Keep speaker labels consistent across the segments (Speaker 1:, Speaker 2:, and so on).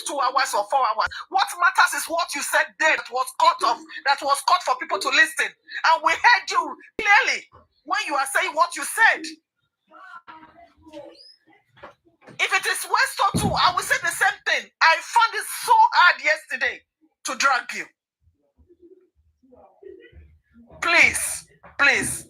Speaker 1: 2 hours or 4 hours. What matters is what you said there that was cut for people to listen. And we heard you clearly when you are saying what you said. If it is Westo too, I will say the same thing. I found it so hard yesterday to drag you. Please, please,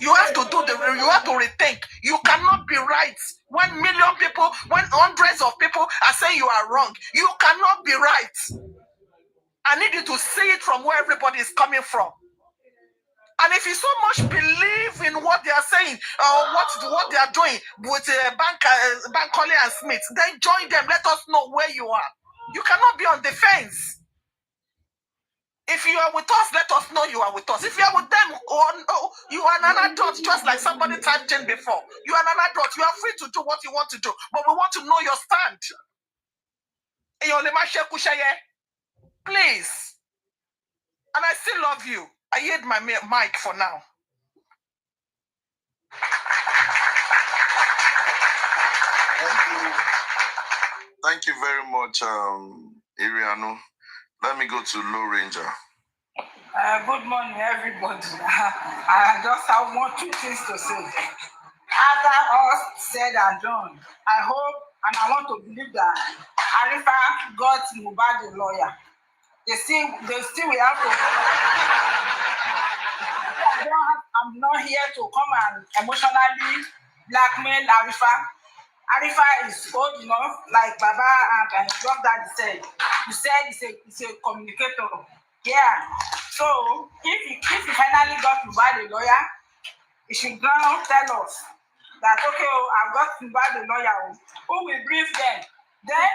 Speaker 1: you have to rethink. You cannot be right when hundreds of people are saying you are wrong. You cannot be right. I need you to see it from where everybody is coming from. And if you so much believe in what they are saying or what they are doing with Bankole and Smith, then join them. Let us know where you are. You cannot be on the fence. If you are with us, let us know you are with us. If you are with them, you are an adult, just like somebody typed in before. You are an adult. You are free to do what you want to do. But we want to know your stand. Please. And I still love you. I yield my mic for now.
Speaker 2: Thank you very much, Iriano. Let me go to Low Ranger.
Speaker 3: Good morning, everybody. I just have 2 things to say. After all said and done, I hope and I want to believe that ARIFA got Mohbad the lawyer. They still will have to. I'm not here to come and emotionally blackmail ARIFA. ARIFA is old enough, like Baba and Young Daddy said. You said it's a communicator. Yeah. So if he finally got Mohbad a lawyer, he should now tell us that I've got Mohbad a lawyer. Who will brief them? Then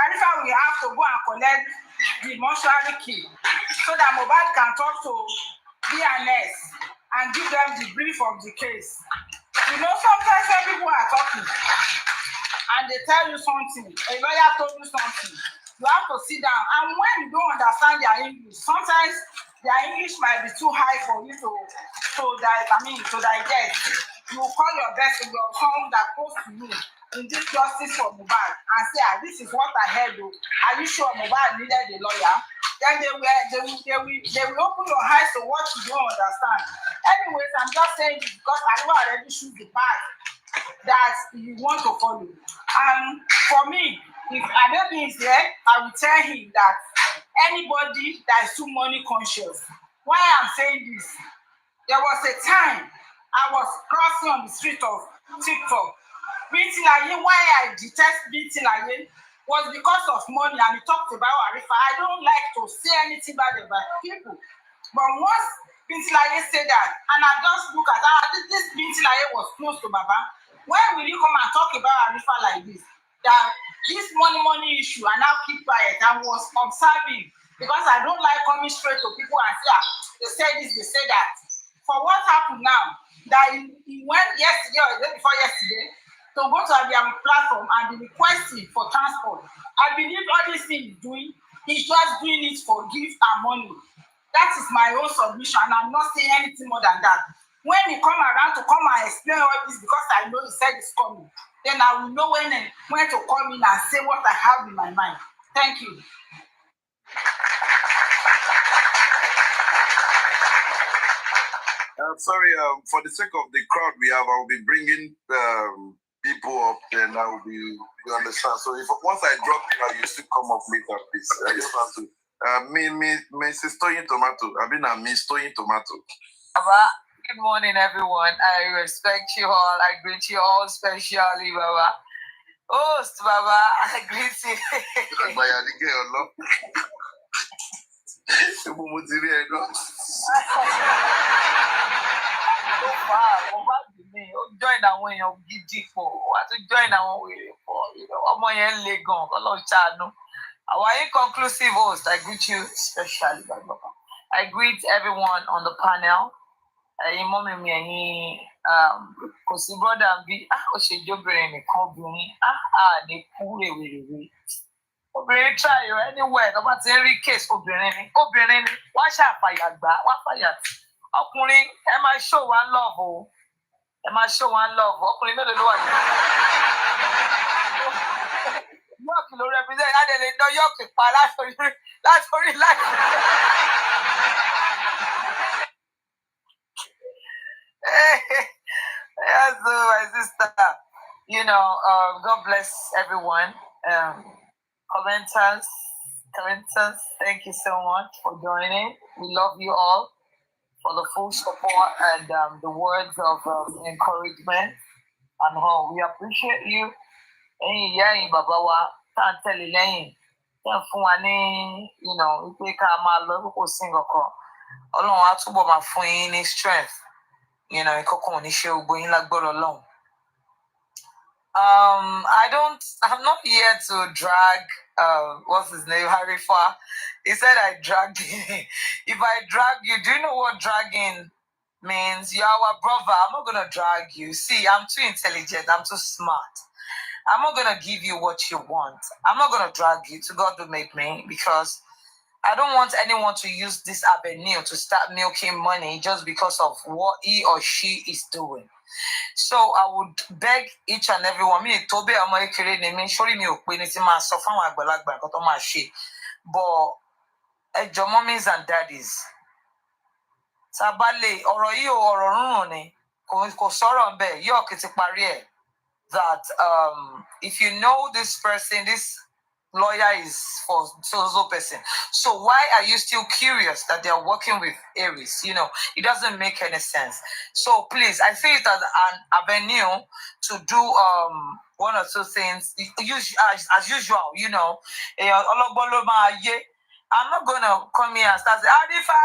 Speaker 3: ARIFA will have to go and collect the mortuary key so that Mohbad can talk to BNS and give them the brief of the case. You know, sometimes when people are talking and they tell you something, a lawyer told you something, you have to sit down. And when you don't understand their English, sometimes their English might be too high for you to digest. You call your best in your someone that close to you in this justice for Mohbad and say, this is what I heard. Are you sure Mohbad needed a lawyer? Then they will open your eyes to what you don't understand. Anyways, I'm just saying this because I know already choose the path that you want to follow. And for me, if Adebi is there, I will tell him that anybody that is too money conscious. Why I'm saying this? There was a time I was crossing on the street of TikTok. Binti Laye, why I detest Binti Laye was because of money, and we talked about ARIFA. I don't like to say anything bad about people. But once Binti Laye said that, and I just look at this Binti Laye was close to Baba. When will you come and talk about ARIFA like this? That this money issue, and now keep quiet. I was observing because I don't like coming straight to people and say, they say this, they say that. For what happened now, that he went yesterday or the day before yesterday to go to their platform and be requesting for transport. I believe all this thing he's doing, he's just doing it for gift and money. That is my own submission, and I'm not saying anything more than that. When he come around to come and explain all this, because I know he said it's coming, then I will know when to come in and say what I have in my mind. Thank you.
Speaker 2: Sorry, for the sake of the crowd we have, I will be bringing people up, then I will be, you understand. So if once I drop you, you still come up later, please. I just want to. Mrs. Toyin Tomato. I've been a Miss Toyin Tomato.
Speaker 4: Good morning, everyone. I respect you all. I greet you all specially, Baba. Host, Baba. I greet you. Join that one you're giddy for. What to join that one way for? You know, I'm on your leg on. Our inconclusive host, I greet you especially, Baba. I greet everyone on the panel. Kò sí brother bí ó ṣe jóbìnrin nìkan obìnrin ní kú rèwerèwe. Obìnrin try anywhere tó bá ti ń rí case obìnrin ni wá ṣàfàyàgbá wá fàyàtì. Ọkùnrin ẹ máa show one love o. Ẹ máa show one love. Ọkùnrin mélòó ló wà ní. You represent Adele New York that's for life. Yes, so my sister. God bless everyone. Commenters, thank you so much for joining. We love you all for the full support and the words of encouragement and all. We appreciate you. Baba wa can't tell you lẹ́yìn. Fún wa ní, wípé ká máa lọ kó sing ọkọ. Ọlọ́run á túbọ̀ máa fún yín ní strength. Ìkọ̀kan ò ní ṣe gbogbo yín lágbára Ọlọ́run. I'm not here to drag, what's his name, Harifa. He said I dragged him. If I drag you, do you know what dragging means? You're our brother. I'm not going to drag you. See, I'm too intelligent. I'm too smart. I'm not going to give you what you want. I'm not going to drag you to God who made me because I don't want anyone to use this avenue to start milking money just because of what he or she is doing. So I would beg each and every one. But your mommies and daddies. Sabale ọ̀rọ̀ yìí ọ̀rọ̀ rúnrún ni kò sọ̀rọ̀ ńbẹ̀ yóò kìtì parí ẹ̀ that if you know this person, this lawyer is for so person. So why are you still curious that they are working with Aries? It doesn't make any sense. So please, I see it as an avenue to do one or two things. As usual, I'm not gonna come here and start saying Arifa.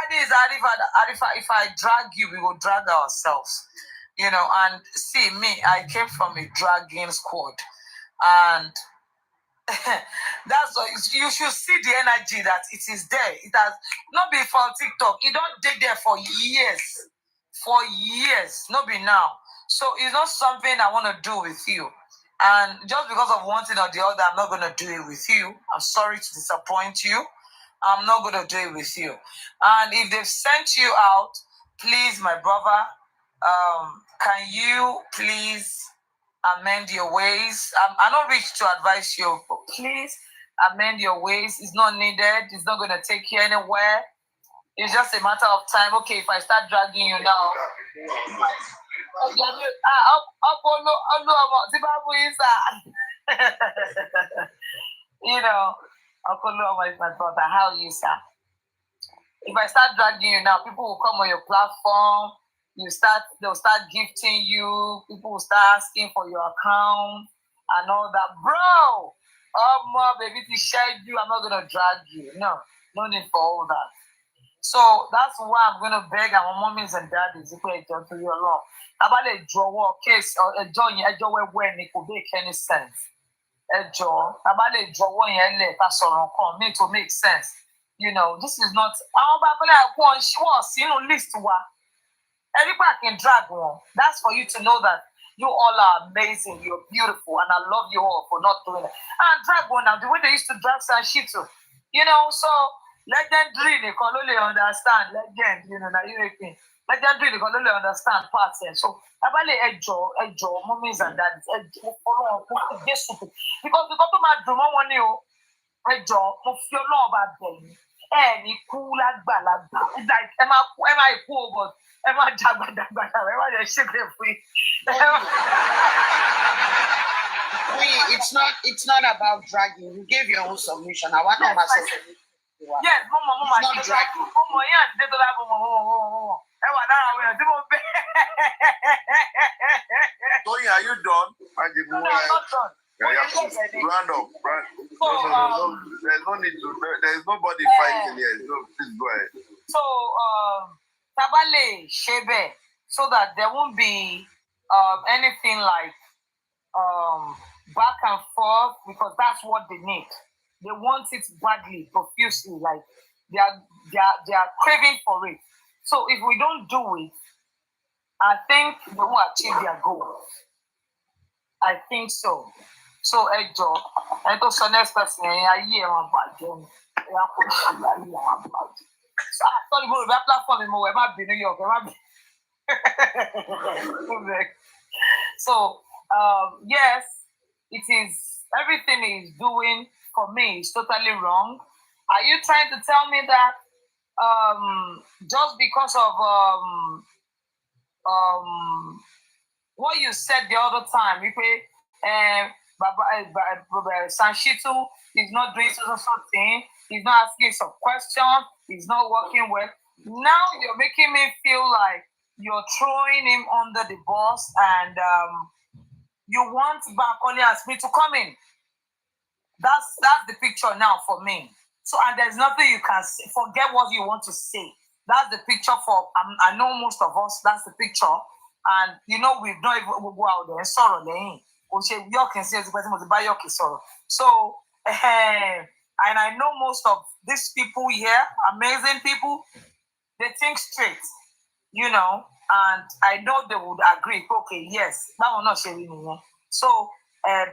Speaker 4: If I drag you, we will drag ourselves. And see me, I came from a dragging squad. And that's why you should see the energy that it is there. It has not been for TikTok. It don't take there for years. Not be now. So it's not something I want to do with you. And just because of one thing or the other, I'm not going to do it with you. I'm sorry to disappoint you. I'm not going to do it with you. And if they've sent you out, please, my brother, can you please amend your ways? I'm not rich to advise you, but please amend your ways. It's not needed. It's not going to take you anywhere. It's just a matter of time. Okay, if I start dragging you now. Uncle Loma is my brother. How are you, sir? If I start dragging you now, people will come on your platform. They'll start gifting you. People will start asking for your account and all that. Bro, my baby, to share you. I'm not gonna drag you. No need for all that. So that's why I'm gonna beg our mommies and daddies to pay attention to your law. About a draw case or a joint, a joy when it could make any sense. A jaw, about a draw one year that's all me to make sense. This is not she was list one. Everybody can drag one. That's for you to know that you all are amazing, you're beautiful, and I love you all for not doing it. And drag one now, the way they used to drag some shit too. So legendary they can only understand. Legend, legendary they can only understand parts. So about a jaw, mommies and daddies, because my drum one you a jaw, of your love about them. Any cool like am I cool, but am I
Speaker 3: it's not about dragging. You gave your own submission. I want to myself.
Speaker 4: Yes, mama,
Speaker 3: it's not dragging.
Speaker 4: Mama,
Speaker 2: Tony, are you done?
Speaker 4: No, I'm not done.
Speaker 2: Round up. No, there's nobody fighting here. So please go ahead.
Speaker 4: So, Tabale, Shebe, so that there won't be anything like back and forth, because that's what they need. They want it badly, profusely, like they are craving for it. So if we don't do it, I think they won't achieve their goal. I think so. So, Ejo, I don't know next person. I hear about them. So I thought we that platform more. It might be New York. So, yes, it is everything he's doing for me is totally wrong. Are you trying to tell me that just because of what you said the other time, Sanshitu is not doing so thing, he's not asking some questions, he's not working well. Now you're making me feel like you're throwing him under the bus and you want Bankole and Smith to come in. That's the picture now for me. So, and there's nothing you can say. Forget what you want to say. That's the picture for, I know most of us, that's the picture. And, you know, we've not even go out there and sorrow. So, and I know most of these people here, amazing people, they think straight, you know, and I know they would agree. Okay, yes, that will not share me. So,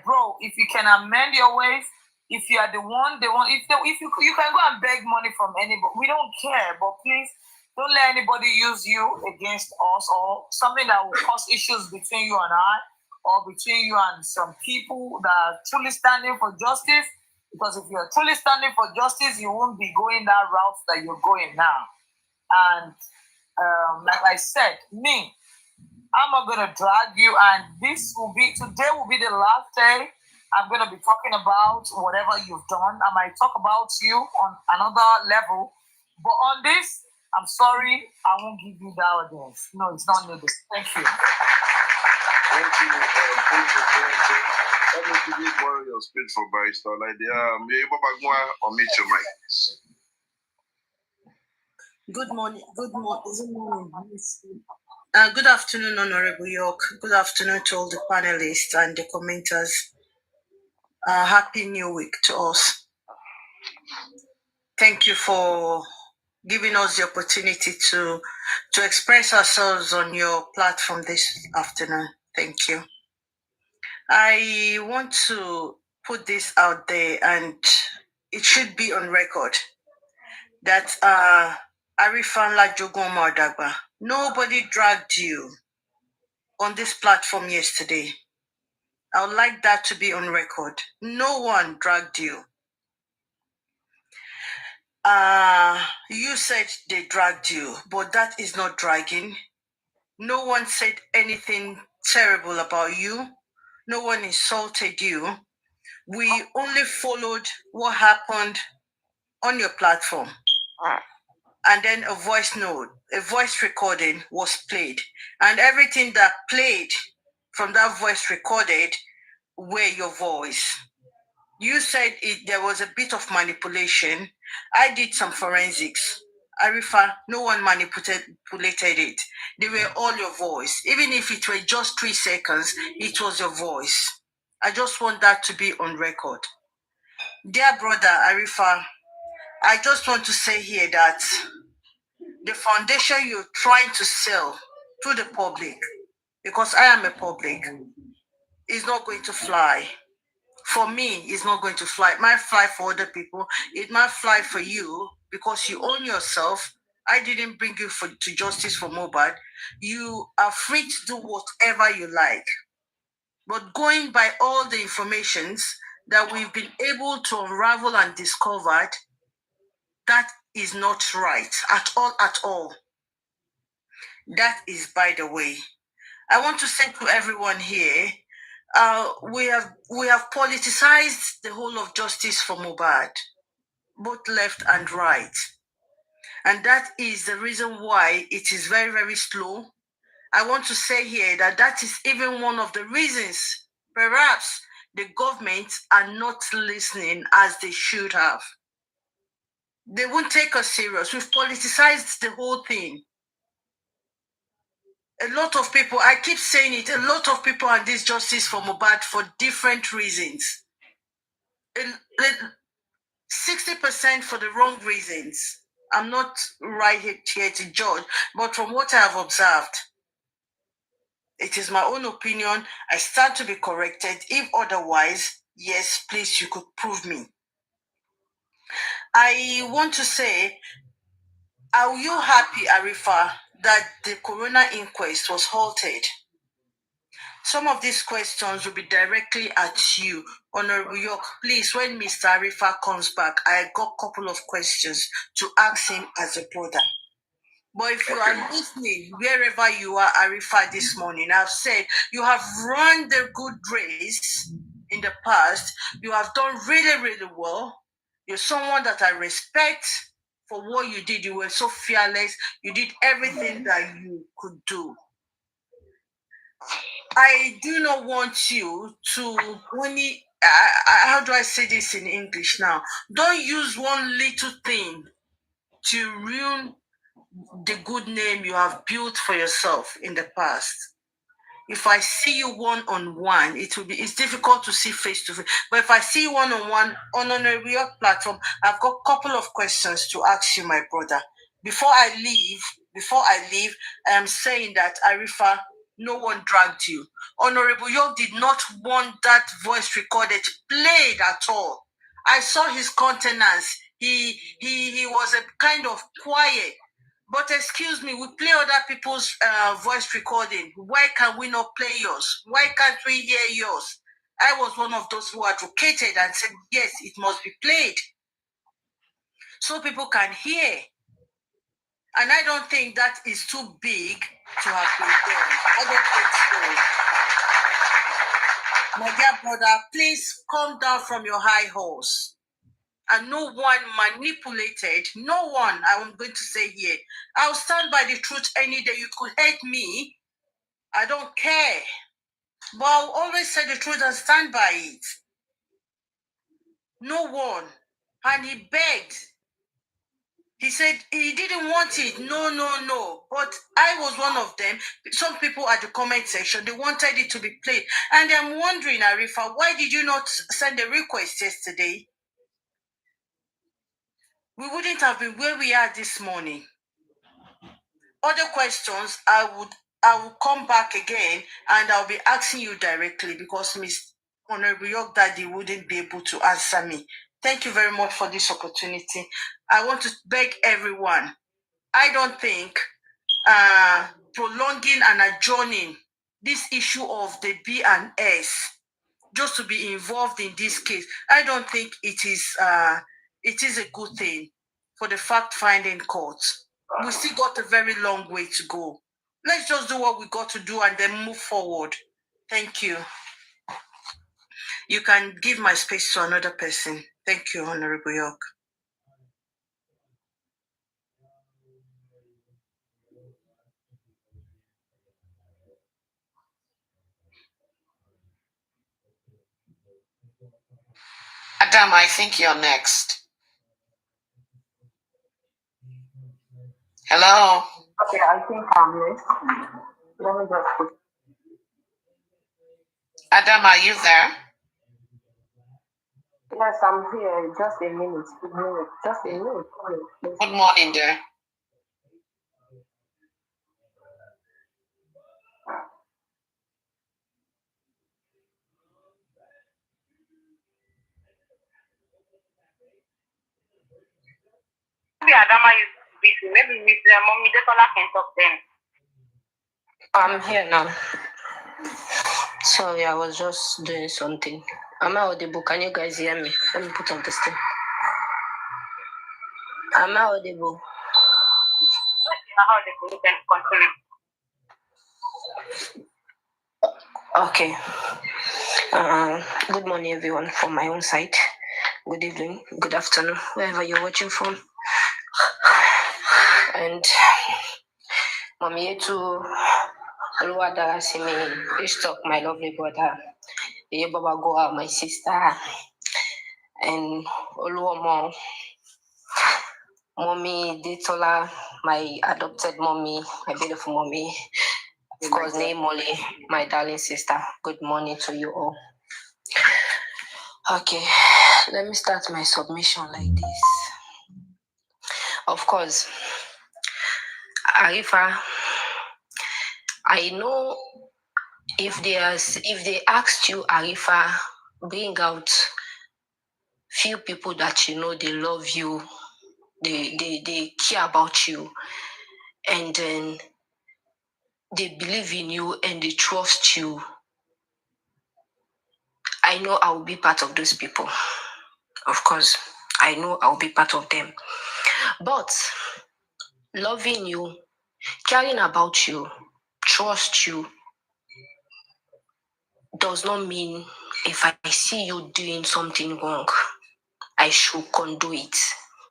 Speaker 4: bro, if you can amend your ways, if you are the one, if you can go and beg money from anybody, we don't care, but please don't let anybody use you against us or something that will cause issues between you and I or between you and some people that are truly standing for justice. Because if you're truly standing for justice, you won't be going that route that you're going now. And like I said, I'm not going to drag you, and today will be the last day I'm going to be talking about whatever you've done. I might talk about you on another level, but on this, I'm sorry, I won't give you the audience. No, it's not needed. Thank you.
Speaker 2: Thank you. Let me give you borrow your speech for barrister. Like or meet your mic.
Speaker 5: Good morning. Good afternoon, Honorable York. Good afternoon to all the panelists and the commenters. Happy New Week to us. Thank you for giving us the opportunity to express ourselves on your platform this afternoon. Thank you. I want to put this out there, and it should be on record that ARIFA Continued, nobody dragged you on this platform yesterday. I would like that to be on record. No one dragged you. You said they dragged you, but that is not dragging. No one said anything terrible about you. No one insulted you. We only followed what happened on your platform. And then a voice recording was played. And everything that played from that voice recorded were your voice. You said there was a bit of manipulation. I did some forensics. ARIFA, no one manipulated it. They were all your voice. Even if it were just 3 seconds, it was your voice. I just want that to be on record. Dear brother ARIFA, I just want to say here that the foundation you're trying to sell to the public, because I am a public, is not going to fly. For me, it's not going to fly. It might fly for other people. It might fly for you because you own yourself. I didn't bring you to justice for Mohbad. You are free to do whatever you like. But going by all the informations that we've been able to unravel and discovered, that is not right at all. That is by the way. I want to say to everyone here, we have politicized the whole of justice for Mohbad, both left and right. And that is the reason why it is very, very slow. I want to say here that is even one of the reasons perhaps the government are not listening as they should have. They won't take us serious. We've politicized the whole thing. A lot of people, I keep saying it, a lot of people are this justice for Mohbad for different reasons. 60% for the wrong reasons. I'm not right here to judge, but from what I have observed, it is my own opinion. I stand to be corrected. If otherwise, yes, please, you could prove me. I want to say, are you happy, ARIFA, that the coroner inquest was halted? Some of these questions will be directly at you. Honorable York, please, when Mr. Arifa comes back, I got a couple of questions to ask him as a brother. But if you are listening, wherever you are, Arifa, this morning, I've said you have run the good race in the past. You have done really, really well. You're someone that I respect for what you did. You were so fearless. You did everything that you could do. I do not want you to only, how do I say this in English now? Don't use one little thing to ruin the good name you have built for yourself in the past. If I see you one-on-one, it's difficult to see face-to-face. But if I see you one-on-one on a real platform, I've got a couple of questions to ask you, my brother. Before I leave, I am saying that, Arifa, no one dragged you. Honorable York did not want that voice recorded played at all. I saw his countenance. He was a kind of quiet. But excuse me, we play other people's voice recording. Why can we not play yours? Why can't we hear yours? I was one of those who advocated and said, yes, it must be played so people can hear. And I don't think that is too big to have been done. I don't think so. My dear brother, please come down from your high horse. And no one manipulated, no one, I'm going to say here. I'll stand by the truth any day. You could hate me. I don't care. But I'll always say the truth and stand by it. No one. And he begged. He said he didn't want it. No. But I was one of them. Some people at the comment section, they wanted it to be played. And I'm wondering, Arifa, why did you not send a request yesterday? We wouldn't have been where we are this morning. Other questions, I will come back again and I'll be asking you directly because Miss Honorable York Daddy wouldn't be able to answer me. Thank you very much for this opportunity. I want to beg everyone. I don't think prolonging and adjourning this issue of the B&S just to be involved in this case, I don't think it is a good thing for the fact-finding court. We still got a very long way to go. Let's just do what we got to do and then move forward. Thank you. You can give my space to another person. Thank you, Honorable York.
Speaker 1: Adam, I think you're next. Hello?
Speaker 6: Okay, I think I'm next. Let me just put.
Speaker 1: Adam, are you there?
Speaker 6: Yes, I'm here. Just a minute. Just a minute.
Speaker 1: Good morning, dear.
Speaker 6: Maybe Adama is busy. Maybe Miss Mommy Desola can talk then. I'm here now. Sorry, I was just doing something. Am I audible? Can you guys hear me? Let me put on this thing. Am I audible? You can continue. Okay. Good morning, everyone, from my own side. Good evening, good afternoon, wherever you're watching from. And Mommy to Oluwada Simi, Ishtok, my lovely brother, Baba Goa, my sister, and Oluomo, Mommy Detola, my adopted mommy, my beautiful mommy, of course, name Molly, my darling sister. Good morning to you all. Okay, let me start my submission like this. Of course, Arifa, I know if they asked you, Arifa, bring out few people that you know they love you, they care about you, and then they believe in you and they trust you. I know I will be part of those people. Of course, I know I will be part of them. But loving you, caring about you, trust you, does not mean if I see you doing something wrong, I should condone it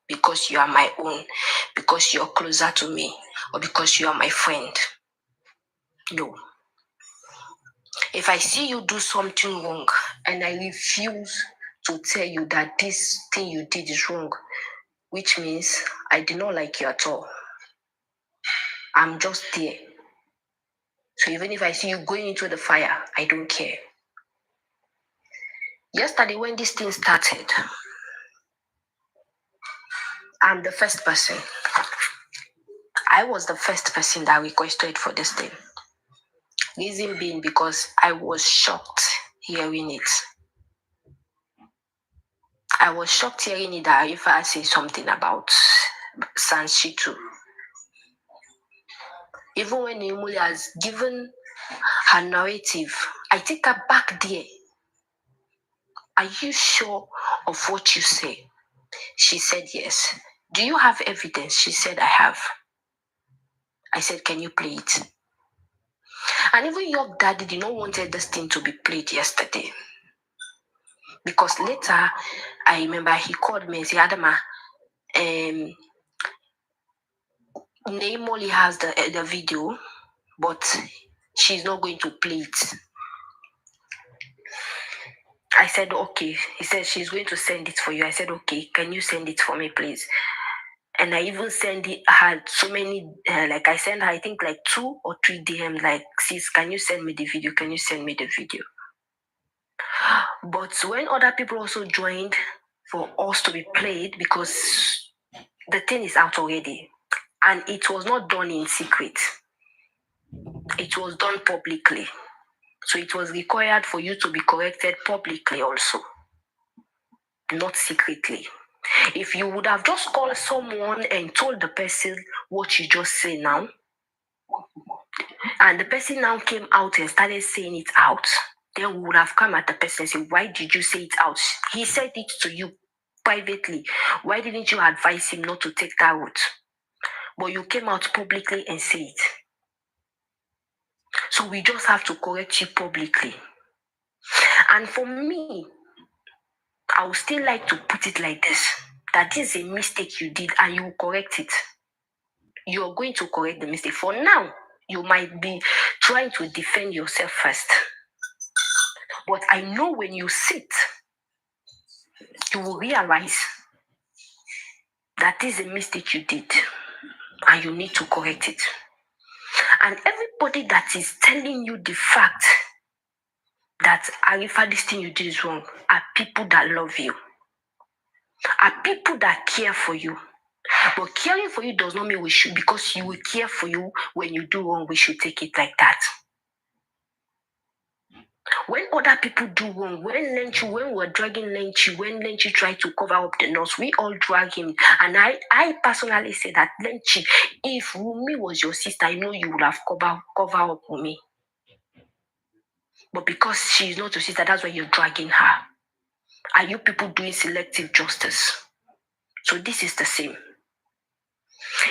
Speaker 6: because you are my own, because you're closer to me, or because you are my friend. No. If I see you do something wrong and I refuse to tell you that this thing you did is wrong, which means I did not like you at all. I'm just there. So even if I see you going into the fire, I don't care. Yesterday when this thing started, I'm the first person. I was the first person that requested for this thing. Reason being because I was shocked hearing it. I was shocked hearing it that Arifa said something about Sanshitu. Even when Imuli has given her narrative, I take her back there. Are you sure of what you say? She said yes. Do you have evidence? She said I have. I said, can you play it? And even your daddy did not want this thing to be played yesterday. Because later, I remember he called me and said, Adama, Naimoli has the video, but she's not going to play it. I said, okay. He said, she's going to send it for you. I said, okay, can you send it for me, please? And I even sent it, had so many, I sent her, I think 2 or 3 DM, sis, can you send me the video? Can you send me the video? But when other people also joined for us to be played, because the thing is out already, and it was not done in secret. It was done publicly. So it was required for you to be corrected publicly also, not secretly. If you would have just called someone and told the person what you just say now, and the person now came out and started saying it out, then we would have come at the person and said, why did you say it out? He said it to you privately. Why didn't you advise him not to take that route? But you came out publicly and said it. So we just have to correct you publicly. And for me, I would still like to put it like this, that this is a mistake you did and you will correct it. You're going to correct the mistake. For now, you might be trying to defend yourself first. But I know when you sit, you will realize that this is a mistake you did and you need to correct it. And everybody that is telling you the fact that Arifa, this thing you did is wrong, are people that love you, are people that care for you. But caring for you does not mean we should, because you will care for you when you do wrong, we should take it like that. When other people do wrong, when we're dragging Lenchi, when Lenchi tried to cover up the nose, we all drag him. And I personally say that, Lenchi, if Wumi was your sister, I know you would have cover up Wumi. But because she's not your sister, that's why you're dragging her. Are you people doing selective justice? So this is the same.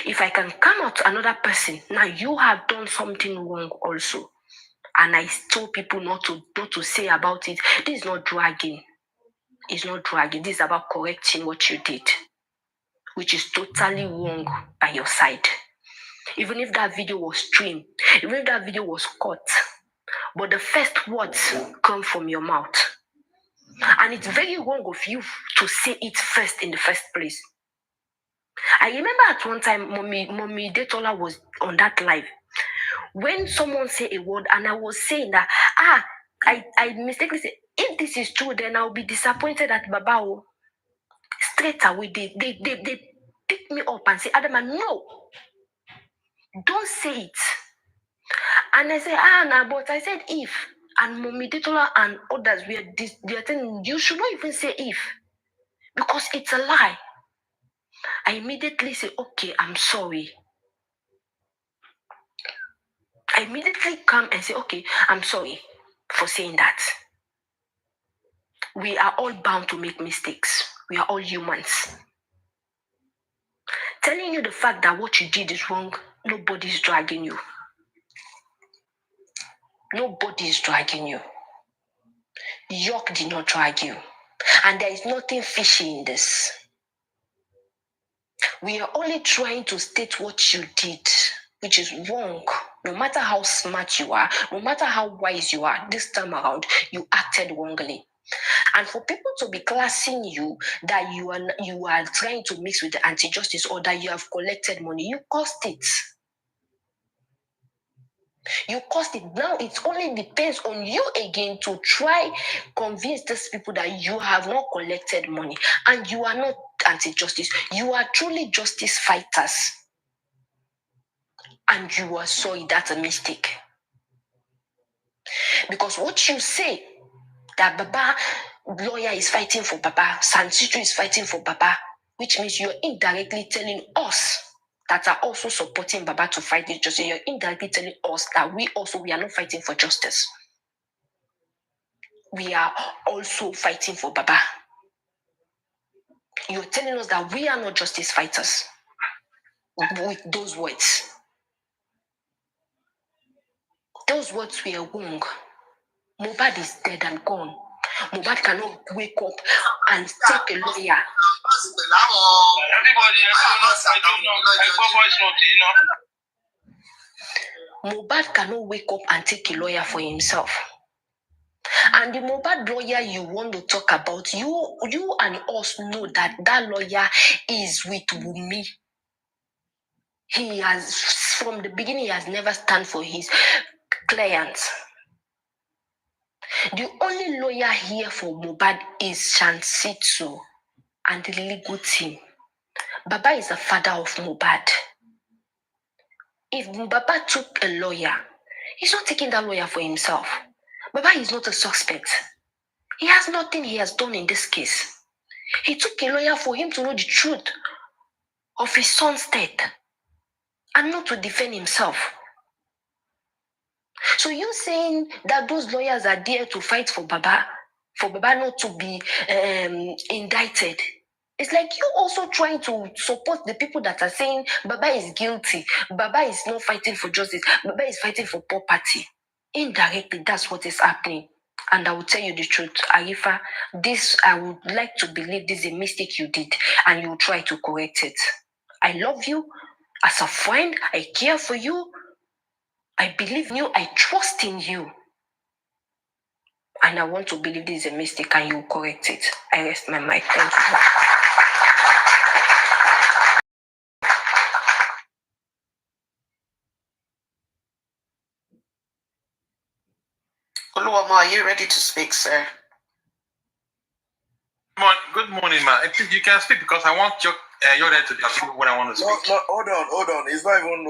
Speaker 6: If I can come out to another person, now you have done something wrong also, and I told people not to say about it, this is not dragging. It's not dragging. This is about correcting what you did, which is totally wrong by your side. Even if that video was streamed, even if that video was cut, but the first words come from your mouth. And it's very wrong of you to say it first in the first place. I remember at one time, Mommy Detola was on that live. When someone say a word, and I was saying that, I mistakenly say, if this is true, then I'll be disappointed at Babao. Straight away, they pick me up and say, Adama, no, don't say it. And I say, but I said if. And Mommy Detola and others they're saying, you should not even say if, because it's a lie. I immediately say, okay, I'm sorry. I immediately come and say, okay, I'm sorry for saying that. We are all bound to make mistakes. We are all humans. Telling you the fact that what you did is wrong, nobody's dragging you. Nobody is dragging you. York did not drag you. And there is nothing fishy in this. We are only trying to state what you did, which is wrong. No matter how smart you are, no matter how wise you are, this time around, you acted wrongly. And for people to be classing you that you are trying to mix with the anti-justice or that you have collected money, you caused it. You caused it. Now it only depends on you again to try convince these people that you have not collected money and you are not anti-justice. You are truly justice fighters. And you are sorry, that's a mistake. Because what you say, that Baba lawyer is fighting for Baba, Sansitu is fighting for Baba, which means you're indirectly telling us that are also supporting Baba to fight this justice. You're indirectly telling us that we are not fighting for justice. We are also fighting for Baba. You're telling us that we are not justice fighters with those words. Those words were wrong. Mohbad is dead and gone. Mohbad cannot wake up and take a lawyer. Mohbad cannot wake up and take a lawyer for himself. And the Mohbad lawyer you want to talk about, you and us know that that lawyer is with Wunmi. He has, from the beginning, he has never stand for his clients. The only lawyer here for Mohbad is Shansitu and the legal team. Baba is the father of Mohbad. If Baba took a lawyer, he's not taking that lawyer for himself. Baba is not a suspect. He has nothing he has done in this case. He took a lawyer for him to know the truth of his son's death and not to defend himself. So you saying that those lawyers are there to fight for Baba not to be indicted. It's like you also trying to support the people that are saying Baba is guilty. Baba is not fighting for justice. Baba is fighting for property. Indirectly, that's what is happening. And I will tell you the truth, Arifa, I would like to believe this is a mistake you did and you will try to correct it. I love you as a friend. I care for you. I believe in you. I trust in you. And I want to believe this is a mistake and you will correct it. I rest my mic. Thank you.
Speaker 1: Oluwama, are you ready to speak, sir?
Speaker 7: Good morning, ma. I think you can speak because I want your there to speak when I want to speak.
Speaker 2: No, hold on. It's not even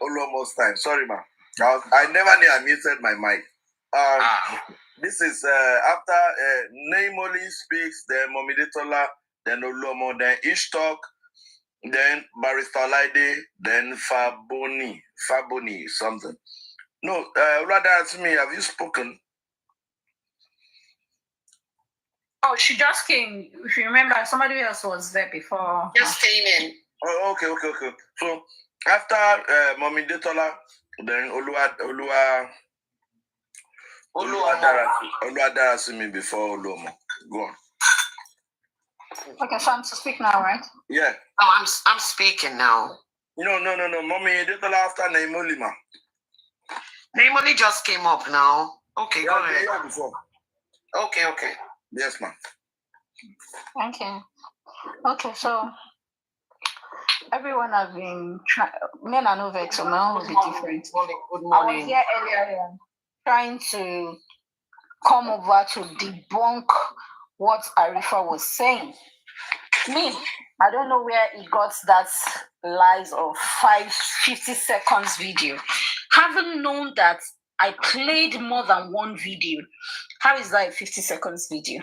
Speaker 2: Oluwama's time. Sorry, ma. I never knew I muted my mic. This is after Naimoli speaks, then Momidetola, then Oluwamo, then Ishtalk, then Barrister Olaide, then Faboni, something. No, rather ask me, have you spoken?
Speaker 3: Oh, she just came. If you remember, somebody else was there before.
Speaker 1: Just came in.
Speaker 2: Oh, okay. So after Momidetola, then Oluwadarasimi before Oluwamo. Go on.
Speaker 3: Okay, so I'm to speak now, right?
Speaker 2: Yeah.
Speaker 1: Oh, I'm speaking now.
Speaker 2: No. Momidetola after Naimoli, ma.
Speaker 1: Naimoli just came up now. Okay,
Speaker 2: Yeah,
Speaker 1: go ahead.
Speaker 2: yeah, before.
Speaker 1: Okay.
Speaker 2: Yes, ma'am.
Speaker 3: Thank you. Okay, so everyone have been men are no vex, so my own will be different.
Speaker 1: Good morning.
Speaker 3: I was here earlier on trying to come over to debunk what Arifa was saying. Me, I don't know where he got that lies of 50 seconds video. Having known that I played more than one video, how is that a 50 seconds video?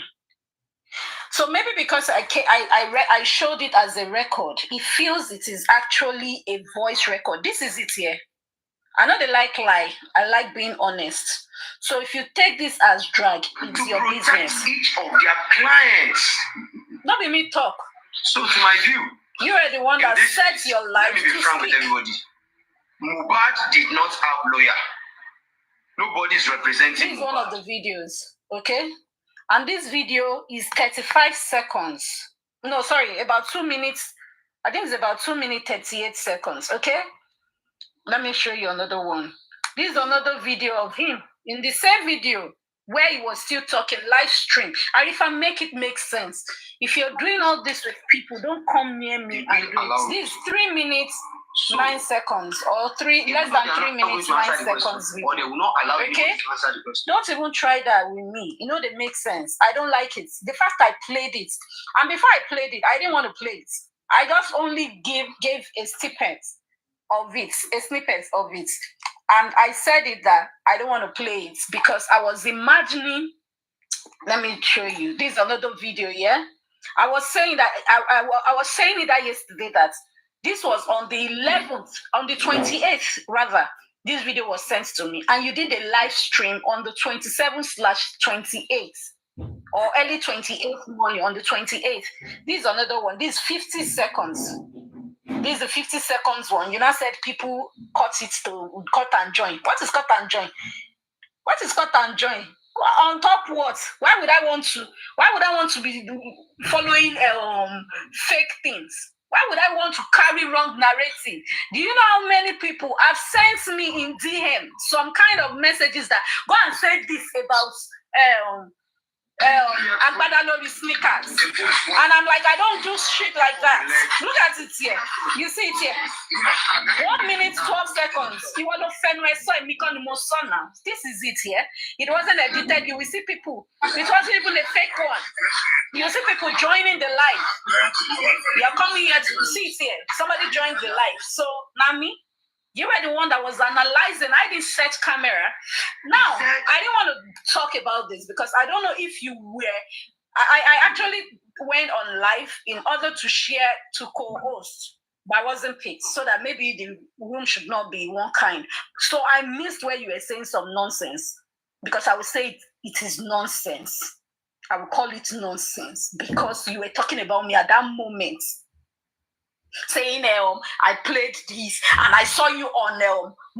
Speaker 3: So maybe because I showed it as a record, he feels it is actually a voice record. This is it here.
Speaker 5: I know they like lie. I like being honest. So if you take this as drag, it's your business.
Speaker 8: Each of their clients.
Speaker 5: Not be me talk.
Speaker 8: So to my view,
Speaker 5: you are the one that sets your life.
Speaker 8: Let me be frank with everybody. Mohbad did not have lawyer. Nobody's representing.
Speaker 5: This is one of the videos, okay? And this video is 35 seconds. No, sorry, about 2 minutes. I think it's about 2 minutes, 38 seconds, okay? Let me show you another one. This is another video of him in the same video where he was still talking live stream. And if I make it make sense, if you're doing all this with people, don't come near me and do it. This is 3 minutes, 9 seconds, or less than 3 minutes, 9 seconds.
Speaker 8: Or they will not allow you to answer the question.
Speaker 5: Don't even try that with me. You know, they make sense. I don't like it. The fact I played it, and before I played it, I didn't want to play it. I just only gave a snippet of it, and I said it that I don't want to play it because I was imagining. Let me show you. This is another video. Yeah, I was saying that I was saying it that yesterday that this was on the 11th, on the 28th rather. This video was sent to me, and you did a live stream on the 27/28th or early 28th morning on the 28th. This is another one. This is 50 seconds. This is the 50 seconds one. You now said people cut and join. What is cut and join? What is cut and join? On top what? Why would I want to be following fake things? Why would I want to carry wrong narrative? Do you know how many people have sent me in DM some kind of messages that go and say this about Agbadalori sneakers, and I'm like, I don't do shit like that. Look at it here. You see it here. 1 minute 12 seconds. This is it here. It wasn't edited. You will see people. It wasn't even a fake one. You see people joining the live. You're coming here to see it here. Somebody joined the live. So Nami, you were the one that was analyzing. I didn't set camera. Now, I didn't want to talk about this because I don't know if you were. I actually went on live in order to share, to co-host, but I wasn't picked, so that maybe the room should not be one kind. So I missed where you were saying some nonsense because I would say it is nonsense. I would call it nonsense because you were talking about me at that moment. Saying I played this and I saw you on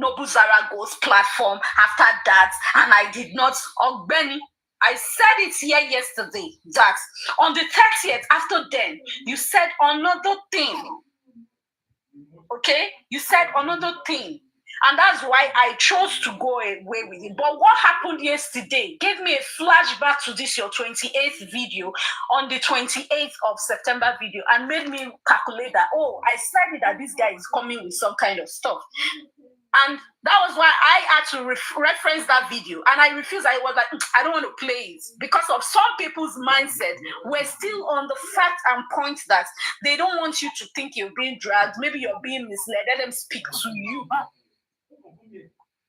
Speaker 5: Nobu Zarago's platform after that, and I did not. Benny, I said it here yesterday that on the 30th after then you said another thing. Okay, you said another thing. And that's why I chose to go away with it. But what happened yesterday gave me a flashback to this, your 28th video on the 28th of September video, and made me calculate that, oh, I said it that this guy is coming with some kind of stuff. And that was why I had to reference that video. And I refused. I was like, I don't want to play it. Because of some people's mindset, we're still on the fact and point that they don't want you to think you're being dragged. Maybe you're being misled. Let them speak to you.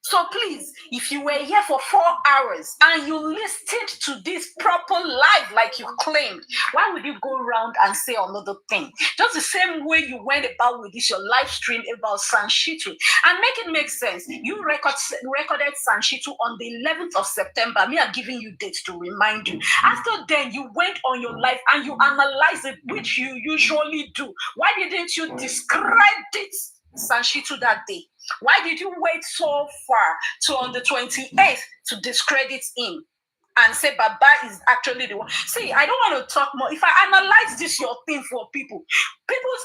Speaker 5: So please, if you were here for 4 hours and you listened to this proper live like you claimed, why would you go around and say another thing? Just the same way you went about with this, your live stream about Sanshitu. And make it make sense. You recorded Sanshitu on the 11th of September. Me are giving you dates to remind you. After then, you went on your live and you analyzed it, which you usually do. Why didn't you discredit Sanshitu that day? Why did you wait so far to on the 28th to discredit him and say Baba is actually the one? See, I don't want to talk more. If I analyze this, your thing for people's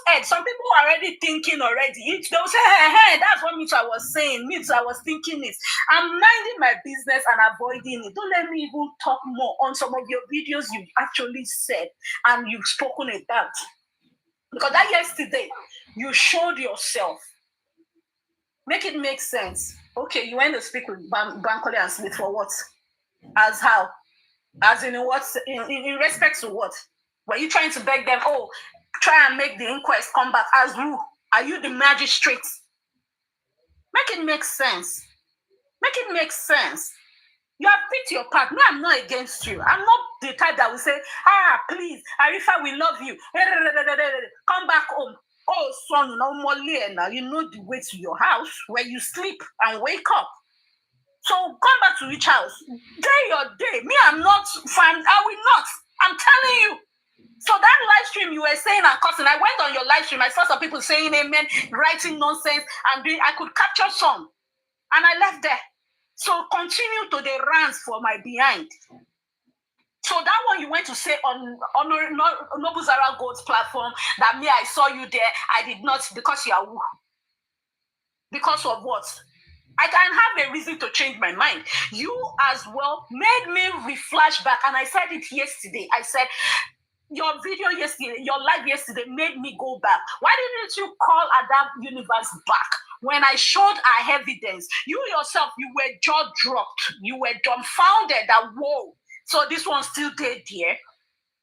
Speaker 5: head, some people are already thinking already. They'll say, hey, that's what I was saying. I was thinking it. I'm minding my business and avoiding it. Don't let me even talk more on some of your videos you've actually said and you've spoken about. Because that yesterday, you showed yourself. Make it make sense. Okay, you went to speak with Bankole and Smith for what? As how? As in what? In respect to what? Were you trying to beg them, oh, try and make the inquest come back? As who? Are you the magistrate? Make it make sense. Make it make sense. You have picked your part. No, I'm not against you. I'm not the type that will say, please, Arifa, we love you. Come back home.
Speaker 3: Oh, son, no more now. You know the way to your house where you sleep and wake up. So come back to each house. Day your day. Me, I'm not fine. I will not. I'm telling you. So that live stream you were saying and cussing, I went on your live stream. I saw some people saying amen, writing nonsense, and I could capture some. And I left there. So continue to the rants for my behind. So that one you went to say on Noble Zara Gold's platform that me, I saw you there. I did not because you are who? Because of what? I can have a reason to change my mind. You as well made me reflash back. And I said it yesterday. I said, your video yesterday, your live yesterday made me go back. Why didn't you call Adam Universe back? When I showed our evidence, you yourself, you were jaw dropped. You were dumbfounded that, whoa, so this one's still dead there.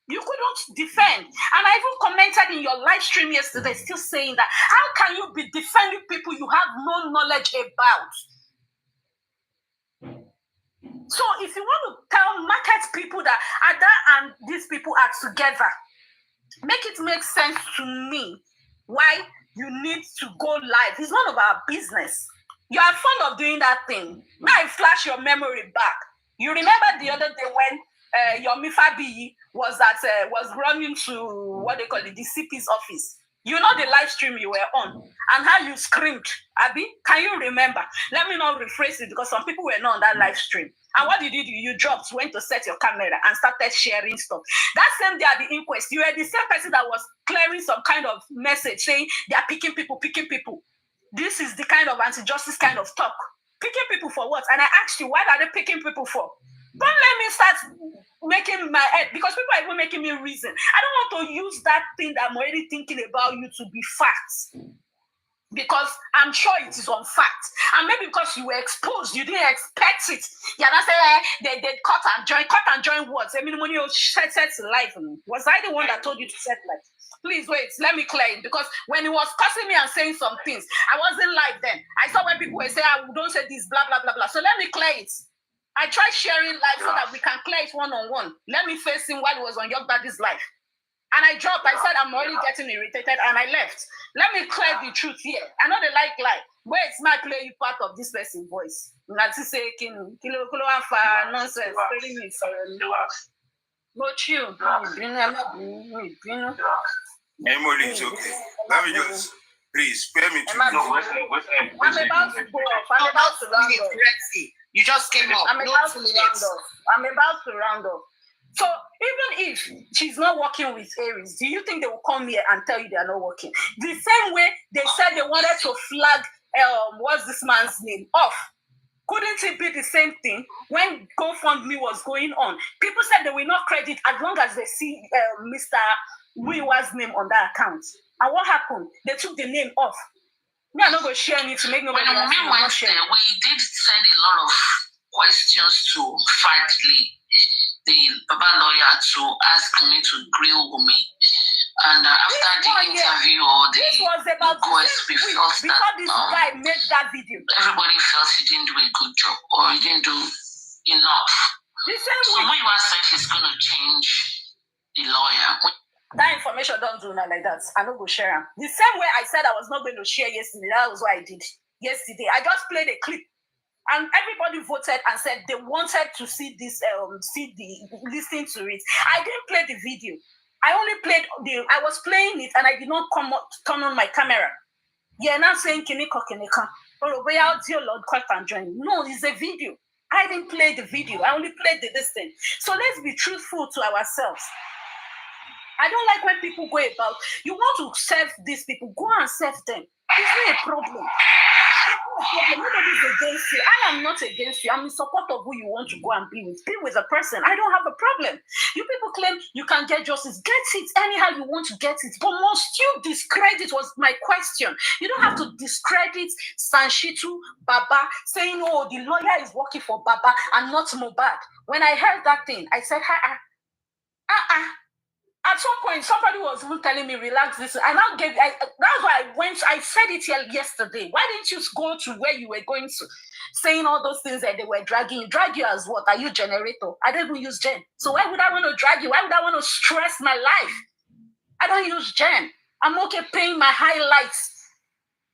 Speaker 3: You couldn't defend. And I even commented in your live stream yesterday, still saying that, how can you be defending people you have no knowledge about? So if you want to tell market people that Ada and these people are together, make it make sense to me why you need to go live. It's none of our business. You are fond of doing that thing. Now I flash your memory back. You remember the other day when your Mifabi was running to what they call it, the CP's office. You know the live stream you were on and how you screamed. Abi, can you remember? Let me not rephrase it because some people were not on that live stream. And what did you do? You dropped, went to set your camera and started sharing stuff. That same day at the inquest, you were the same person that was clearing some kind of message saying they are picking people. This is the kind of anti-justice kind of talk. Picking people for what? And I asked you, what are they picking people for? Don't let me start making my head, because people are even making me reason. I don't want to use that thing that I'm already thinking about you to be facts. Because I'm sure it is on fact. And maybe because you were exposed, you didn't expect it. You're not saying they cut and join words. I mean, when you set life, was I the one that told you to set life? Please wait, let me clear it. Because when he was cussing me and saying some things, I wasn't live then. I saw when people were saying, don't say this, blah, blah, blah, blah. So let me clear it. I tried sharing live so that we can clear it one-on-one. Let me face him while he was on Young Daddy's live. And I dropped. I said, I'm already getting irritated, and I left. Let me clear the truth here. I know they like lie. Where it's my play you part of this person's voice. Not to say, nonsense. But you,
Speaker 9: Emily, it's okay. Let me just, please, spare me 2 minutes.
Speaker 3: I'm about to go off. I'm about to round off.
Speaker 1: You just came up.
Speaker 3: I'm about to round off. So even if she's not working with Aries, do you think they will come here and tell you they are not working? The same way they said they wanted to flag, what's this man's name, off. Couldn't it be the same thing when GoFundMe was going on? People said they will not credit as long as they see Mr. Wiwa's name on that account. And what happened? They took the name off. Me, I'm not going to share it to make nobody else.
Speaker 10: We did send a lot of questions to Fadley, the Baba lawyer, to ask me to grill me. And after the interview or the request, we felt that
Speaker 3: this guy made that video.
Speaker 10: Everybody felt he didn't do a good job or he didn't do enough. So Muiwa said he's going to change the lawyer.
Speaker 3: That information don't do not like that. I don't go share them. The same way I said I was not going to share yesterday, that was what I did yesterday. I just played a clip. And everybody voted and said they wanted to see this, listen to it. I didn't play the video. I only played I was playing it and I did not turn on my camera. You're not saying Kiniko. Oh, where out your Lord quite and join. No, it's a video. I didn't play the video. I only played this thing. So let's be truthful to ourselves. I don't like when people go about, you want to serve these people, go and serve them. It's not a problem. Nobody's against you. I am not against you. I'm in support of who you want to go and be with. Be with a person. I don't have a problem. You people claim you can get justice. Get it anyhow you want to get it. But must you discredit was my question. You don't have to discredit Sanshitu Baba saying, oh, the lawyer is working for Baba and not Mohbad. When I heard that thing, I said, At some point, somebody was even telling me, relax this. And that's why I said it here yesterday. Why didn't you go to where you were going to? Saying all those things that they were dragging you. Drag you as what? Are you generator? I don't even use gen. So why would I want to drag you? Why would I want to stress my life? I don't use gen. I'm okay paying my highlights.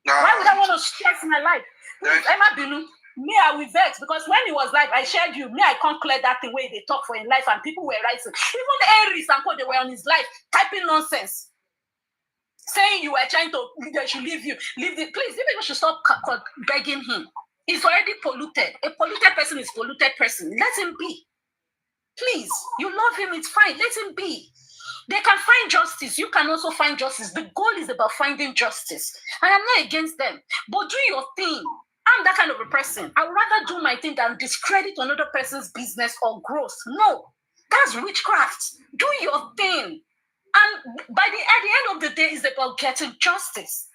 Speaker 3: Why would I want to stress my life? Emma Binu, me, I will vex because when it was like I shared you, me, I can't clear that thing where they talk for in life and people were writing. Even Aries and Co, they were on his life typing nonsense. Saying you were trying to, they should leave you. Please, you people should stop begging him. He's already polluted. A polluted person is a polluted person. Let him be. Please, you love him, it's fine. Let him be. They can find justice. You can also find justice. The goal is about finding justice. I am not against them. But do your thing. I'm that kind of a person. I would rather do my thing than discredit another person's business or growth. No, that's witchcraft. Do your thing. And at the end of the day, it's about getting justice.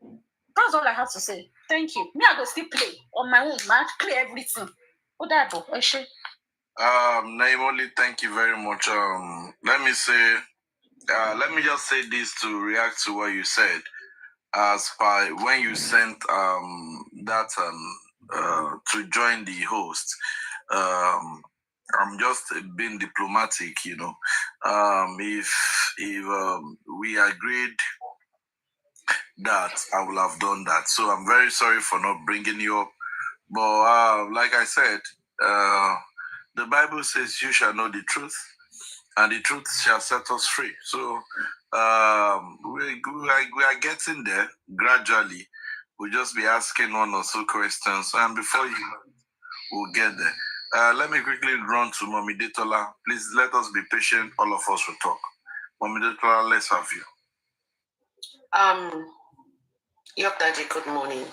Speaker 3: That's all I have to say. Thank you. Me, I go still play on my own. I play everything.
Speaker 2: Naimoli, thank you very much. Let me just say this to react to what you said. As by when you sent that to join the host, I'm just being diplomatic, you know. If we agreed that, I will have done that. So I'm very sorry for not bringing you up. But like I said, the Bible says you shall know the truth, and the truth shall set us free. So we are getting there gradually. We'll just be asking one or two questions, and before you know it, we'll get there. Let me quickly run to Mommy Detola. Please let us be patient. All of us will talk. Mommy Detola, let's have you.
Speaker 11: Yup, Daddy, good morning.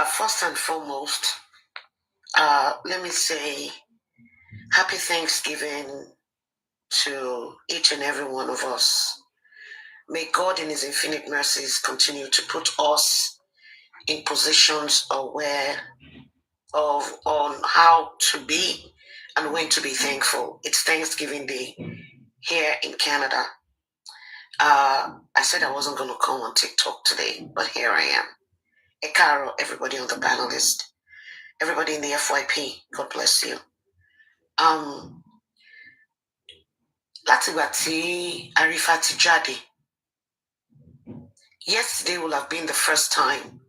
Speaker 11: First and foremost, let me say happy Thanksgiving to each and every one of us. May God in his infinite mercies continue to put us in positions aware on how to be and when to be thankful. It's Thanksgiving Day here in Canada. I said I wasn't going to come on TikTok today, but here I am. Ekaro, everybody on the panel list, everybody in the FYP, God bless you. Láti ìgbà tí ARIFA ti jáde, yesterday will have been the first time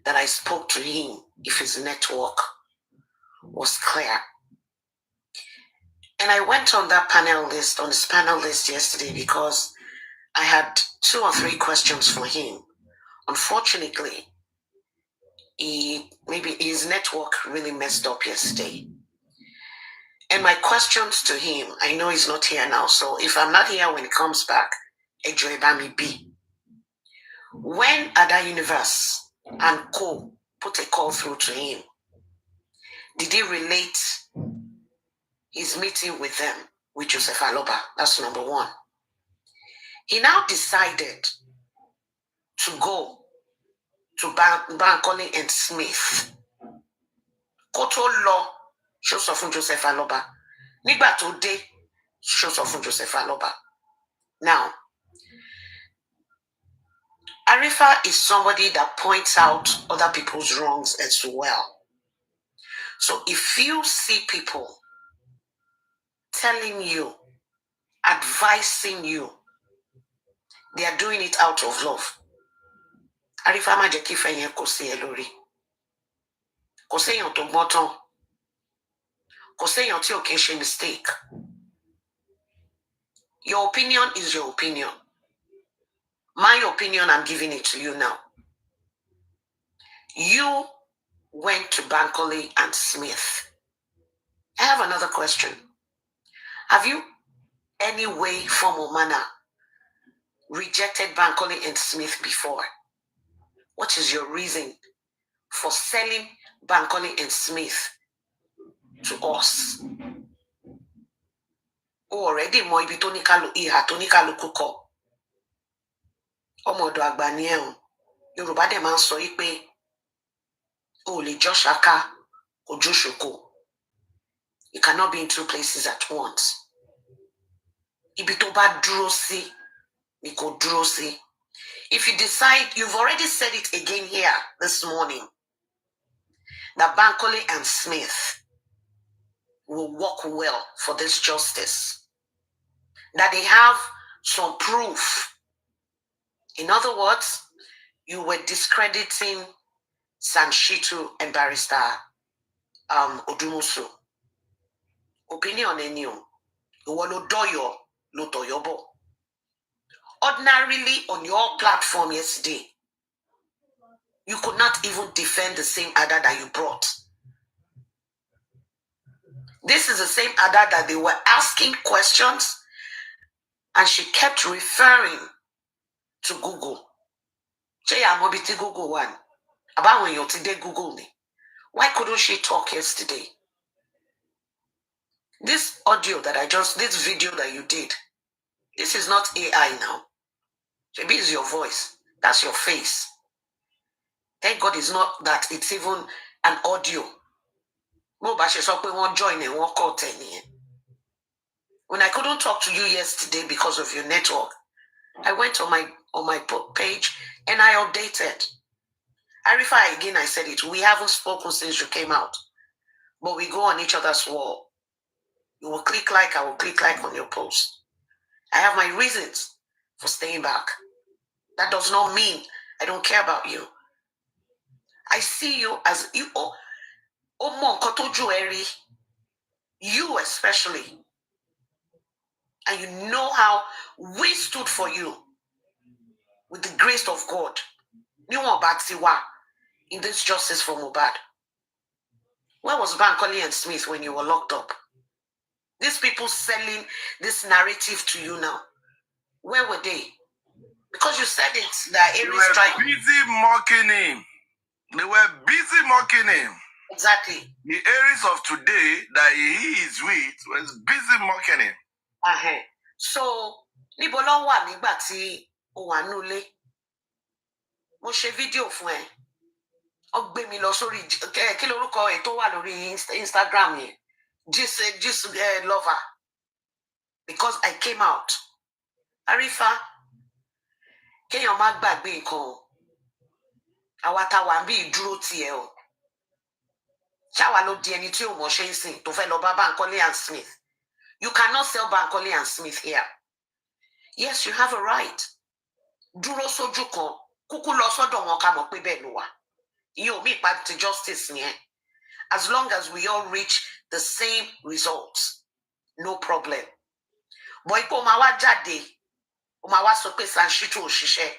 Speaker 11: that I spoke to him if his network was clear. And I went on that panel list, on his panel list yesterday because I had 2 or 3 questions for him. Unfortunately, maybe his network really messed up yesterday. And my questions to him, I know he's not here now, so if I'm not here when he comes back, Ejo Ebami B. When Ada Universe and Co put a call through to him, did he relate his meeting with them, with Joseph Aloba? That's number 1. He now decided to go to Bankole and Smith. Koto Law shows off from Joseph Aloba. Nígbà tó dé shows off from Joseph Aloba. Now, ARIFA is somebody that points out other people's wrongs as well. So if you see people telling you, advising you, they are doing it out of love. ARIFA má jẹ́ kí ìfẹ́ yẹn kó sí ẹ lórí. Kò séèyàn tó gbọ́n tán. Kò séèyàn tí ò kí ń ṣe mistake. Your opinion is your opinion. My opinion, I'm giving it to you now. You went to Bankole and Smith. I have another question. Have you, any way, form, or manner, rejected Bankole and Smith before? What is your reason for selling Bankole and Smith to us? Already, mo ibi tó ní kálukú ìhà tó ní kálukú kọ. Ọmọ ọ̀dọ̀ àgbà ni ẹ́ o. Yorùbá dẹ̀ máa ń sọ yí pé o lè jọ́ ṣaka kò jó ṣòkò. You cannot be in 2 places at once. Ibi tó bá dúró sí ni kò dúró sí. If you decide, you've already said it again here this morning, that Bankole and Smith will work well for this justice, that they have some proof. In other words, you were discrediting Sanshitu and Barrister Odumusu. Opinion in you. Ordinarily, on your platform yesterday, you could not even defend the same Ada that you brought. This is the same Ada that they were asking questions, and she kept referring to Google. Google one. About when you today Google me. Why couldn't she talk yesterday? This audio that this video that you did, this is not AI now. Maybe it's your voice. That's your face. Thank God it's not that. It's even an audio. When I couldn't talk to you yesterday because of your network, I went on my page and I updated. ARIFA, again, I said it. We haven't spoken since you came out, but we go on each other's wall. You will click like, I will click like on your post. I have my reasons for staying back. That does not mean I don't care about you. I see you as you. You especially. And you know how we stood for you with the grace of God. In this justice for Mohbad. Where was Bankole and Smith when you were locked up? These people selling this narrative to you now. Where were they? Because you said it. That
Speaker 2: they were busy mocking him. They were busy mocking him.
Speaker 11: Exactly.
Speaker 2: The Aries of today that he is with was busy mocking him.
Speaker 11: So, níbo ló wà nígbà tí ó wà nulẹ̀? Mo ṣe fídíò fún ẹ. Ó gbé mi lọ sórí kí lorúkọ ẹ̀ tó wà lórí Instagram yẹn. Just lover. Because I came out. ARIFA, kéèyàn má gbàgbé nǹkan o. Àwa tá wà bí ìdúró tiẹ̀ o. Ṣáwa ló di ẹni tí ò mọ̀ ṣe ń sìn tó fẹ́ lọ bá Bankole and Smith. You cannot sell Bankole and Smith here. Yes, you have a right. Dúró sójú kan, kúkú lọ sọ́dọ̀ wọn ká mọ̀ pé bẹ́ẹ̀ ló wà. Ìyẹn ò mí ìpàdé ti justice nìyẹn. As long as we all reach the same results, no problem. But ipò máa wá jáde, ó máa wá sọ pé Sanshitu òṣìṣẹ́,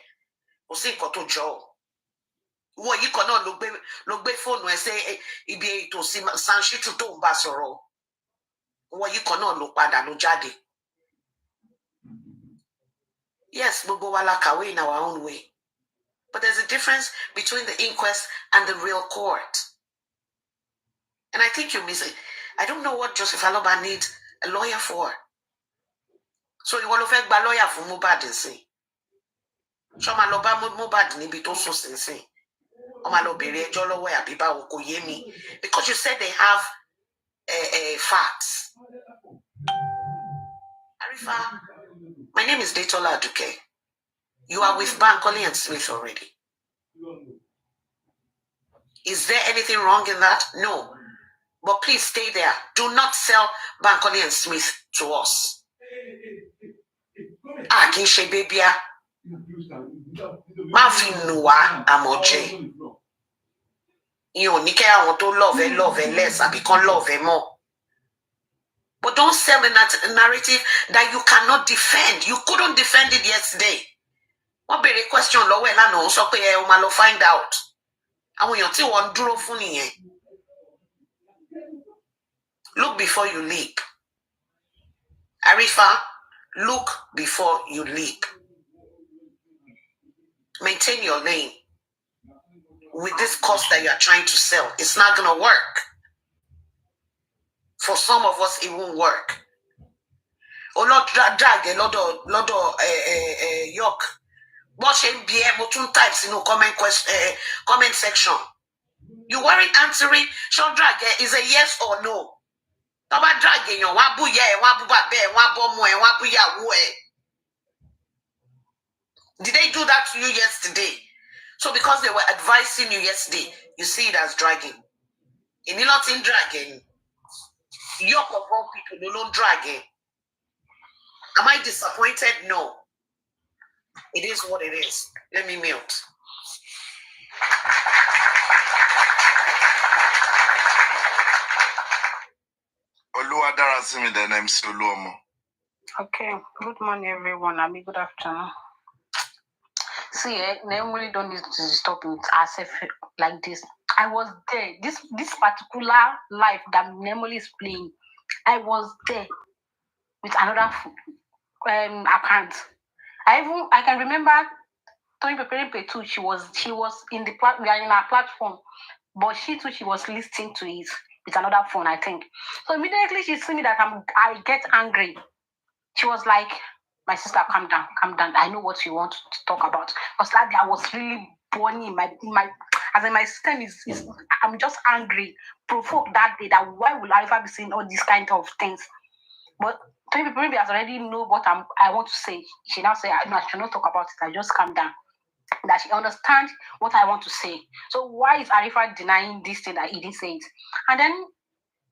Speaker 11: kò sí nǹkan tó jọ ọ́. Wọ́n yìí kan náà ló gbé fóònù ẹ̀ sí ibi ètò sí Sanshitu tó ń bá sọ̀rọ̀. Wọ́n yìí kan náà ló padà ló jáde. Yes, gbogbo wa la kàwé in our own way. But there's a difference between the inquest and the real court. And I think you miss it. I don't know what Joseph Aloba needs a lawyer for. So you want to fẹ́ gba lawyer fún Mohbad nsìn. Ṣé ọmọ lọ bá Mohbad níbi tó sùn sínsìn? Ọmọ lọ bèrè ẹjọ́ lọ́wọ́ ẹ̀ àbí báwo kò yé mi. Because you said they have facts. ARIFA, my name is Detola Aduke. You are with Bankole and Smith already. Is there anything wrong in that? No. But please stay there. Do not sell Bankole and Smith to us. Kì í ṣe bébíà. Má fi nù wá àmọ̀jẹ́. Ìyẹn ò ní kẹ́ àwọn tó love less àbí kan love more. But don't sell the narrative that you cannot defend. You couldn't defend it yesterday. Wọ́n béèrè question lọ́wọ́ ẹ̀ lánàá, ó sọ pé ẹ ó máa lọ find out. Àwọn èèyàn tí wọ́n ń dúró fún nìyẹn. Look before you leap. ARIFA, look before you leap. Maintain your lane. With this course that you are trying to sell, it's not going to work. For some of us, it won't work. Oh, Lord, drag a lot of yoke. Watching BM types in the comment section. You weren't answering. Shall drag is a yes or no. Toba drag yon wabu ye wabu babe wabu mo wabu ya wo. Did they do that to you yesterday? So because they were advising you yesterday, you see it as dragging. And you're not in dragging. Yoke of all people, they don't dragging. Am I disappointed? No. It is what it is. Let me mute.
Speaker 2: Oluwadarasimi, then MC Oluomo.
Speaker 12: Okay, good morning, everyone. I mean, good afternoon. See, normally don't need to stop it as if like this. I was there. This particular life that normally is playing, I was there with another account. I can remember Tony preparing too. She was in the we are in our platform, but she was listening to it with another phone, I think. So immediately she see me that I get angry. She was like, my sister, calm down. I know what you want to talk about. Because that day I was really burning my as in my system is I'm just angry, provoked that day that why will I ever be saying all these kind of things? But Tony maybe has already know what I want to say. She now say, I should not talk about it. I just calm down. That she understands what I want to say. So why is Arifa denying this thing that he didn't say it? And then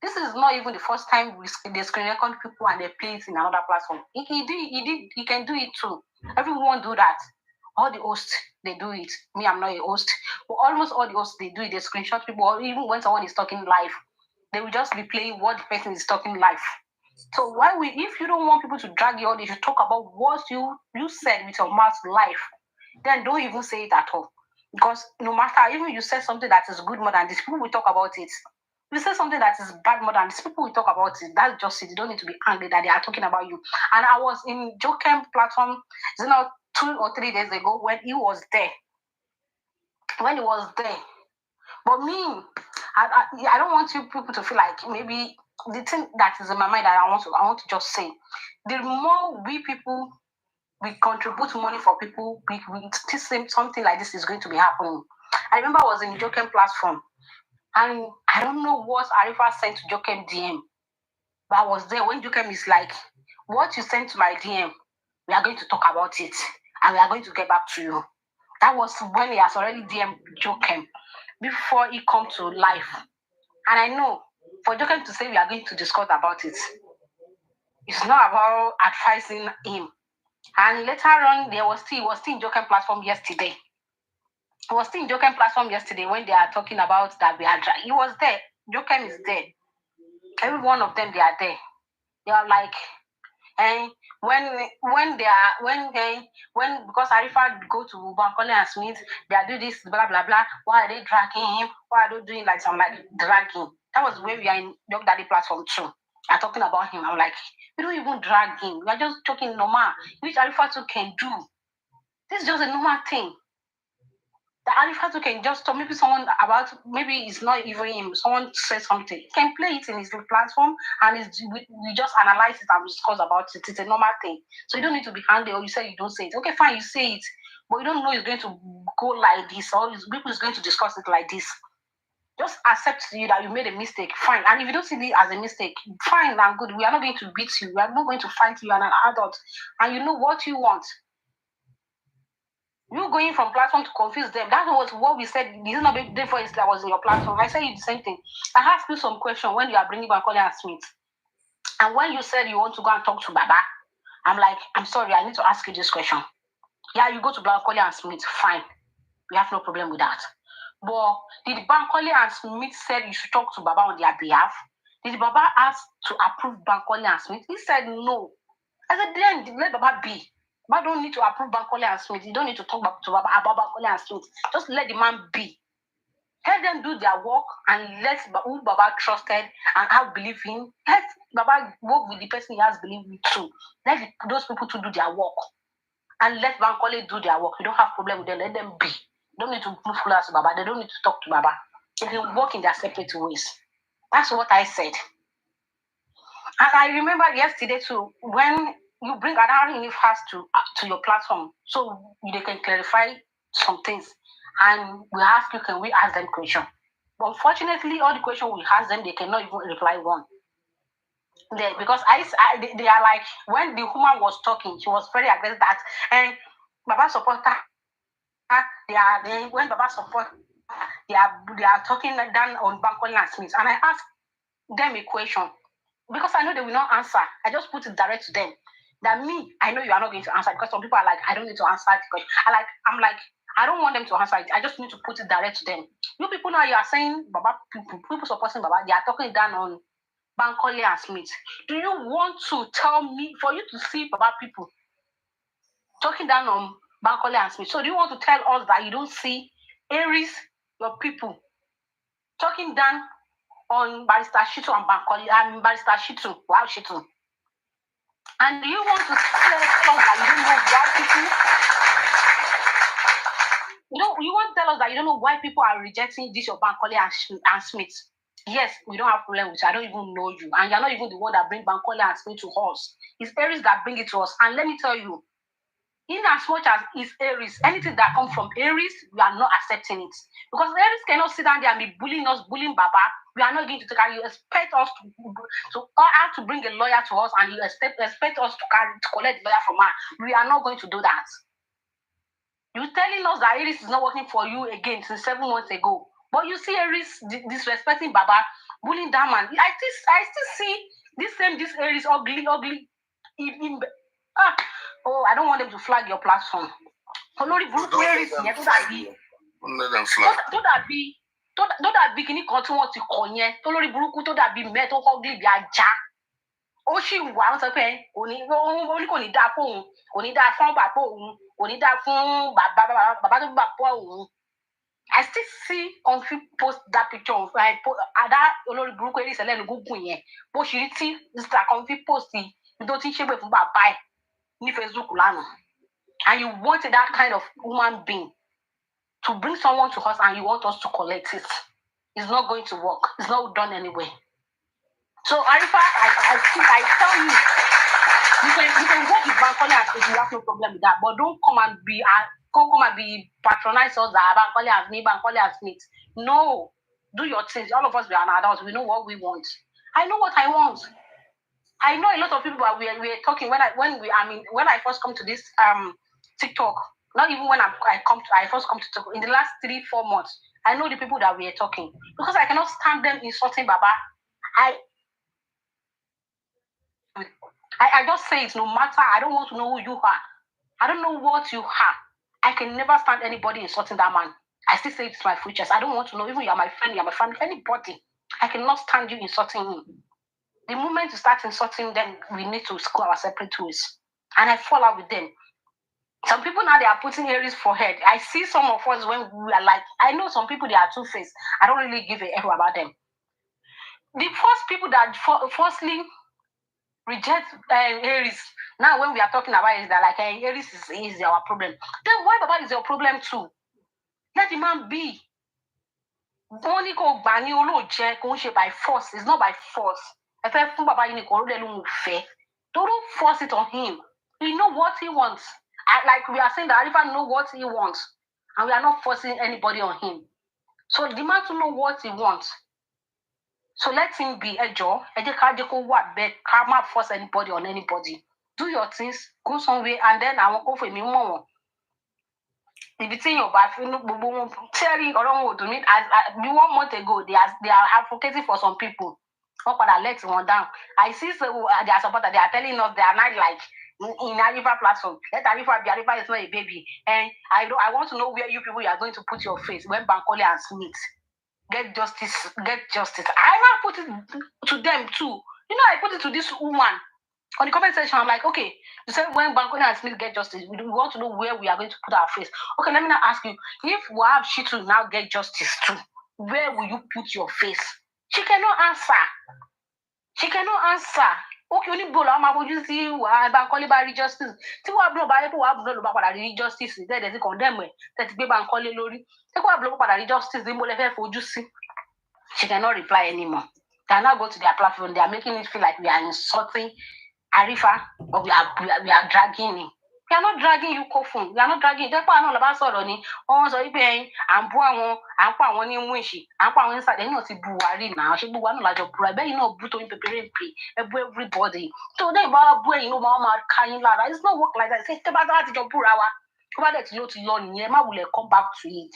Speaker 12: this is not even the first time they screen record people and they play it in another platform. He can do it too. Everyone do that. All the hosts, they do it. Me, I'm not a host. But almost all the hosts, they do it. They screenshot people, or even when someone is talking live, they will just be playing what the person is talking live. So if you don't want people to drag you out, they should talk about what you said with your mouth live. Then don't even say it at all. Because no matter, even you say something that is good more than this, people will talk about it. If you say something that is bad more than this, people will talk about it. That's just it. You don't need to be angry that they are talking about you. And I was in Jokem platform, 2 or 3 days ago when he was there. But me, I don't want you people to feel like maybe the thing that is in my mind that I want to just say. The more we contribute money for people, we something like this is going to be happening. I remember I was in Jokem platform, and I don't know what Arifa sent to Jokem DM, but I was there when Jokem is like, what you sent to my DM, we are going to talk about it, and we are going to get back to you. That was when he has already DM Jokem before he come to life. And I know for Jokem to say we are going to discuss about it, it's not about advising him. And later on, he was still in Jokem platform yesterday. He was still in Jokem platform yesterday when they are talking about that we are dry. He was there. Jokem is there. Every one of them, they are there. They are like, and when because Arifa go to Bankole and Smith, they are doing this blah blah blah. Why are they dragging him? Why are they doing like some like dragging? That was where we are in Dog Daddy platform too. I'm talking about him. I'm like, we don't even drag him. We are just talking normal, which Arifa too can do. This is just a normal thing. The Arifa can just talk, maybe maybe it's not even him, someone says something, he can play it in his platform and we just analyze it and discuss about it. It's a normal thing. So you don't need to be angry or you say you don't say it. Okay, fine, you say it, but you don't know it's going to go like this or people is going to discuss it like this. Just accept you that you made a mistake, fine. And if you don't see it as a mistake, fine and good. We are not going to beat you. We are not going to fight you. You're an adult and you know what you want. You going from platform to confuse them. That was what we said. This is not big difference that was in your platform. I said you the same thing. I asked you some question when you are bringing Bankole and Smith. And when you said you want to go and talk to Baba, I'm like, I'm sorry, I need to ask you this question. Yeah, you go to Bankole and Smith, fine. We have no problem with that. But did Bankole and Smith said you should talk to Baba on their behalf? Did Baba ask to approve Bankole and Smith? He said no. I said, then let Baba be. Baba don't need to approve Bankole and Smith. You don't need to talk to Baba about Bankole and Smith. Just let the man be. Let them do their work and let who Baba trusted and have belief in. Let Baba work with the person he has belief in too. Let those people to do their work. And let Bankole do their work. You don't have problem with them. Let them be. You don't need to move closer to Baba. They don't need to talk to Baba. They can work in their separate ways. That's what I said. And I remember yesterday too, when you bring another fast to your platform, so they can clarify some things. And we ask you, can we ask them question? But unfortunately, all the questions we ask them, they cannot even reply one. Because they are like, when the woman was talking, she was very aggressive that, and Baba supporter, when Baba support, they are talking down on Bankole and Smith. And I asked them a question, because I know they will not answer. I just put it direct to them. that me, I know you are not going to answer, because some people are like, I don't need to answer the question. I'm like, I don't want them to answer it. I just need to put it direct to them. You people now, you are saying, Baba, people supporting Baba, they are talking down on Bankole and Smith. Do you want to tell me, for you to see Baba people talking down on Bankole and Smith? So do you want to tell us that you don't see Aries, your people, talking down on Barrister Shitu and Bankole, and Barrister Shitu, wow, Shitu? And do you want to tell us that you don't know why people? You want to tell us that you don't know why people are rejecting this your Bankole and Smith? Yes, we don't have problem with you. I don't even know you, and you're not even the one that bring Bankole and Smith to us. It's Aries that bring it to us. And let me tell you, in as much as it's Aries, anything that comes from Aries, we are not accepting it. Because Aries cannot sit down there and be bullying us, bullying Baba. We are not going to take care. You expect us to have to bring a lawyer to us, and you expect us to collect the lawyer from her. We are not going to do that. You're telling us that Aries is not working for you again since 7 months ago. But you see Aries disrespecting Baba, bullying that man. I still see this Aries ugly. I don't want them to flag your platform. Olórí burúkú Aries yẹn tó dàbí kíní kan tí wọ́n ti kọ̀ yẹn tó lórí burúkú tó dàbí mẹ́ tó ugly bí ajá. Ó sì wà wọ́n sọ pé kò ní dáa fún òun, kò ní dáa fún bàbá òun, kò ní dáa fún bàbá tó bàbá òun. I still see Comfy post that picture of that olórí burúkú Aries ẹlẹ́nu gúngùn yẹn. Bó ṣe rí tí Mr. Comfy post yìí tó ti ń ṣépè fún bàbá ẹ̀ ní Facebook lánàá. And you want that kind of human being to bring someone to us, and you want us to collect it. It's not going to work. It's not done anyway. So Arifa, I tell you, you can work with Bankole and Smith. You have no problem with that. But don't come and be patronize us that Bankole and Smith. No, do your things. All of us, we are adults. We know what we want. I know what I want. I know a lot of people we're talking when I first come to this TikTok. Not even when I first come to TikTok. In the last 3-4 months, I know the people that we are talking, because I cannot stand them insulting Baba. I just say it. No matter, I don't want to know who you are. I don't know what you are. I can never stand anybody insulting that man. I still say it's my futures. I don't want to know. Even you are my friend, you are my family, anybody. I cannot stand you insulting him. The moment you start insulting them, we need to go our separate ways. And I fall out with them. Some people now, they are putting Aries forehead. I see some of us when we are like, I know some people, they are two-faced. I don't really give a F about them. The first people that firstly reject Aries, now when we are talking about it, they're like, hey, Aries is our problem. Then why Baba is your problem too? Let the man be. Only go bani by force. It's not by force. Don't force it on him. He know what he wants. Like we are saying that Arifa know what he wants, and we are not forcing anybody on him. So the man to know what he wants. So let him be a job. Can't force anybody on anybody. Do your things, go somewhere, and then I won't go for me more. If it's in your bathroom, telling around to me as 1 month ago, they are advocating for some people. Let one down. I see their supporters, they are telling us they are not like in ARIFA platform. Let ARIFA be. ARIFA is not a baby. And I want to know where you people are going to put your face when Bankole and Smith get justice. I want to put it to them too. I put it to this woman on the comment section. I'm like, okay, you said when Bankole and Smith get justice, we want to know where we are going to put our face. Okay, let me now ask you, if Wahab Shitu now get justice too, where will you put your face? She cannot answer. Okay, only bola I'm going to see Bankole by justice. See what blow by justice. Then they condemn me. That be Bankole lori. Take what blow by justice. They will have for justice. She cannot reply anymore. They are now go to their platform. They are making it feel like we are insulting Arifa, or we are dragging him. We are not dragging you, Kofun. We are not dragging. That's why I know about Soroni. Oh, so if I'm poor, I'm poor when you wish. I'm poor inside. They know to Buari now. She be one like your brother. You know, Buto in preparing play. Everybody. So they about boy, Mama carrying ladder. It's not work like that. Say about that your Burawa. Come let you to learn. Yema will come back to it.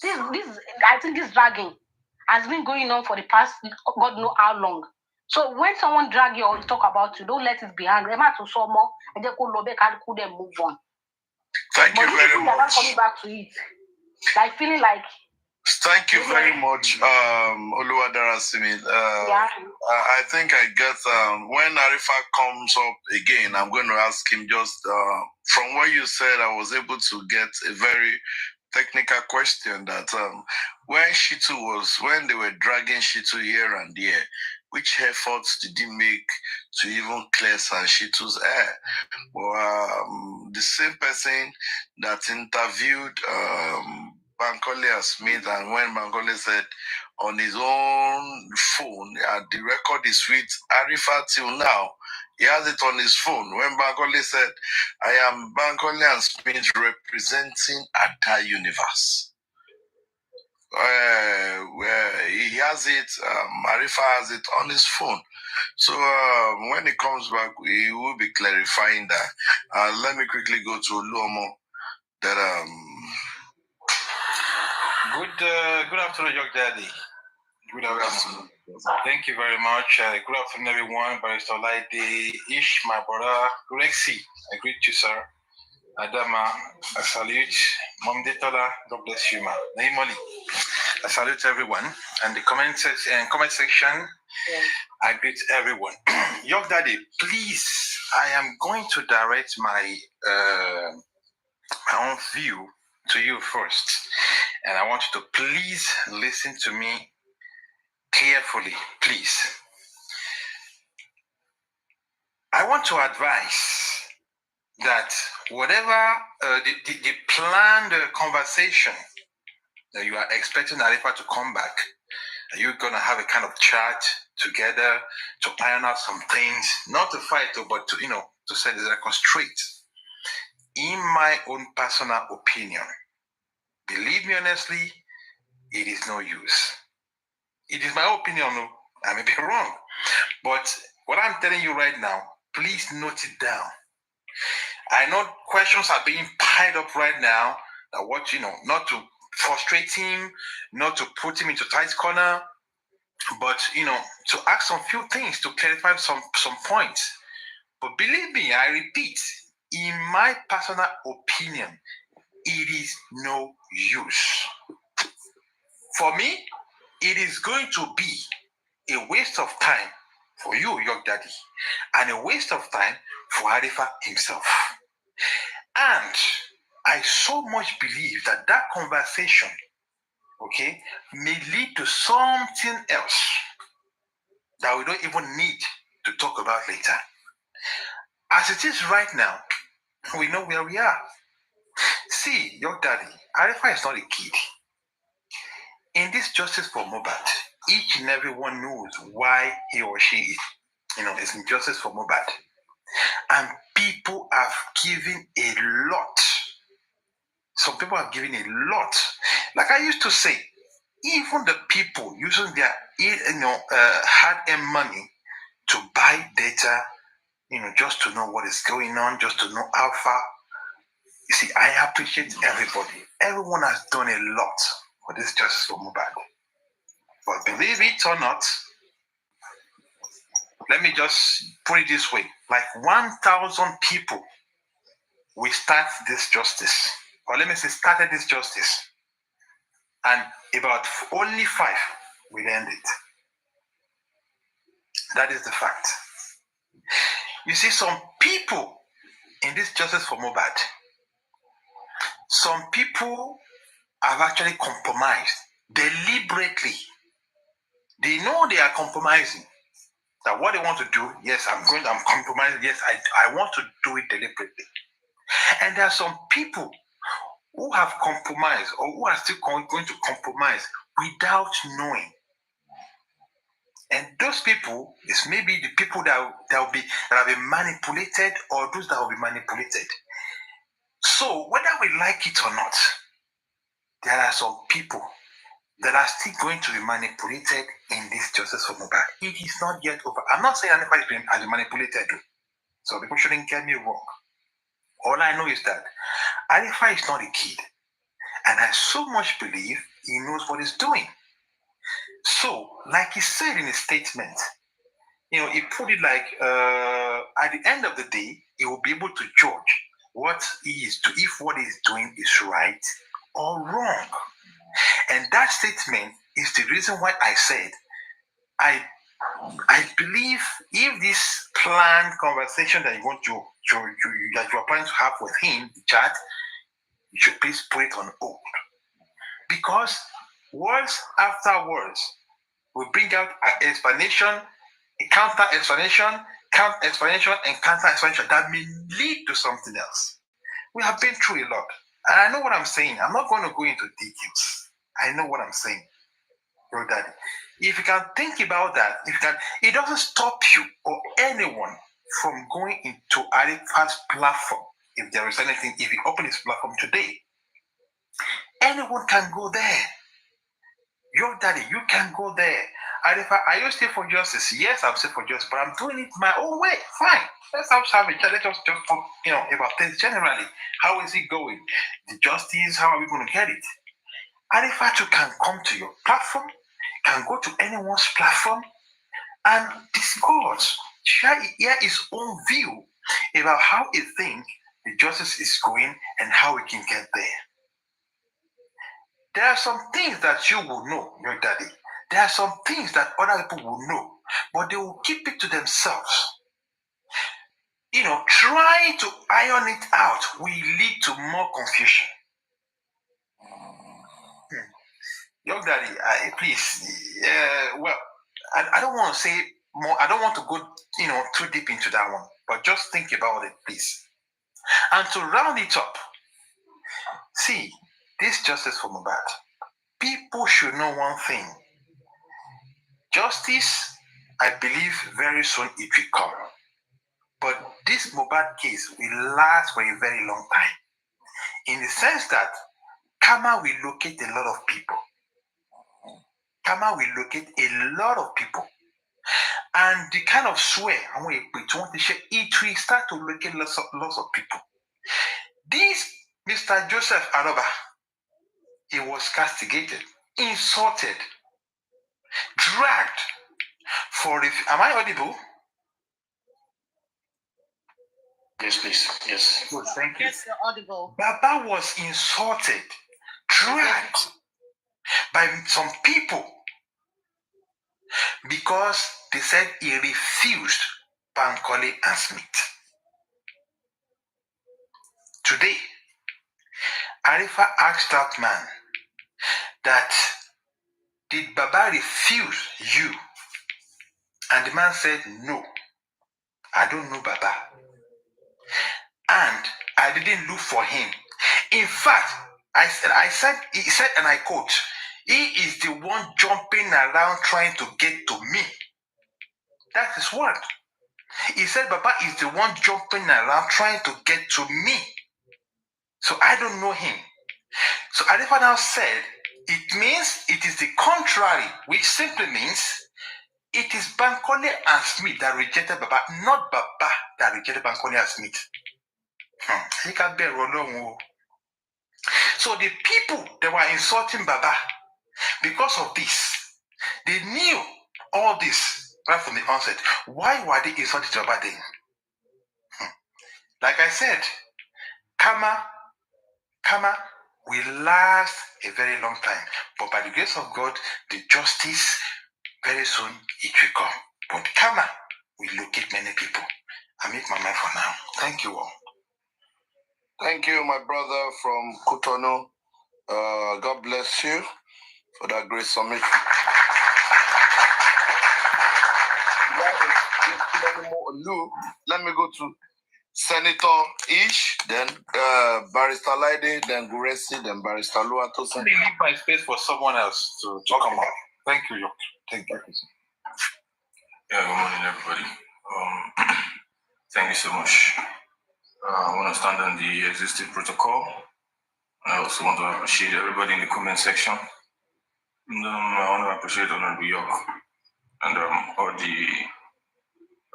Speaker 12: This I think this dragging has been going on for the past God know how long. So when someone drag you or talk about you, don't let it be angry. And then move on.
Speaker 2: Thank you very
Speaker 12: They're not
Speaker 2: much.
Speaker 12: coming back to it. Like feeling like.
Speaker 2: Thank you very much, Oluwadarasimi.
Speaker 12: Yeah.
Speaker 2: I think I get when Arifa comes up again, I'm going to ask him just from what you said, I was able to get a very technical question that when they were dragging Shitu here and there, which efforts did he make to even clear Shitu's air? Well, the same person that interviewed Bankole Smith, and when Bankole said on his own phone, the record is with Arifa till now. He has it on his phone. When Bankole said, I am Bankole and Smith representing Ada Universe. Where he has it, Arifa has it on his phone. So when he comes back, he will be clarifying that. Let me quickly go to Luomo. That
Speaker 7: Good afternoon, Young Daddy. Good afternoon. Thank you very much. Good afternoon, everyone. Barrister Laide, Ish, my brother, Rexy. I greet you, sir. Adama, I salute. Mom Detola, God bless you, ma. Naimoli, I salute everyone. And the comment section, I greet everyone. Young Daddy, please, I am going to direct my own view to you first. And I want you to please listen to me carefully, please. I want to advise that whatever the planned conversation that you are expecting Arifa to come back, you're going to have a kind of chat together to iron out some things, not to fight, but to set the record straight. In my own personal opinion, believe me honestly, it is no use. It is my opinion. I may be wrong. But what I'm telling you right now, please note it down. I know questions are being piled up right now. Not to frustrate him, not to put him into tight corner, but to ask some few things to clarify some points. But believe me, I repeat, in my personal opinion, it is no use. For me, it is going to be a waste of time for you, Young Daddy, and a waste of time for Arifa himself. And I so much believe that conversation, may lead to something else that we don't even need to talk about later. As it is right now, we know where we are. See, Young Daddy, Arifa is not a kid. In this justice for Mohbad, each and everyone knows why he or she is in justice for Mohbad. And people have given a lot. Some people have given a lot. Like I used to say, even the people using their hard-earned money to buy data, just to know what is going on, just to know how far. You see, I appreciate everybody. Everyone has done a lot for this justice for Mohbad. But believe it or not, let me just put it this way: like 1,000 people will start this justice, or let me say, started this justice, and about only 5 will end it. That is the fact. You see, some people in this justice for Mohbad, some people have actually compromised deliberately. They know they are compromising. That what they want to do, yes, I'm compromising. Yes, I want to do it deliberately. And there are some people who have compromised or who are still going to compromise without knowing. And those people is maybe the people that have been manipulated, or those that will be manipulated. So whether we like it or not, there are some people that are still going to be manipulated in this justice for Mohbad. It is not yet over. I'm not saying anybody has been manipulated, so people shouldn't get me wrong. All I know is that Arifa is not a kid, and I so much believe he knows what he's doing. So, like he said in his statement, he put it like at the end of the day, he will be able to judge what he is to if what he is doing is right or wrong. And that statement is the reason why I said I believe if this planned conversation that you want that you are planning to have with him, the chat, you should please put it on hold. Because words after words will bring out an explanation, a counter explanation, counter explanation, and counter explanation that may lead to something else. We have been through a lot. And I know what I'm saying. I'm not going to go into details. I know what I'm saying. Your daddy. If you can think about that, it doesn't stop you or anyone from going into ARIFA's platform. If there is anything, if you open his platform today, anyone can go there. Your daddy, you can go there. ARIFA, are you still for justice? Yes, I'm still for justice, but I'm doing it my own way. Fine. Let's have a chat. Let us just talk, about things generally. How is it going? The justice, how are we going to get it? ARIFA too can come to your platform, can go to anyone's platform and discuss, share his own view about how he thinks the justice is going and how we can get there. There are some things that you will know, your daddy. There are some things that other people will know, but they will keep it to themselves. Trying to iron it out will lead to more confusion. Young daddy, please, I don't want to say more. I don't want to go, too deep into that one, but just think about it, please. And to round it up, see, this justice for Mohbad, people should know one thing. Justice, I believe, very soon it will come. But this Mohbad case will last for a very long time, in the sense that karma will locate a lot of people. Karma will locate a lot of people. And the kind of swear it will start to locate lots of people. This Mr. Joseph Aroba, he was castigated, insulted, dragged for am I audible?
Speaker 8: Yes, please. Yes.
Speaker 7: Good, thank you.
Speaker 12: Yes, you're audible.
Speaker 7: Baba was insulted, dragged by some people because they said he refused Bankole and Smith. Today, ARIFA asked that man that, did Baba refuse you? And the man said, no, I don't know Baba. And I didn't look for him. In fact, he said, and I quote, he is the one jumping around trying to get to me. That's his word. He said, Baba is the one jumping around trying to get to me. So I don't know him. So ARIFA now said, it means it is the contrary, which simply means it is Bankole and Smith that rejected Baba, not Baba that rejected Bankole and Smith. So the people that were insulting Baba, because of this, they knew all this right from the onset. Why were they insulting Baba then? Like I said, karma will last a very long time. But by the grace of God, the justice, very soon it will come. But karma will locate many people. I make my mind for now. Thank you all.
Speaker 2: Thank you, my brother from Cotonou. God bless you for that great summit. Let me go to Senator Ish, then Barrister Laide, then Guresi, then Barrister Luatosin.
Speaker 7: Let me leave my space for someone else to come up. Thank you, York. Thank you.
Speaker 13: Yeah, good morning, everybody. Thank you so much. I want to stand on the existing protocol. I also want to appreciate everybody in the comment section. And, I want to appreciate Honorable York and all the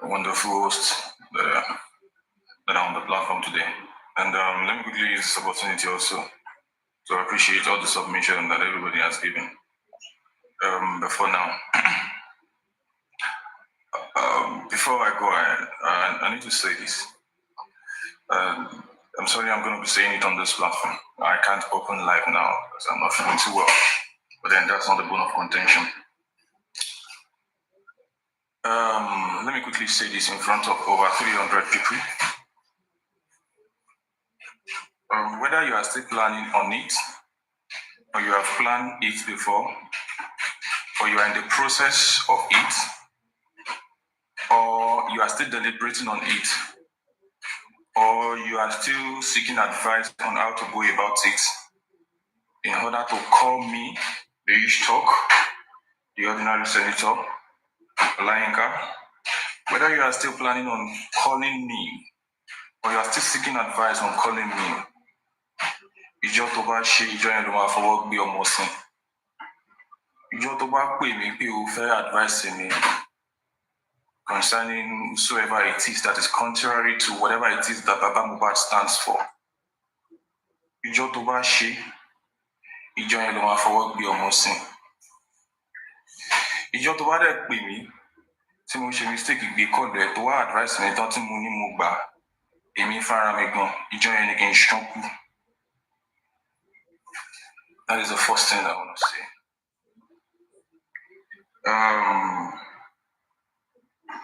Speaker 13: wonderful hosts that are on the platform today. And let me quickly use this opportunity also to appreciate all the submission that everybody has given before now. Before I go ahead, I need to say this. I'm sorry, I'm going to be saying it on this platform. I can't open live now because I'm not feeling too well. But then that's not the bone of contention. Let me quickly say this in front of over 300 people. Whether you are still planning on it, or you have planned it before, or you are in the process of it, or you are still deliberating on it, or you are still seeking advice on how to go about it, in order to call me the Ishtok, the ordinary senator, Olayinka, whether you are still planning on calling me, or you are still seeking advice on calling me, ìjọ tó bá ṣe ìjọ yẹn ló máa fọwọ́ gbé ọmọ sí. Ìjọ tó bá pè mí pé o fẹ́ advice mi concerning whosoever it is that is contrary to whatever it is that Baba Mohbad stands for. Ìjọ tó bá ṣe ìjọ yẹn ló máa fọwọ́ gbé ọmọ sí. Ìjọ tó bá dẹ̀ pè mí tí mo ṣe mistake gbé kọ́ọ̀lù ẹ̀ tó wá advice mi tán tí mo ní mo gbà èmi fara mi gan ìjọ yẹn ni kì í ṣánkú. That is the first thing I want to say.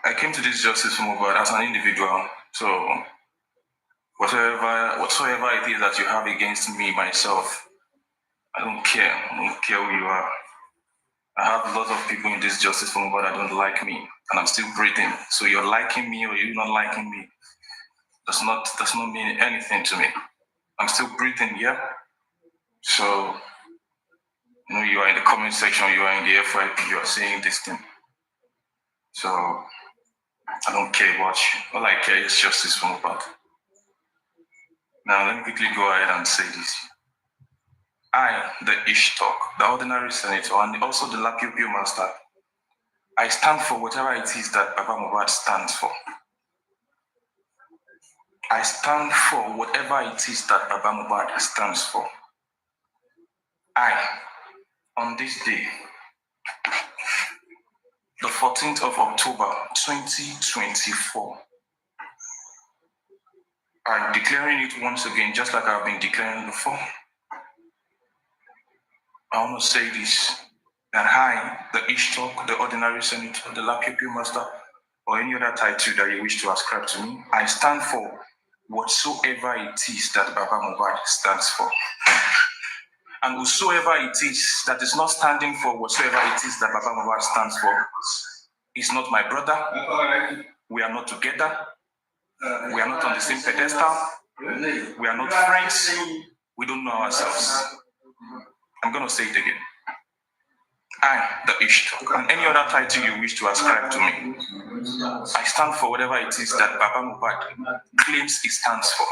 Speaker 13: I came to this justice movement as an individual, so whatsoever it is that you have against me, myself, I don't care. I don't care who you are. I have lots of people in this justice movement that don't like me, and I'm still breathing. So you're liking me or you're not liking me does not mean anything to me. I'm still breathing, yeah. So you are in the comment section, you are in the FYP, you are saying this thing. So I don't care what you. All I care is justice for Mohbad. Now let me quickly go ahead and say this. I, the Ishtok, the ordinary senator, and also the Lapio master, I stand for whatever it is that Baba Mohbad stands for. I stand for whatever it is that Baba Mohbad stands for. I, on this day, the 14th of October, 2024, I'm declaring it once again, just like I've been declaring before. I want to say this, that I, the Ishtok, the ordinary senator, the Lapio master, or any other title that you wish to ascribe to me, I stand for whatsoever it is that Baba Mohbad stands for. And whosoever it is that is not standing for whatsoever it is that Baba Mohbad stands for is not my brother. We are not together. We are not on the same pedestal. We are not friends. We don't know ourselves. I'm going to say it again. I, the Ishtok, and any other title you wish to ascribe to me, I stand for whatever it is that Baba Mohbad claims he stands for.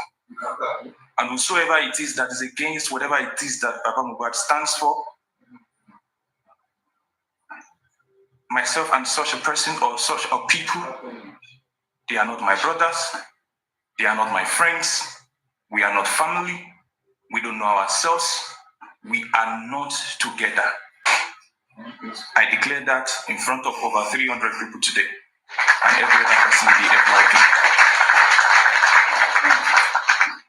Speaker 13: And whosoever it is that is against whatever it is that Baba Mohbad stands for, myself and such a person or such a people, they are not my brothers, they are not my friends, we are not family, we don't know ourselves, we are not together. I declare that in front of over 300 people today, and every other person in the FYP.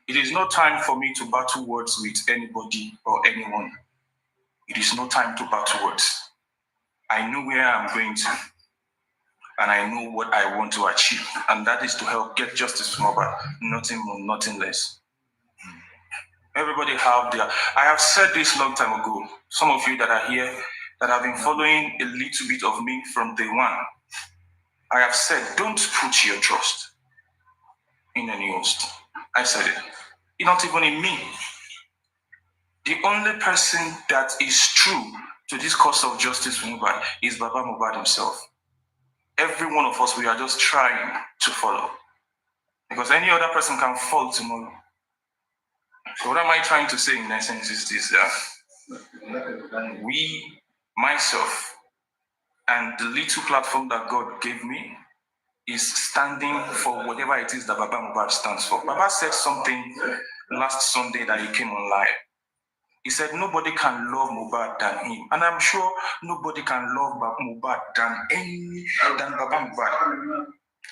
Speaker 13: It is not time for me to battle words with anybody or anyone. It is no time to battle words. I know where I'm going to, and I know what I want to achieve, and that is to help get justice for Mohbad, nothing more, nothing less. Everybody have their. I have said this long time ago. Some of you that are here that have been following a little bit of me from day one, I have said, don't put your trust in any host. I said it. Not even in me. The only person that is true to this cause of justice for Mohbad is Baba Mohbad himself. Every one of us, we are just trying to follow. Because any other person can fall tomorrow. So what am I trying to say in essence is this, we, myself, and the little platform that God gave me is standing for whatever it is that Baba Mohbad stands for. Baba said something last Sunday that he came online. He said nobody can love Mohbad than him. And I'm sure nobody can love Mohbad than Baba Mohbad.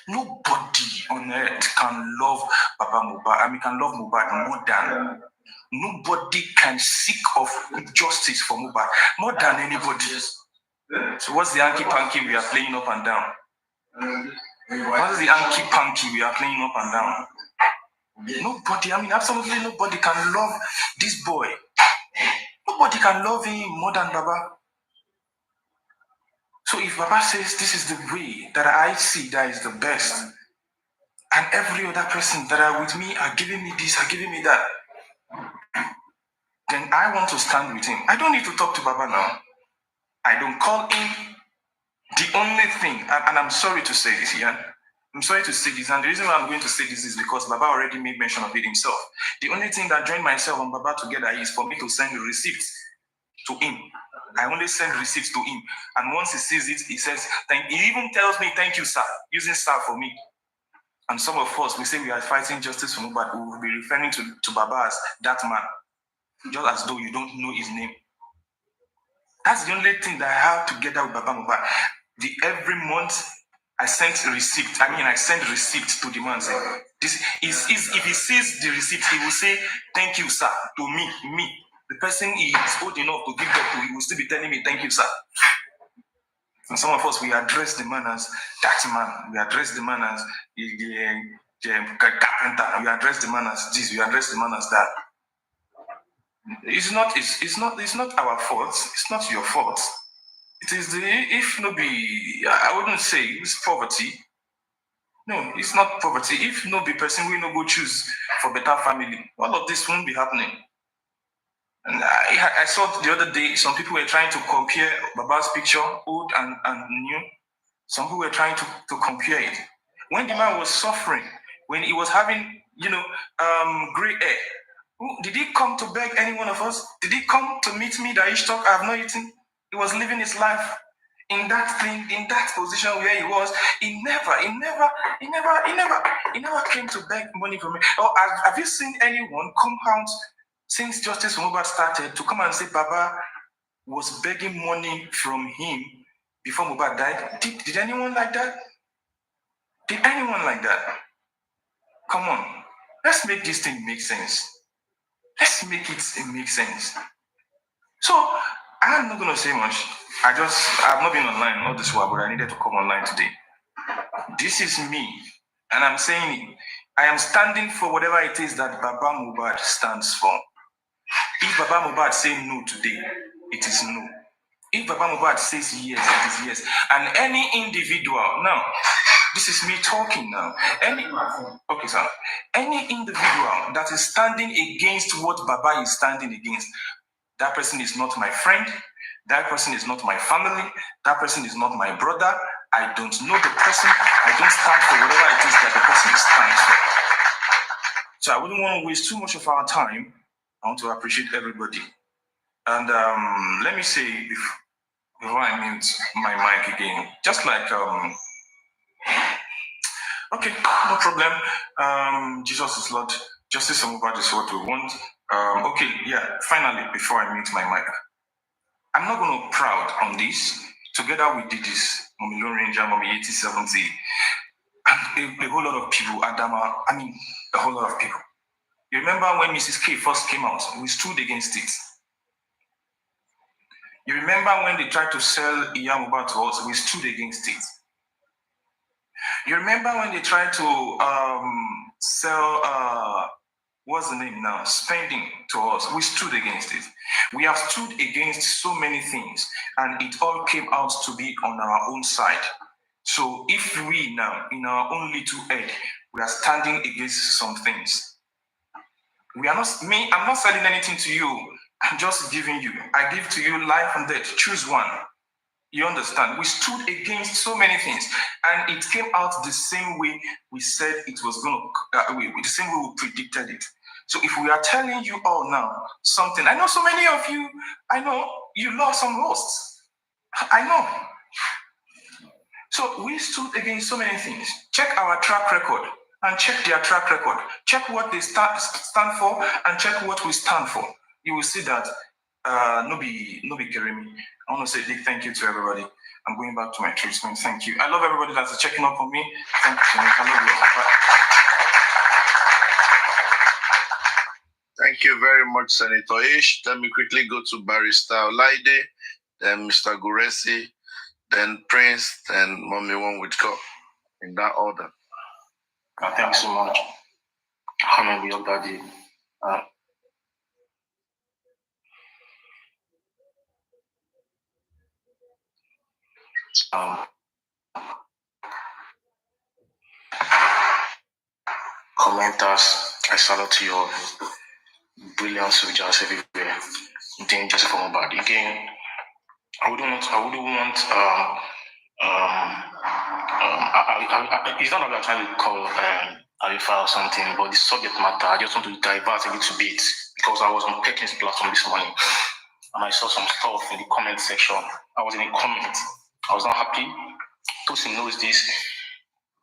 Speaker 13: Nobody on earth can love Baba Mohbad. I mean, can love Mohbad more than. Nobody can seek of justice for Mohbad more than anybody. So what's the hanky panky we are playing up and down? What's the hanky panky we are playing up and down? Nobody, I mean, absolutely nobody can love this boy. Nobody can love him more than Baba. So if Baba says this is the way that I see that is the best, and every other person that are with me are giving me this, are giving me that, then I want to stand with him. I don't need to talk to Baba now. I don't call him. The only thing, and I'm sorry to say this, Ian, I'm sorry to say this, and the reason why I'm going to say this is because Baba already made mention of it himself. The only thing that joined myself and Baba together is for me to send receipts to him. I only send receipts to him. And once he sees it, he says, he even tells me, thank you, sir, using sir for me. And some of us, we say we are fighting justice for Mohbad, we will be referring to Baba as that man, just as though you don't know his name. That's the only thing that I have together with Baba Mohbad. Every month, I send receipt to the man. Say, if he sees the receipt, he will say, thank you, sir, to me. The person he is old enough to give back to, he will still be telling me, thank you, sir. And some of us, we address the man as that man. We address the man as the carpenter. We address the man as this. We address the man as that. It's not our fault. It's not your fault. It is I wouldn't say it's poverty. No, it's not poverty. If no be person, we no go choose for better family. All of this won't be happening. And I saw the other day, some people were trying to compare Baba's picture, old and new. Some people were trying to compare it. When the man was suffering, when he was having, gray hair, did he come to beg any one of us? Did he come to meet me that each talk I have not eaten? He was living his life in that position where he was. He never came to beg money from me. Oh, have you seen anyone come out since Justice Mohbad started to come and say Baba was begging money from him before Mohbad died? Did anyone like that? Did anyone like that? Come on, let's make this thing make sense. Let's make it make sense. So I'm not gonna say much. I've not been online all this while, but I needed to come online today. This is me, and I'm saying I am standing for whatever it is that Baba Mohbad stands for. If Baba Mohbad says no today, it is no. If Baba Mohbad says yes, it is yes. And any individual, now, this is me talking now. Any individual that is standing against what Baba is standing against, that person is not my friend. That person is not my family. That person is not my brother. I don't know the person. I don't stand for whatever it is that the person stands for. So I wouldn't want to waste too much of our time. I want to appreciate everybody. And let me say, before I mute my mic again, just like, okay, no problem. Jesus is Lord. Justice and Mohbad is what we want. Okay, yeah, finally, before I mute my mic, I'm not going to proud on this. Together we did this, Mommy Lone Ranger, Mommy 8070, and a whole lot of people, Adama, a whole lot of people. You remember when Mrs. K first came out, we stood against it. You remember when they tried to sell Iya Mohbad to us, we stood against it. You remember when they tried to sell, what's the name now, spending to us, we stood against it. We have stood against so many things, and it all came out to be on our own side. So if we now, in our own little head, we are standing against some things. I'm not selling anything to you. I'm just giving you. I give to you life and death. Choose one. You understand? We stood against so many things, and it came out the same way we said it was going to, the same way we predicted it. So if we are telling you all now something, I know so many of you, I know you lost some hosts. I know. So we stood against so many things. Check our track record and check their track record. Check what they stand for and check what we stand for. you will see that no be Keremi. I want to say a big thank you to everybody. I'm going back to my treatment. Thank you. I love everybody that's checking up on me. Thank you so much. I love you.
Speaker 2: Thank you very much, Senator Ish. Let me quickly go to Barrister Olaide, then Mr. Guresi, then Prince, then Mommy One with God, in that order.
Speaker 13: Thank you so much. Honorable Your Daddy. Commenters, I salute your brilliant soldiers everywhere. Dangerous from bad. Again, I wouldn't want it's not like I'm trying to call ARIFA or something, but the subject matter, I just want to divert a little bit because I was on Pekin's platform this morning and I saw some stuff in the comment section. I was in a comment. I was not happy. Tosin knows this.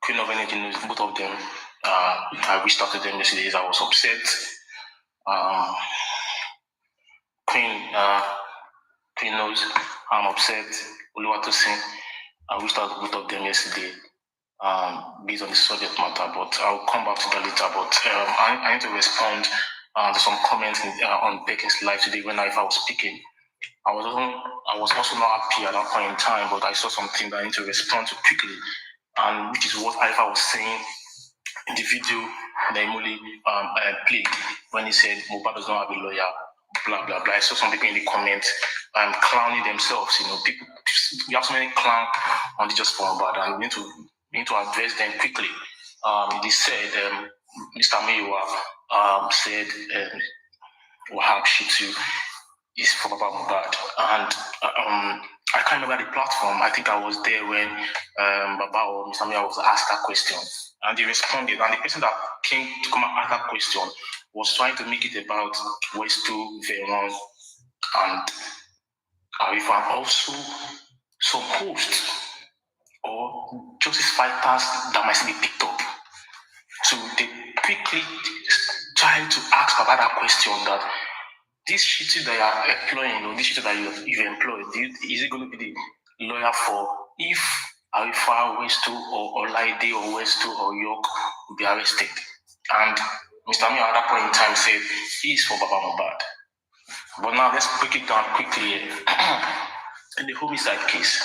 Speaker 13: Queen of Energy knows, both of them. I reached out to them yesterday. I was upset. Queen knows I'm upset. Oluwatosin, I reached out to both of them yesterday based on the subject matter, but I'll come back to that later. But I need to respond to some comments on Becky's live today when I was speaking. I was also not happy at that point in time, but I saw something that I need to respond to quickly, and which is what Ifa was saying in the video that Emily played when he said Mohbad does not have a lawyer, blah blah blah. I saw some people in the comments clowning themselves. You know, people, we have so many clown on the just for Mohbad, and we need to address them quickly. They said Mr. Mayowa said Wahab Shitu is for Baba Mohbad, and I can't remember the platform. I think I was there when Baba or Mr. Mayowa was asked that question, and they responded. And the person that came to come and ask that question was trying to make it about Westu, Veron, and ARIFA, also some posts or justice fighters that might be picked up. So they quickly trying to ask about that question that this shit that you are employing, or this shit that you've employed, is it going to be the lawyer for if ARIFA, Westu, or Olaide, or Westu, or York will be arrested? And Mr. Mio at that point in time said he is for Baba Mohbad. But now let's break it down quickly. In the homicide case,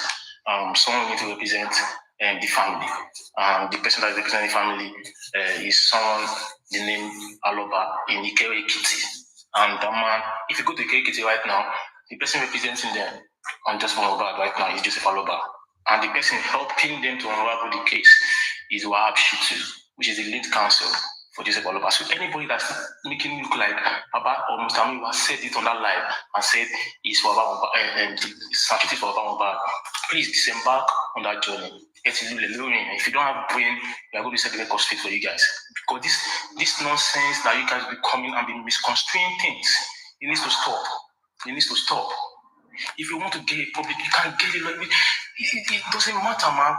Speaker 13: someone needs to represent the family. The person that is representing the family is someone the name Aloba in Ikere Ekiti. And that man, if you go to Ikere Ekiti right now, the person representing them on just one Mohbad right now is Joseph Aloba. And the person helping them to unravel the case is Wahab Shitu, which is the lead counsel for Joseph Aloba. So anybody that's making it look like Baba or Mr. Amiwa said it on that live and said it's for Baba and sanctity for Baba Mohbad, please disembark on that journey. If you don't have brain, we are going to set the record straight for you guys. Because this nonsense that you guys be coming and be misconstruing things, it needs to stop. It needs to stop. If you want to get it public, you can't get it. It doesn't matter, man.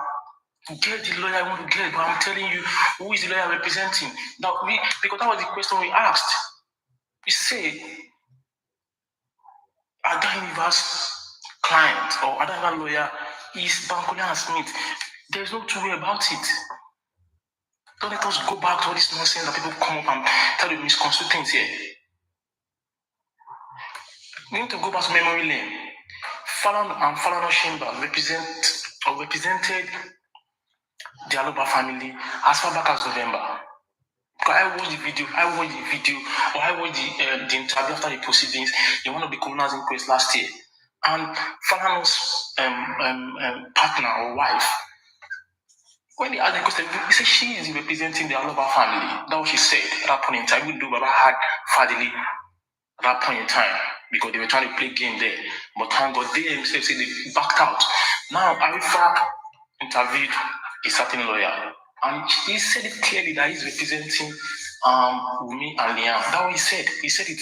Speaker 13: Get the lawyer I want to get, but I'm telling you, who is the lawyer representing? Now, because that was the question we asked. We say, Ada Universe client or Ada lawyer is Bankole and Smith. There's no two way about it. Don't let us go back to all this nonsense that people come up and tell you misconstrue things here. We need to go back to memory lane. Falana and Falana Shimba represented the Aloba family as far back as November. I watched the video, or I watched the interview after the proceedings in one of the coroner's inquest last year. And Falana's partner or wife, when they asked the question, he said she is representing the Aloba family. That's what she said at that point in time. Even though Baba had Fadili at that point in time, because they were trying to play game there. But thank God, they themselves said they backed out. Now, ARIFA interviewed a certain lawyer, and he said it clearly that he's representing Wumi and Liam. That's what he said. He said it.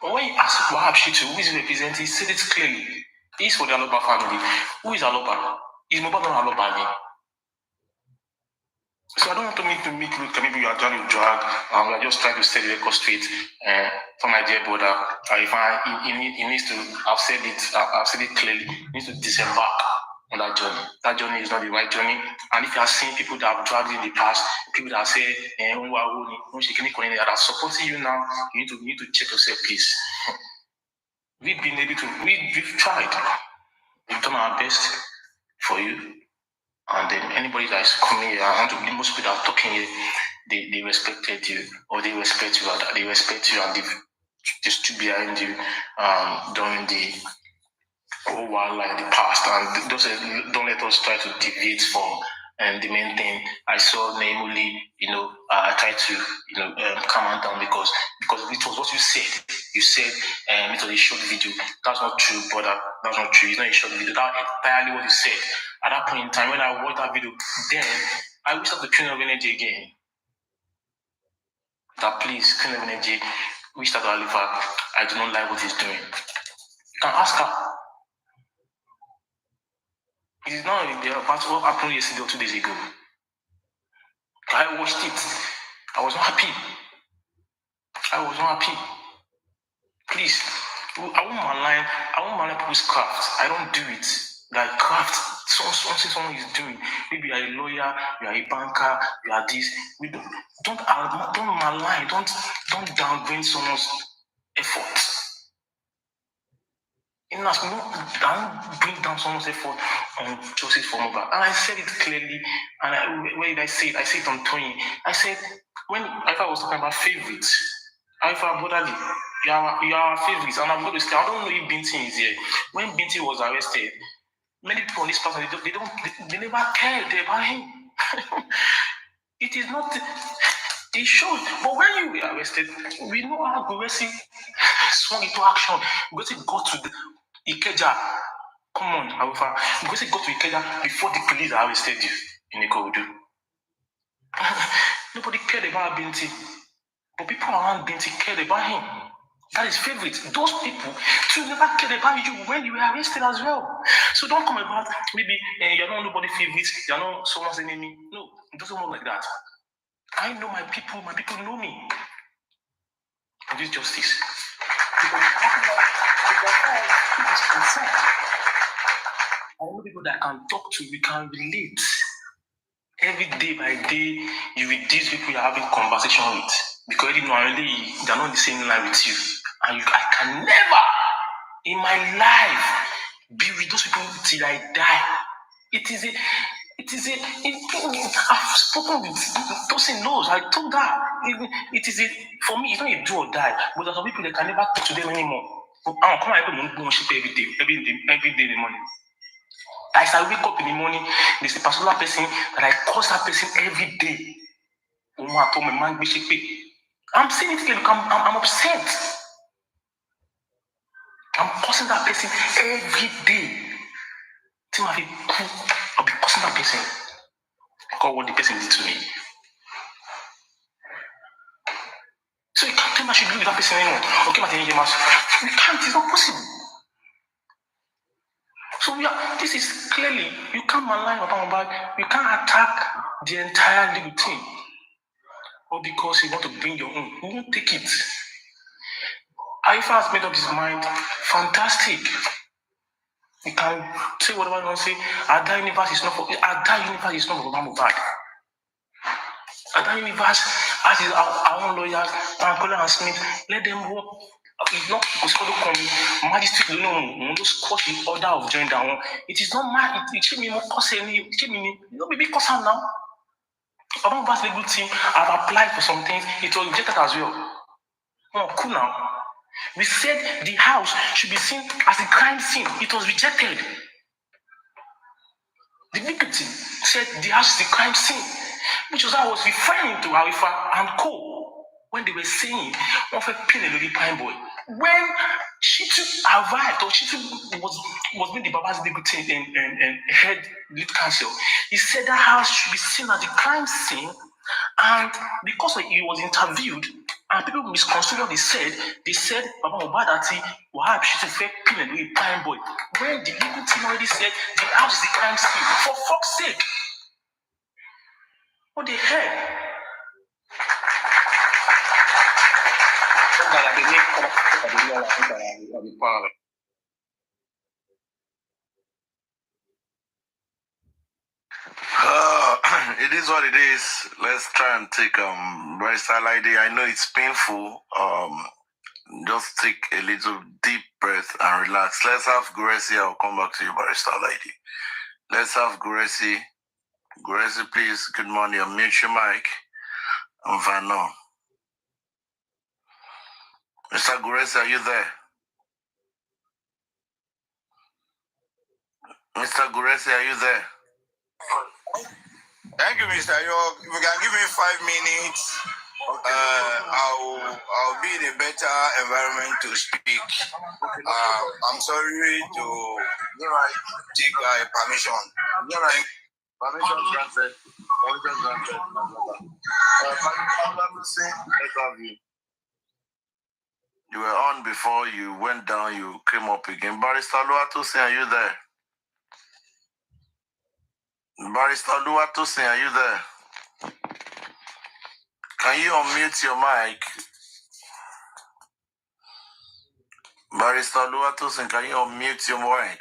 Speaker 13: But when he asked Wahab Shitu, who is he representing, he said it clearly. He's for the Aloba family. Who is Aloba? Is Mohbad not Aloba? So I don't want to make look maybe you are trying to drag. We are just trying to set the record straight. For my dear brother, he needs to. I've said it clearly. He needs to disembark on that journey. That journey is not the right journey. And if you are seeing people that have dragged in the past, people that say, that are supporting you now, you need to check yourself, please. We've tried. We've done our best for you. And then anybody that is coming here, most people that are talking here, they respected you, or they respect you, and they stood behind you during the whole while in the past. And don't let us try to deviate from the main thing. I saw namely, try to calm her down because it was what you said. You said it was a short video. That's not true, brother. That's not true. It's not a short video. That's entirely what you said. At that point in time, when I watched that video, then I wish that the Queen of Energy again. That please, Queen of Energy, wish that Alifa, I do not like what he's doing. You can ask her. It is not about what happened yesterday or 2 days ago. I watched it. I was not happy. Please, I won't malign people's craft. I don't do it. Like craft, something someone is doing. Maybe you are a lawyer, you are a banker, you are this. Don't malign, don't downgrade someone's effort. Don't bring down someone's effort on Joseph for mobile. And I said it clearly. And where did I say it? I said it on Tony. I said when I was talking about favorites, brotherly, you are our favorites. And I'm going to say I don't know if Binti is here. When Binti was arrested, many people on this person they never cared about him. It is not. It shows. But when you were arrested, we know how Guresi swung into action. Guresi got to Ikeja. Come on, Alpha. Guresi got to Ikeja before the police arrested you in Ikorodu. Nobody cared about Binti. But people around Binti cared about him. That is favorite. Those people too never cared about you when you were arrested as well. So don't come about maybe you're not nobody's favorite, you're not someone's enemy. No, it doesn't work like that. I know my people know me. And this justice. I know people that I can talk to, we can relate. Every day by day, you with these people you're having conversation with. Because you know they're not the same line with you. And I can never in my life be with those people till I die. I've spoken with Tosin knows. I told her for me, it's not a do or die, but there's some people that can never talk to them anymore. I come every day in the morning. As I wake up in the morning, there's a particular person that I curse that person every day. I'm saying it because I'm upset. I'm cursing that person every day. I'll be cursing that person because what the person did to me. So you can't tell me I should be with that person anymore. Okay, we can't, it's not possible. So this is clearly, you can't malign about, you can't attack the entire legal team. Or because you want to bring your own. You won't take it. ARIFA has made up his mind. Fantastic. You can say whatever you want to say. Ada universe is not for Mohbad. Ada universe has our own lawyers, Ankola and Smith. Let them work. It's not because they come magistrate. No, just court the order of gender. It is not my. It should be more cost any. It should be maybe cost now. About vast legal team, I've applied for some things. It was rejected as well. Oh, cool now. We said the house should be seen as a crime scene. It was rejected. The legal team said the house is a crime scene, which was how I was referring to ARIFA and Co. When they were saying, one for pin a lady pine boy. When she arrived, or she was with the Baba's legal team and head lead counsel, he said that house should be seen as a crime scene. And because he was interviewed and people misconstrued what they said Baba Obadati Wahab should have pin and a prime boy. When the legal team already said the house is the crime scene, for fuck's sake.
Speaker 5: What the hell?
Speaker 2: It is what it is. Let's try and take Barrister Lady. I know it's painful. Just take a little deep breath and relax. Let's have Gracie. I'll come back to you, Barrister Lady. Let's have Gracie. Gracie, please. Good morning. Unmute your mic. I'm Vano. Mr. Gracie, are you there? Mr. Gracie, are you there?
Speaker 9: Thank you, Mr. York. If you can give me 5 minutes, I'll be in a better environment to speak. I'm sorry to take permission.
Speaker 2: Permission granted. Permission granted. Let's have you. You were on before you went down, you came up again. Barrister Luatosin, are you there? Barrister Luatosin, are you there? Can you unmute your mic? Barrister Luatosin, can you unmute your mic?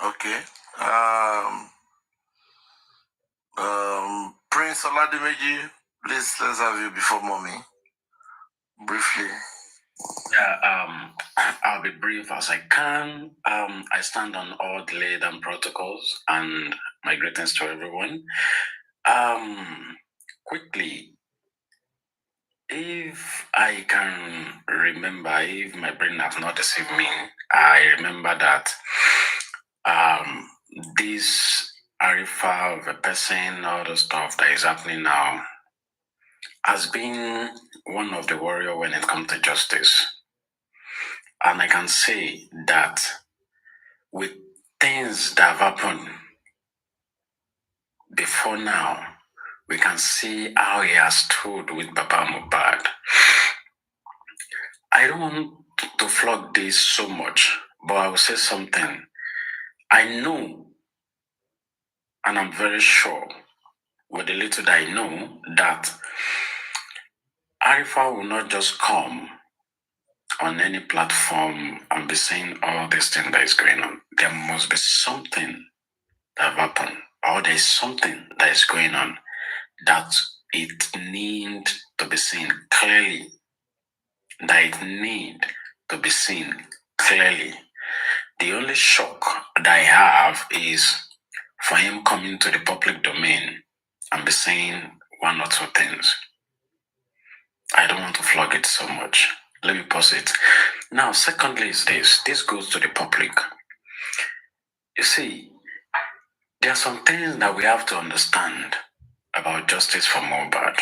Speaker 2: Okay. Prince Oladimeji, please, let's have you before mommy. Briefly.
Speaker 14: Yeah, I'll be brief as I can. I stand on all the laid down protocols and my greetings to everyone. Quickly, if I can remember, if my brain has not deceived me, I remember that this ARIFA of a person, all the stuff that is happening now, has been one of the warrior when it comes to justice. And I can say that with things that have happened before now, we can see how he has stood with Baba Mohbad. I don't want to flog this so much, but I will say something. I know, and I'm very sure, with the little that I know, that ARIFA will not just come on any platform and be saying all this thing that is going on. There must be something that have happened, or there is something that is going on that it needs to be seen clearly. That it need to be seen clearly. The only shock that I have is for him coming to the public domain and be saying one or two things. I don't want to flog it so much. Let me pause it. Now, secondly is this goes to the public. You see, there are some things that we have to understand about justice for Mohbad.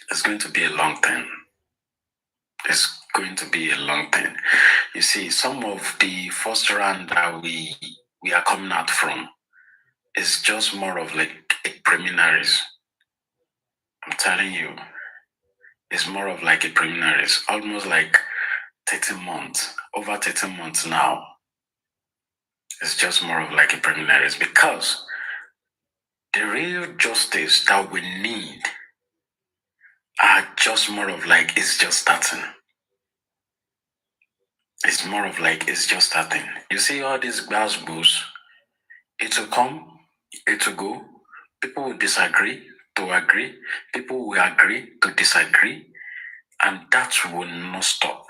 Speaker 14: It's going to be a long thing. It's going to be a long thing. You see, some of the first round that we are coming out from is just more of like a preliminaries. I'm telling you, it's more of like a preliminaries, almost like 13 months, over 13 months now. It's just more of like a preliminaries because the real justice that we need are just more of like it's just starting. It's more of like it's just starting. You see all these glass bulls, it will come, it will go. People will disagree to agree. People will agree to disagree. And that will not stop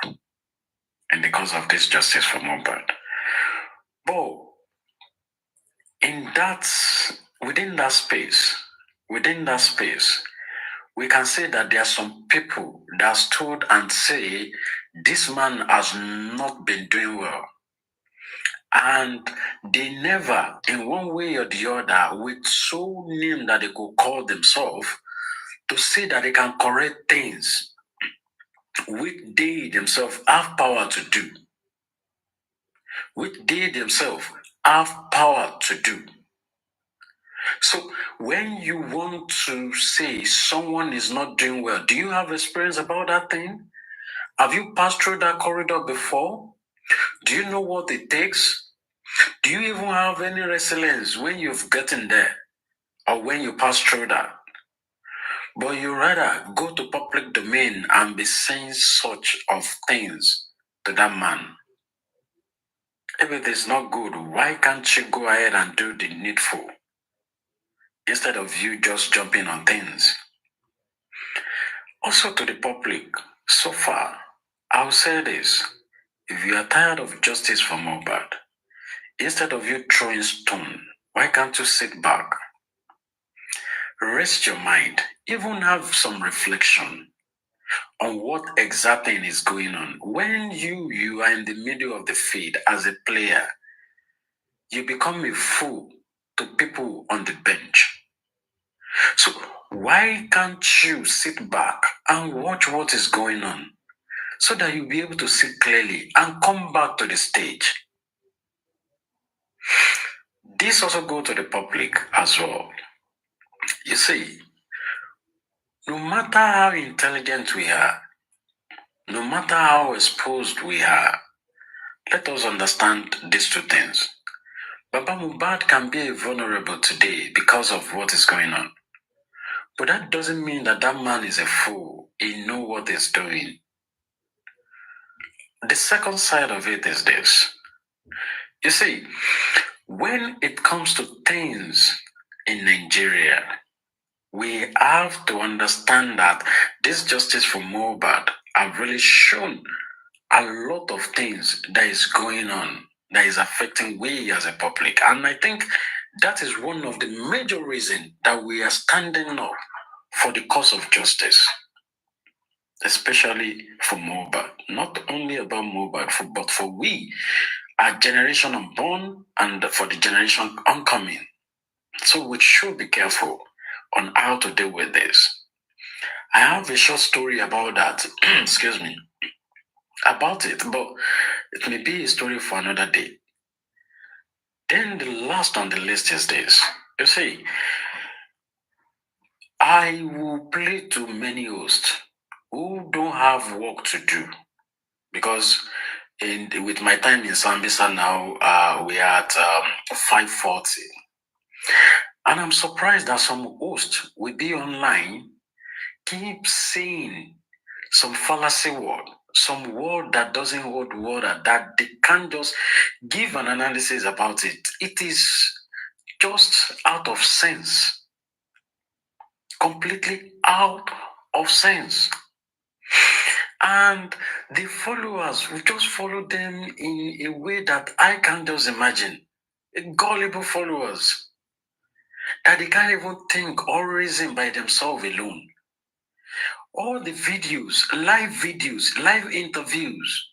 Speaker 14: in the cause of this justice for Mohbad. But within that space, we can say that there are some people that stood and say, this man has not been doing well. And they never, in one way or the other, with so name that they could call themselves, to say that they can correct things which they themselves have power to do. Which they themselves have power to do. So when you want to say someone is not doing well, do you have experience about that thing? Have you passed through that corridor before? Do you know what it takes? Do you even have any resilience when you've gotten there or when you pass through that? But you rather go to public domain and be saying such of things to that man. If it is not good, why can't you go ahead and do the needful instead of you just jumping on things? Also to the public, so far, I'll say this. If you are tired of justice for Mohbad, instead of you throwing stone, why can't you sit back? Rest your mind, even have some reflection on what exactly is going on. When you are in the middle of the field as a player, you become a fool to people on the bench. So why can't you sit back and watch what is going on so that you'll be able to see clearly and come back to the stage? This also goes to the public as well. You see, no matter how intelligent we are, no matter how exposed we are, let us understand these two things. Baba Mohbad can be vulnerable today because of what is going on. But that doesn't mean that that man is a fool. He knows what he's doing. The second side of it is this. You see, when it comes to things in Nigeria, we have to understand that this justice for Mohbad have really shown a lot of things that is going on, that is affecting we as a public. And I think that is one of the major reasons that we are standing up for the cause of justice, especially for Mohbad. Not only about Mohbad, but for we, our generation unborn, and for the generation oncoming. So we should be careful on how to deal with this. I have a short story about that. Excuse me. About it, but it may be a story for another day. Then the last on the list is this. You see, I will play to many hosts who don't have work to do because with my time in Sambisa now, we are at 5:40. And I'm surprised that some hosts will be online, keep saying some fallacy word, some word that doesn't hold water, that they can't just give an analysis about it. It is just out of sense, completely out of sense. And the followers will just follow them in a way that I can't just imagine. Gullible followers that they can't even think or reason by themselves alone. All the videos, live interviews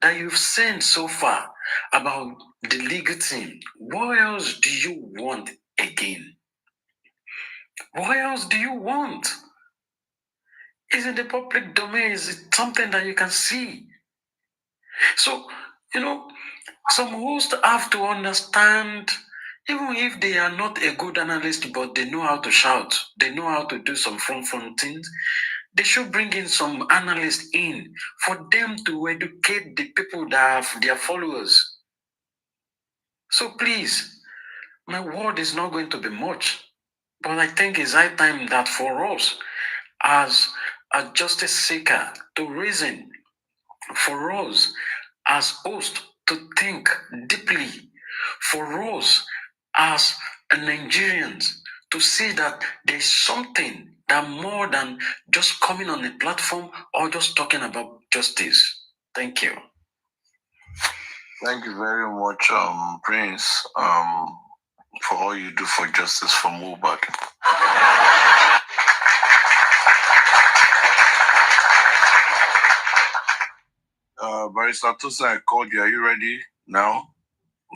Speaker 14: that you've seen so far about the legal team, what else do you want again? What else do you want? Is it the public domain? Is it something that you can see? So, some hosts have to understand, even if they are not a good analyst, but they know how to shout, they know how to do some fun things, they should bring in some analysts in for them to educate the people that have their followers. So please, my word is not going to be much, but I think it's high time that for us, as a justice seeker, to reason, for us as hosts to think deeply, for us as Nigerians to see that there's something that more than just coming on a platform or just talking about justice. Thank you.
Speaker 2: Thank you very much, Prince, for all you do for justice for Mohbad. Barrister Tosin, I called you. Are you ready now?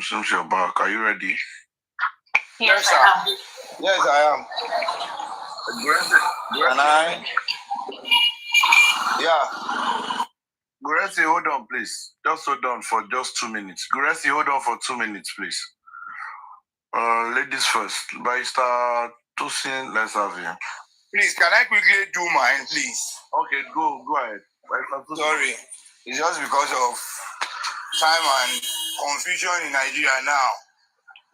Speaker 2: Since you're back, are you ready?
Speaker 8: Yes, sir. Yes, I am.
Speaker 2: Can I? Yeah. Guresi, hold on, please. Just hold on for just 2 minutes. Guresi, hold on for 2 minutes, please. Ladies first. Barrister Tosin, let's have you.
Speaker 9: Please, can I quickly do mine, please?
Speaker 2: Okay, go ahead.
Speaker 9: Sorry, it's just because of time and confusion in Nigeria now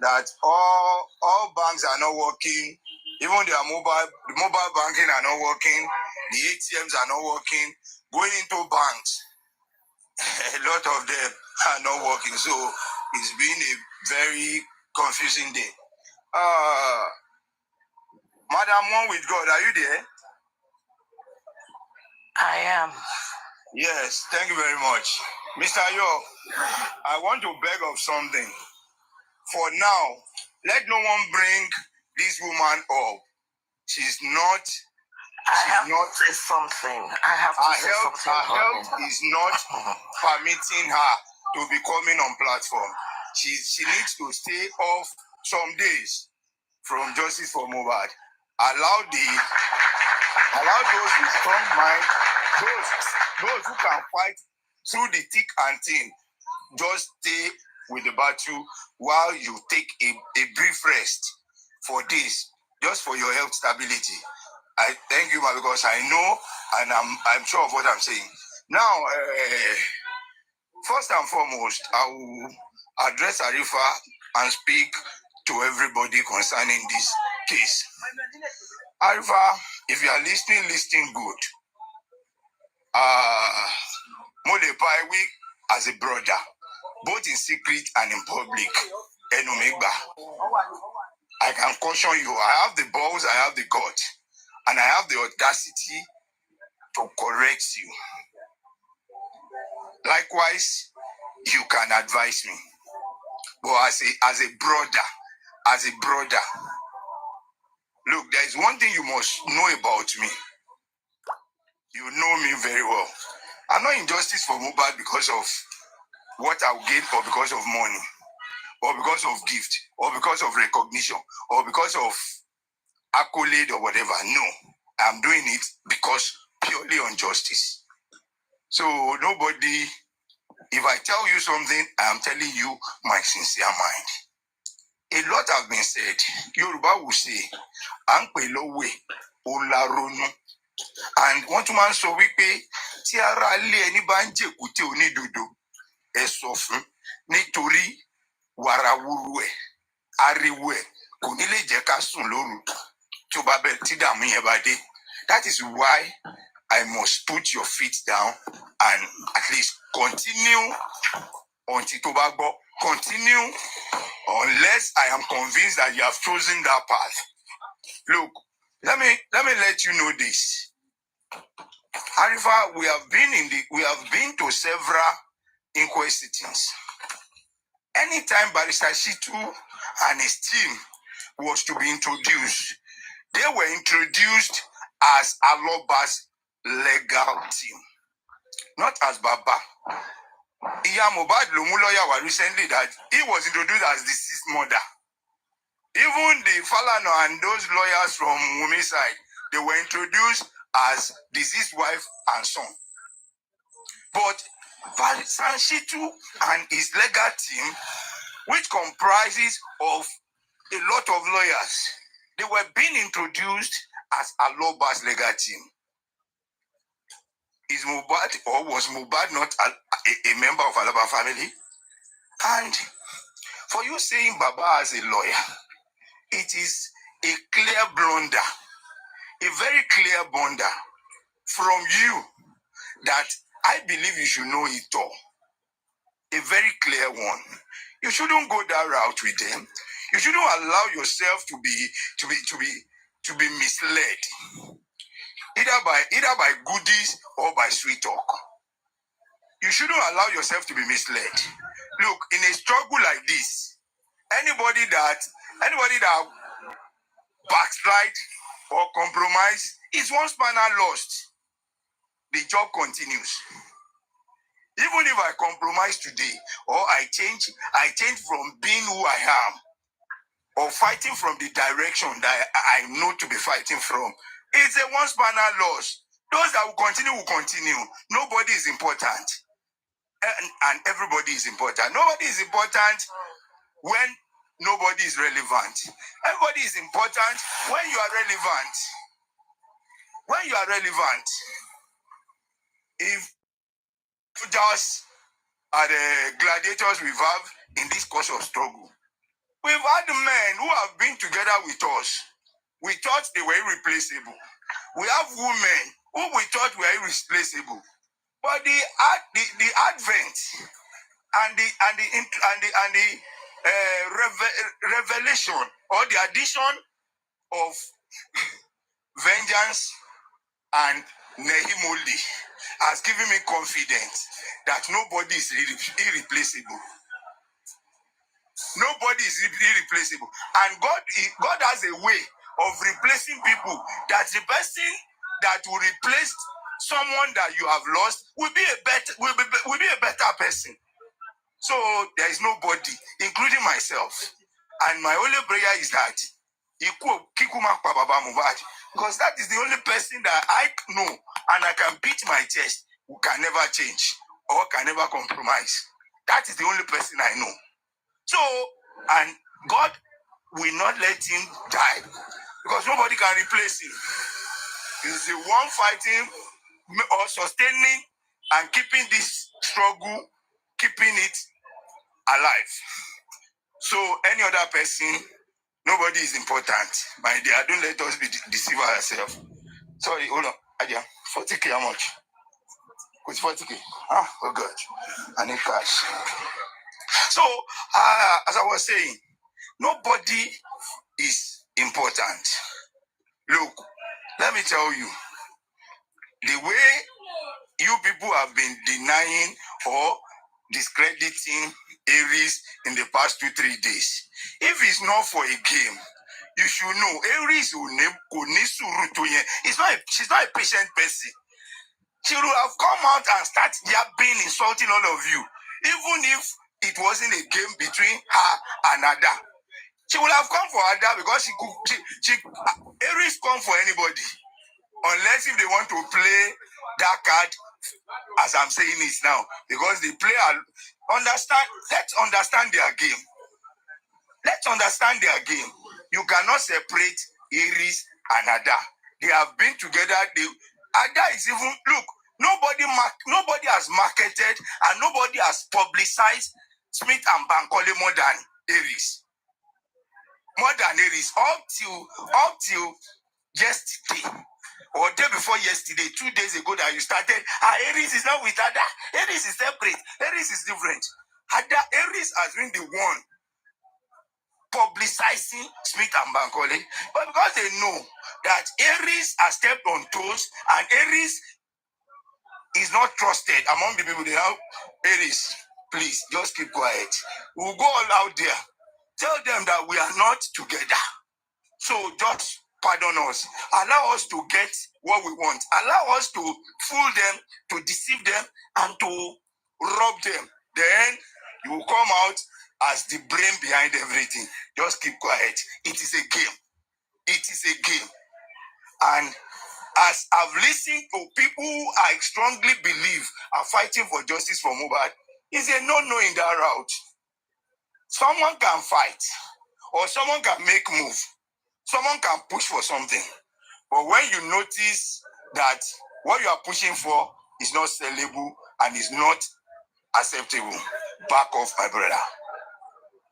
Speaker 9: that all banks are not working. Even the mobile banking are not working. The ATMs are not working. Going into banks, a lot of them are not working. So it's been a very confusing day. Madam One with God, are you there?
Speaker 4: I am.
Speaker 9: Yes, thank you very much. Mr. Yo, I want to beg of something. For now, let no one bring this woman up. She's not.
Speaker 4: I have to say something. I have to say something.
Speaker 9: Her health is not permitting her to be coming on platform. She needs to stay off some days from Justice for Mohbad. Allow those with strong mind, those who can fight through the thick and thin, just stay with the battle while you take a brief rest for this, just for your health stability. I thank you, because I know and I'm sure of what I'm saying. Now, first and foremost, I will address ARIFA and speak to everybody concerning this case. ARIFA, if you are listening, listen good. Molepai, as a brother, both in secret and in public, I can caution you, I have the balls, I have the guts, and I have the audacity to correct you. Likewise, you can advise me. But as a brother, look, there is one thing you must know about me. You know me very well. I'm not in justice for Mohbad because of what I'll get, or because of money, or because of gift, or because of recognition, or because of accolade or whatever. No, I'm doing it because purely on justice. So nobody, if I tell you something, I'm telling you my sincere mind. A lot have been said. Yoruba will say, "Anpe lowe olaronu," and one man sọ wípé tí ara lé ẹni bá ń jèkúté onídodo ẹ sọ fún nítorí wàràwúrú ẹ ariwo ẹ kò ní lè jẹ́ ká sùn lóru tó bá bẹ tí dààmú yẹn bá dé. That is why I must put your feet down and at least continue until tó bá gbọ́. Continue unless I am convinced that you have chosen that path. Look, let me let you know this. ARIFA, we have been to several inquest sittings. Anytime Barrister Shitu and his team was to be introduced, they were introduced as Aloba's legal team, not as Baba. Iya Mohbad Lomu lawyer was recently that he was introduced as deceased mother. Even the Falana and those lawyers from Wumi's side, they were introduced as deceased wife and son. But Barrister Shitu and his legal team, which comprises of a lot of lawyers, they were being introduced as Aloba's legal team. Is Mohbad, or was Mohbad not a member of Aloba family? And for you saying Baba as a lawyer, it is a clear blunder, a very clear blunder from you that I believe you should know it all. A very clear one. You shouldn't go that route with them. You shouldn't allow yourself to be misled, either by goodies or by sweet talk. You shouldn't allow yourself to be misled. Look, in a struggle like this, anybody that backslide or compromise is one spanner lost. The job continues. Even if I compromise today, or I change from being who I am, or fighting from the direction that I know to be fighting from, it's a one spanner loss. Those that will continue. Nobody is important. And everybody is important. Nobody is important when nobody is relevant. Everybody is important when you are relevant. When you are relevant, if just are the gladiators we've had in this course of struggle, we've had men who have been together with us. We thought they were irreplaceable. We have women who we thought were irreplaceable. But the advent and the revelation or the addition of vengeance and Nehimoli has given me confidence that nobody is irreplaceable. Nobody is irreplaceable. And God has a way of replacing people, that the person that will replace someone that you have lost will be a better person. So there is nobody, including myself. And my only prayer is that because that is the only person that I know and I can beat my chest who can never change or can never compromise. That is the only person I know. So, and God will not let him die because nobody can replace him. He's the one fighting or sustaining and keeping this struggle, keeping it alive. So any other person, nobody is important. My dear, don't let us be deceive ourselves. Sorry, hold on. Adia, 40K, how much? It's 40K. Ah, oh God. I need cash. So, as I was saying, nobody is important. Look, let me tell you, the way you people have been denying or discrediting Aries in the past 2-3 days, if it's not for a game, you should know Aries she's not a patient person. She would have come out and start yapping, insulting all of you, even if it wasn't a game between her and Ada. She would have come for Ada because Aries come for anybody, unless if they want to play that card as I'm saying it now, because they play. Let's understand their game. Let's understand their game. You cannot separate Aries and Ada. They have been together. Ada is even, look, nobody has marketed and nobody has publicized Smith and Bankole more than Aries. More than Aries. Up till yesterday. Or day before yesterday, 2 days ago that you started, Aries is not with Ada. Aries is separate. Aries is different. Aries has been the one publicizing Smith and Bankole, but because they know that Aries has stepped on toes and Aries is not trusted among the people they have, Aries, please just keep quiet. We'll go all out there. Tell them that we are not together. So just pardon us. Allow us to get what we want. Allow us to fool them, to deceive them, and to rob them. Then you will come out as the brain behind everything. Just keep quiet. It is a game. It is a game. And as I've listened to people who I strongly believe are fighting for justice for Mohbad, it's a no-no in that route. Someone can fight, or someone can make move. Someone can push for something. But when you notice that what you are pushing for is not sellable and is not acceptable, back off, my brother.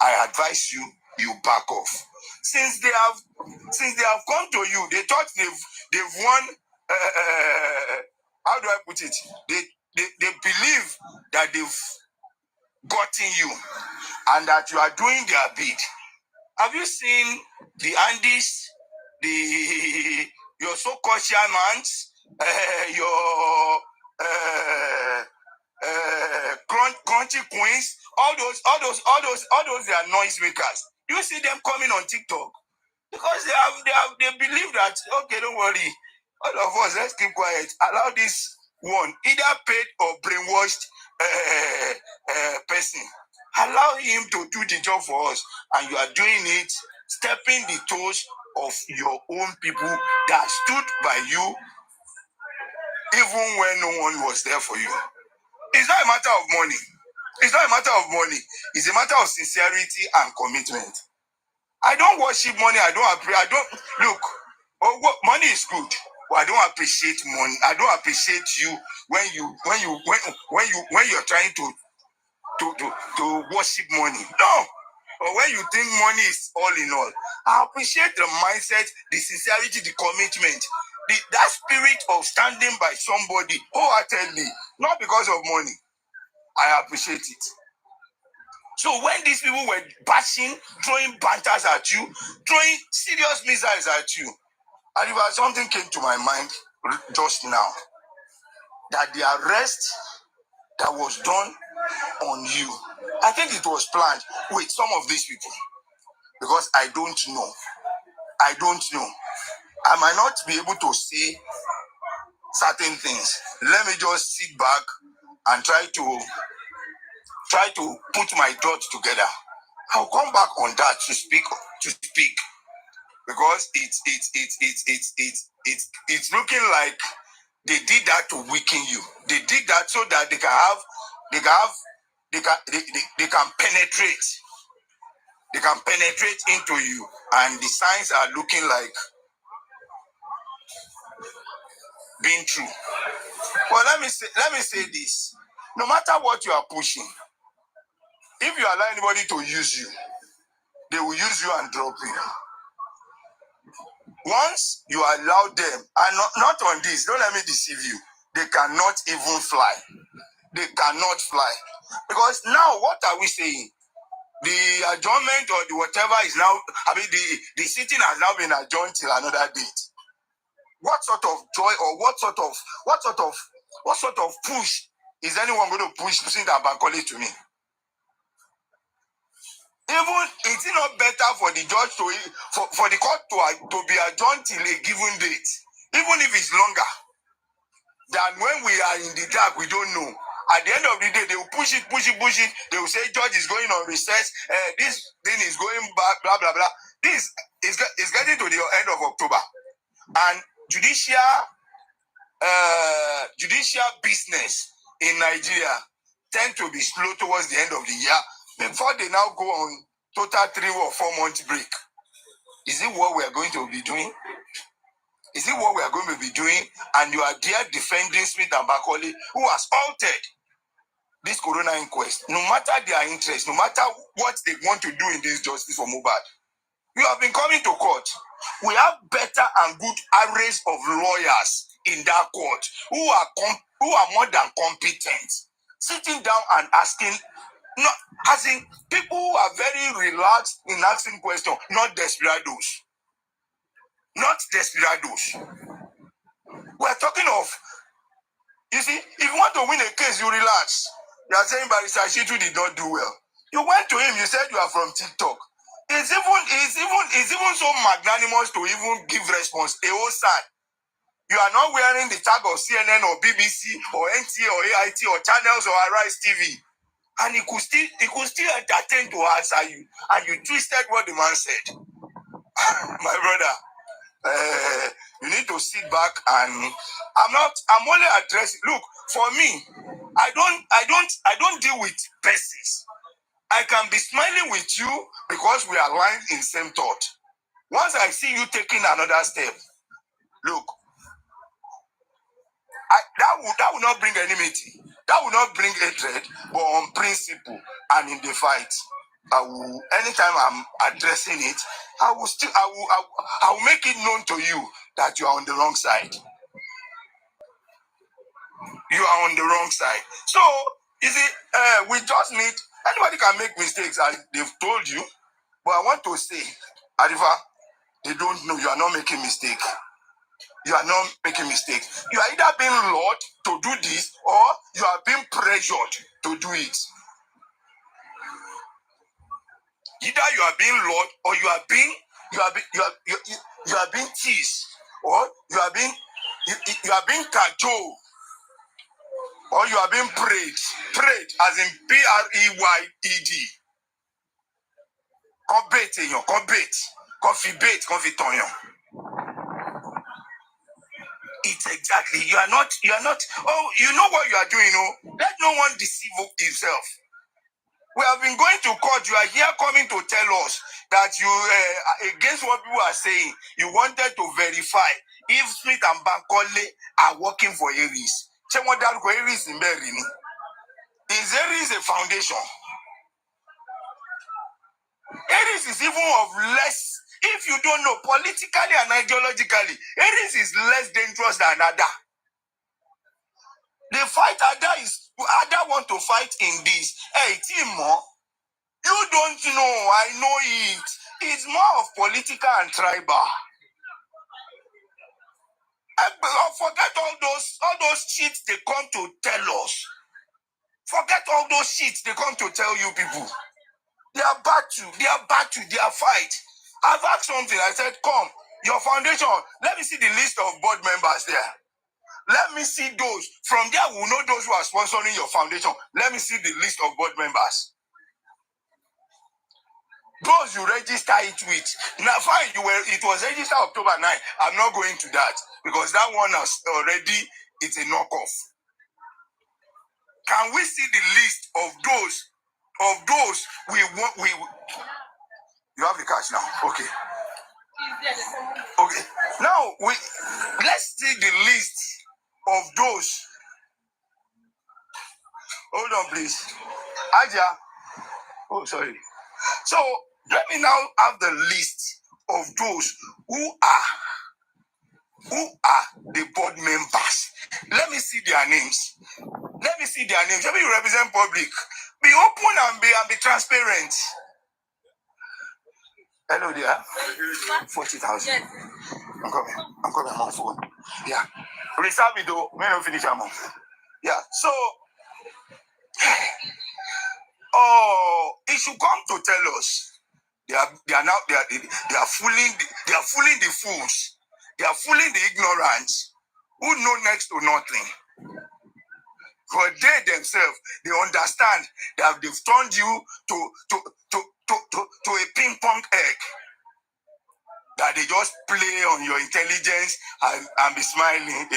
Speaker 9: I advise you, you back off. Since they have come to you, they thought they've won. How do I put it? They believe that they've gotten you and that you are doing their bid. Have you seen the Andes, your so-called shamans, your crunchy queens, all those they are noisemakers? You see them coming on TikTok because they believe that, okay, don't worry, all of us, let's keep quiet. Allow this one, either paid or brainwashed person. Allow him to do the job for us, and you are doing it, stepping the toes of your own people that stood by you even when no one was there for you. It's not a matter of money. It's not a matter of money. It's a matter of sincerity and commitment. I don't worship money. I don't look. Oh, money is good, but I don't appreciate money. I don't appreciate you when you're trying to worship money. No. Or when you think money is all in all. I appreciate the mindset, the sincerity, the commitment, that spirit of standing by somebody wholeheartedly, not because of money. I appreciate it. So when these people were bashing, throwing banters at you, throwing serious missiles at you, and if something came to my mind just now, that the arrest that was done on you, I think it was planned with some of these people, because I don't know. I might not be able to say certain things. Let me just sit back and try to put my thoughts together. I'll come back on that to speak because it's looking like they did that to weaken you. They did that so that they can penetrate. They can penetrate into you, and the signs are looking like being true. Well, let me say this. No matter what you are pushing, if you allow anybody to use you, they will use you and drop you. Once you allow them, and not on this, don't let me deceive you, they cannot even fly. They cannot fly. Because now, what are we saying? The adjournment or the whatever is now, the sitting has now been adjourned till another date. What sort of joy or what sort of push is anyone going to push President Bankole to me? Even is it not better for the judge for the court to be adjourned till a given date, even if it's longer, than when we are in the dark, we don't know. At the end of the day, they will push it. They will say judge is going on recess. This thing is going back, blah blah blah. This is getting to the end of October, and judicial business in Nigeria tend to be slow towards the end of the year before they now go on total 3 or 4 month break. Is it what we are going to be doing? Is it what we are going to be doing? And you are there defending Smith and Bakoli, who has altered this corona inquest. No matter their interest, no matter what they want to do in this justice for Mohbad, you have been coming to court. We have better and good arrays of lawyers in that court who are more than competent, sitting down and asking. People who are very relaxed in asking questions, not desperados. Not desperados. We're talking of, you see, if you want to win a case, you relax. You are saying Barrister Shitu did not do well. You went to him, you said you are from TikTok. It's even so magnanimous to even give response. A whole side. You are not wearing the tag of CNN or BBC or NTA or AIT or Channels or Arise TV. And he could still entertain to answer you. And you twisted what the man said. My brother, you need to sit back and I'm only addressing. Look, for me, I don't deal with persons. I can be smiling with you because we are aligned in same thought. Once I see you taking another step, look, that will not bring enmity. That will not bring hatred, but on principle and in the fight, anytime I'm addressing it, I will make it known to you that you are on the wrong side. You are on the wrong side. So, you see, we just need, anybody can make mistakes as they've told you, but I want to say, Arifa, they don't know you are not making mistake. You are not making mistakes. You are either being lured to do this or you are being pressured to do it. Either you are being lured or you are being teased, or you are being cajoled, or you are being prayed as in PREYED. It's exactly, you are not, oh, you know what you are doing, oh, let no one deceive himself. We have been going to court, you are here coming to tell us that you, against what people are saying, you wanted to verify if Smith and Bankole are working for Aries. Check what that Aries in Berini. Is Aries a foundation? Aries is even of less, if you don't know, politically and ideologically, Aries is less dangerous than Ada. The fight Ada want to fight in this. Hey, Timo, you don't know, I know it. It's more of political and tribal. Forget all those shit they come to tell us. Forget all those shit they come to tell you people. They are battle, they are fight. I've asked something, I said, come, your foundation, let me see the list of board members there. Let me see those. From there, we'll know those who are sponsoring your foundation. Let me see the list of board members. Those you register it with. Now, fine, it was registered October 9. I'm not going to that because that one has already, it's a knockoff. Can we see the list of those we want? You have the cash now. Okay. Okay. Now let's see the list of those. Hold on, please. Aja. Oh, sorry. So let me now have the list of those who are the board members. Let me see their names. Let me see their names. Let me represent public. Be open and be transparent. Hello there. 40,000. Yes. I'm coming. I'm on phone. Yeah. Reserve it though. May not finish a month. Yeah. So it should come to tell us. They are fooling the fools. They are fooling the ignorant who know next to nothing. But they themselves, they understand that they've turned you to a ping pong egg. That they just play on your intelligence and be smiling.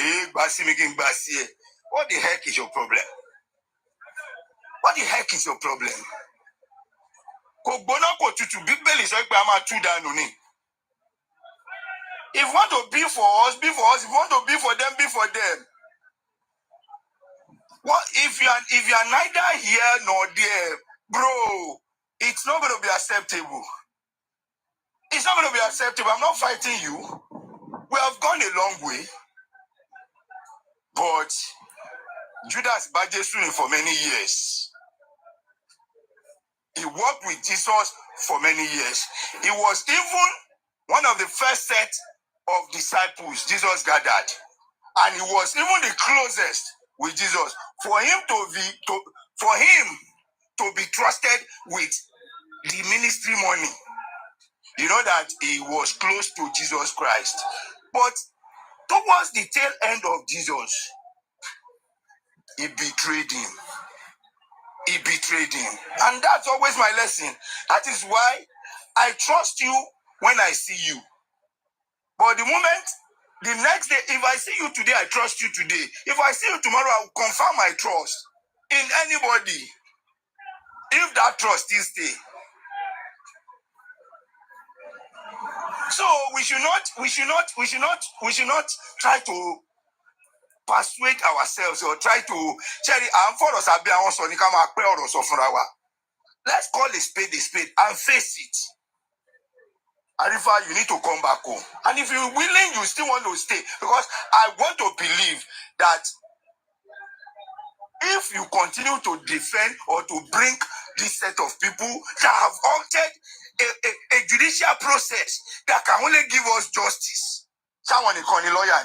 Speaker 9: What the heck is your problem? What the heck is your problem? If you want to be for us, be for us. If you want to be for them, be for them. What if you are neither here nor there, bro? It's not going to be acceptable. It's not going to be acceptable. I'm not fighting you. We have gone a long way, but Judas Bajesu for many years. He worked with Jesus for many years. He was even one of the first set of disciples Jesus gathered, and he was even the closest with Jesus. For him to be trusted with the ministry money, you know that he was close to Jesus Christ. But towards the tail end of Jesus, he betrayed him. He betrayed him. And that's always my lesson. That is why I trust you when I see you. But the next day, if I see you today, I trust you today. If I see you tomorrow, I will confirm my trust in anybody. If that trust still stay. So we should not try to persuade ourselves or try to let's call a spade and face it. Arifa, you need to come back home. And if you're willing, you still want to stay. Because I want to believe that if you continue to defend or to bring this set of people that have altered a judicial process that can only give us justice, someone is calling lawyer.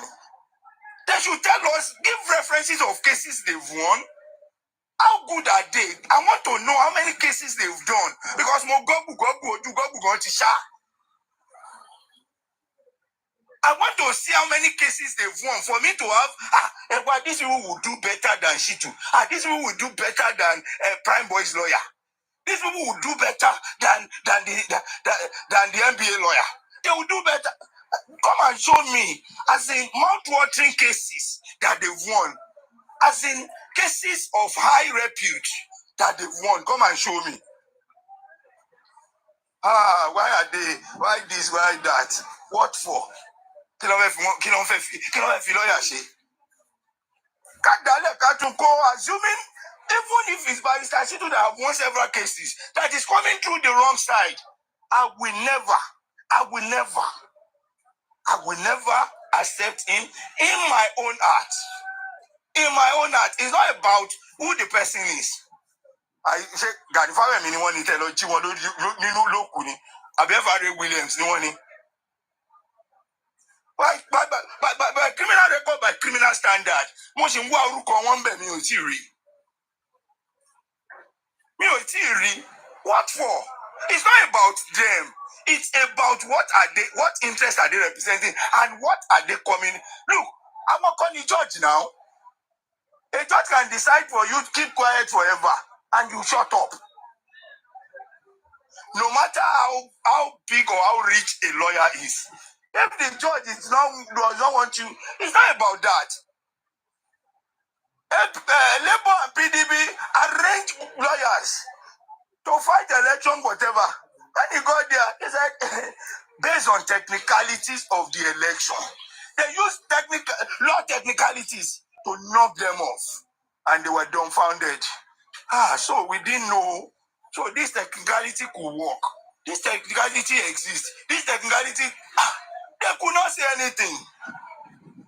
Speaker 9: They should tell us, give references of cases they've won. How good are they? I want to know how many cases they've done. Because I want to see how many cases they've won for me to have, well, these people will do better than Shitu. These people will do better than Prime Boy's lawyer. These people will do better than the NBA lawyer. They will do better. Come and show me, as in mouth-watering cases that they've won, as in cases of high repute that they've won. Come and show me. Why are they? Why this? Why that? What for? Kí ló fẹ́ fi lọ́ọ̀yà ṣe? Assuming even if it's Barrister Shitu that have won several cases, that is coming through the wrong side, I will never accept him in my own heart. In my own heart, it's not about who the person is. I say, God, if I am anyone in theology, one locally, Abefare Williams, no one. By criminal record, by criminal standard, most in one be me ò tí ì rí. What for? It's not about them. It's about what interests are they representing and what are they coming. Look, I'm not calling judge now. A judge can decide for you to keep quiet forever and you shut up. No matter how big or how rich a lawyer is. If the judge does not want you, it's not about that. Labour and PDP arrange lawyers to fight election, whatever. When he got there, he said, based on technicalities of the election, they used law technicalities to knock them off, and they were dumbfounded. So we didn't know. So this technicality could work. This technicality exists. This technicality, they could not say anything.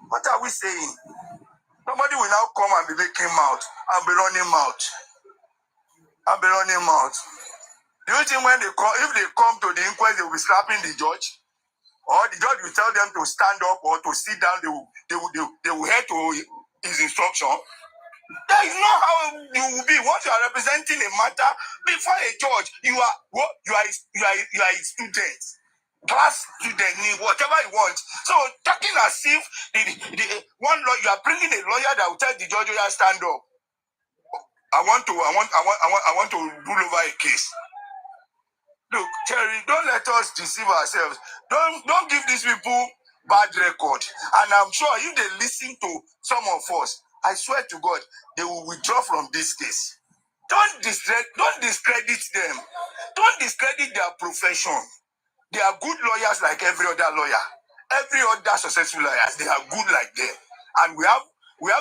Speaker 9: What are we saying? Nobody will now come and be making mouth and be running mouth. Do you think when if they come to the inquest, they will be slapping the judge? Or the judge will tell them to stand up or to sit down, they will head to his instruction? That is not how you will be. Once you are representing a matter before a judge, you are a student. Class student, whatever you want. So talking as if one lawyer, you are bringing a lawyer that will tell the judge, "You stand up. I want to rule over a case." Look, Terry, don't let us deceive ourselves. Don't give these people bad record. And I'm sure if they listen to some of us, I swear to God, they will withdraw from this case. Don't discredit them. Don't discredit their profession. They are good lawyers like every other lawyer. Every other successful lawyers, they are good like them. And we have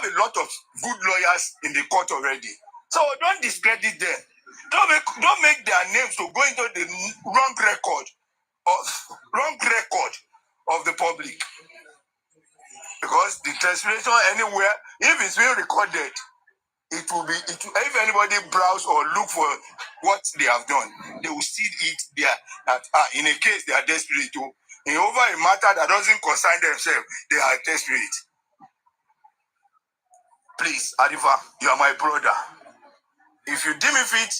Speaker 9: a lot of good lawyers in the court already. So don't discredit them. Don't make their names to go into the wrong record of the public. Because the translation anywhere, if it's being recorded, if anybody browse or look for what they have done, they will see it there. That in a case they are desperate to, in over a matter that doesn't concern themselves, they are desperate. Please, Arifa, you are my brother. If you deem it fit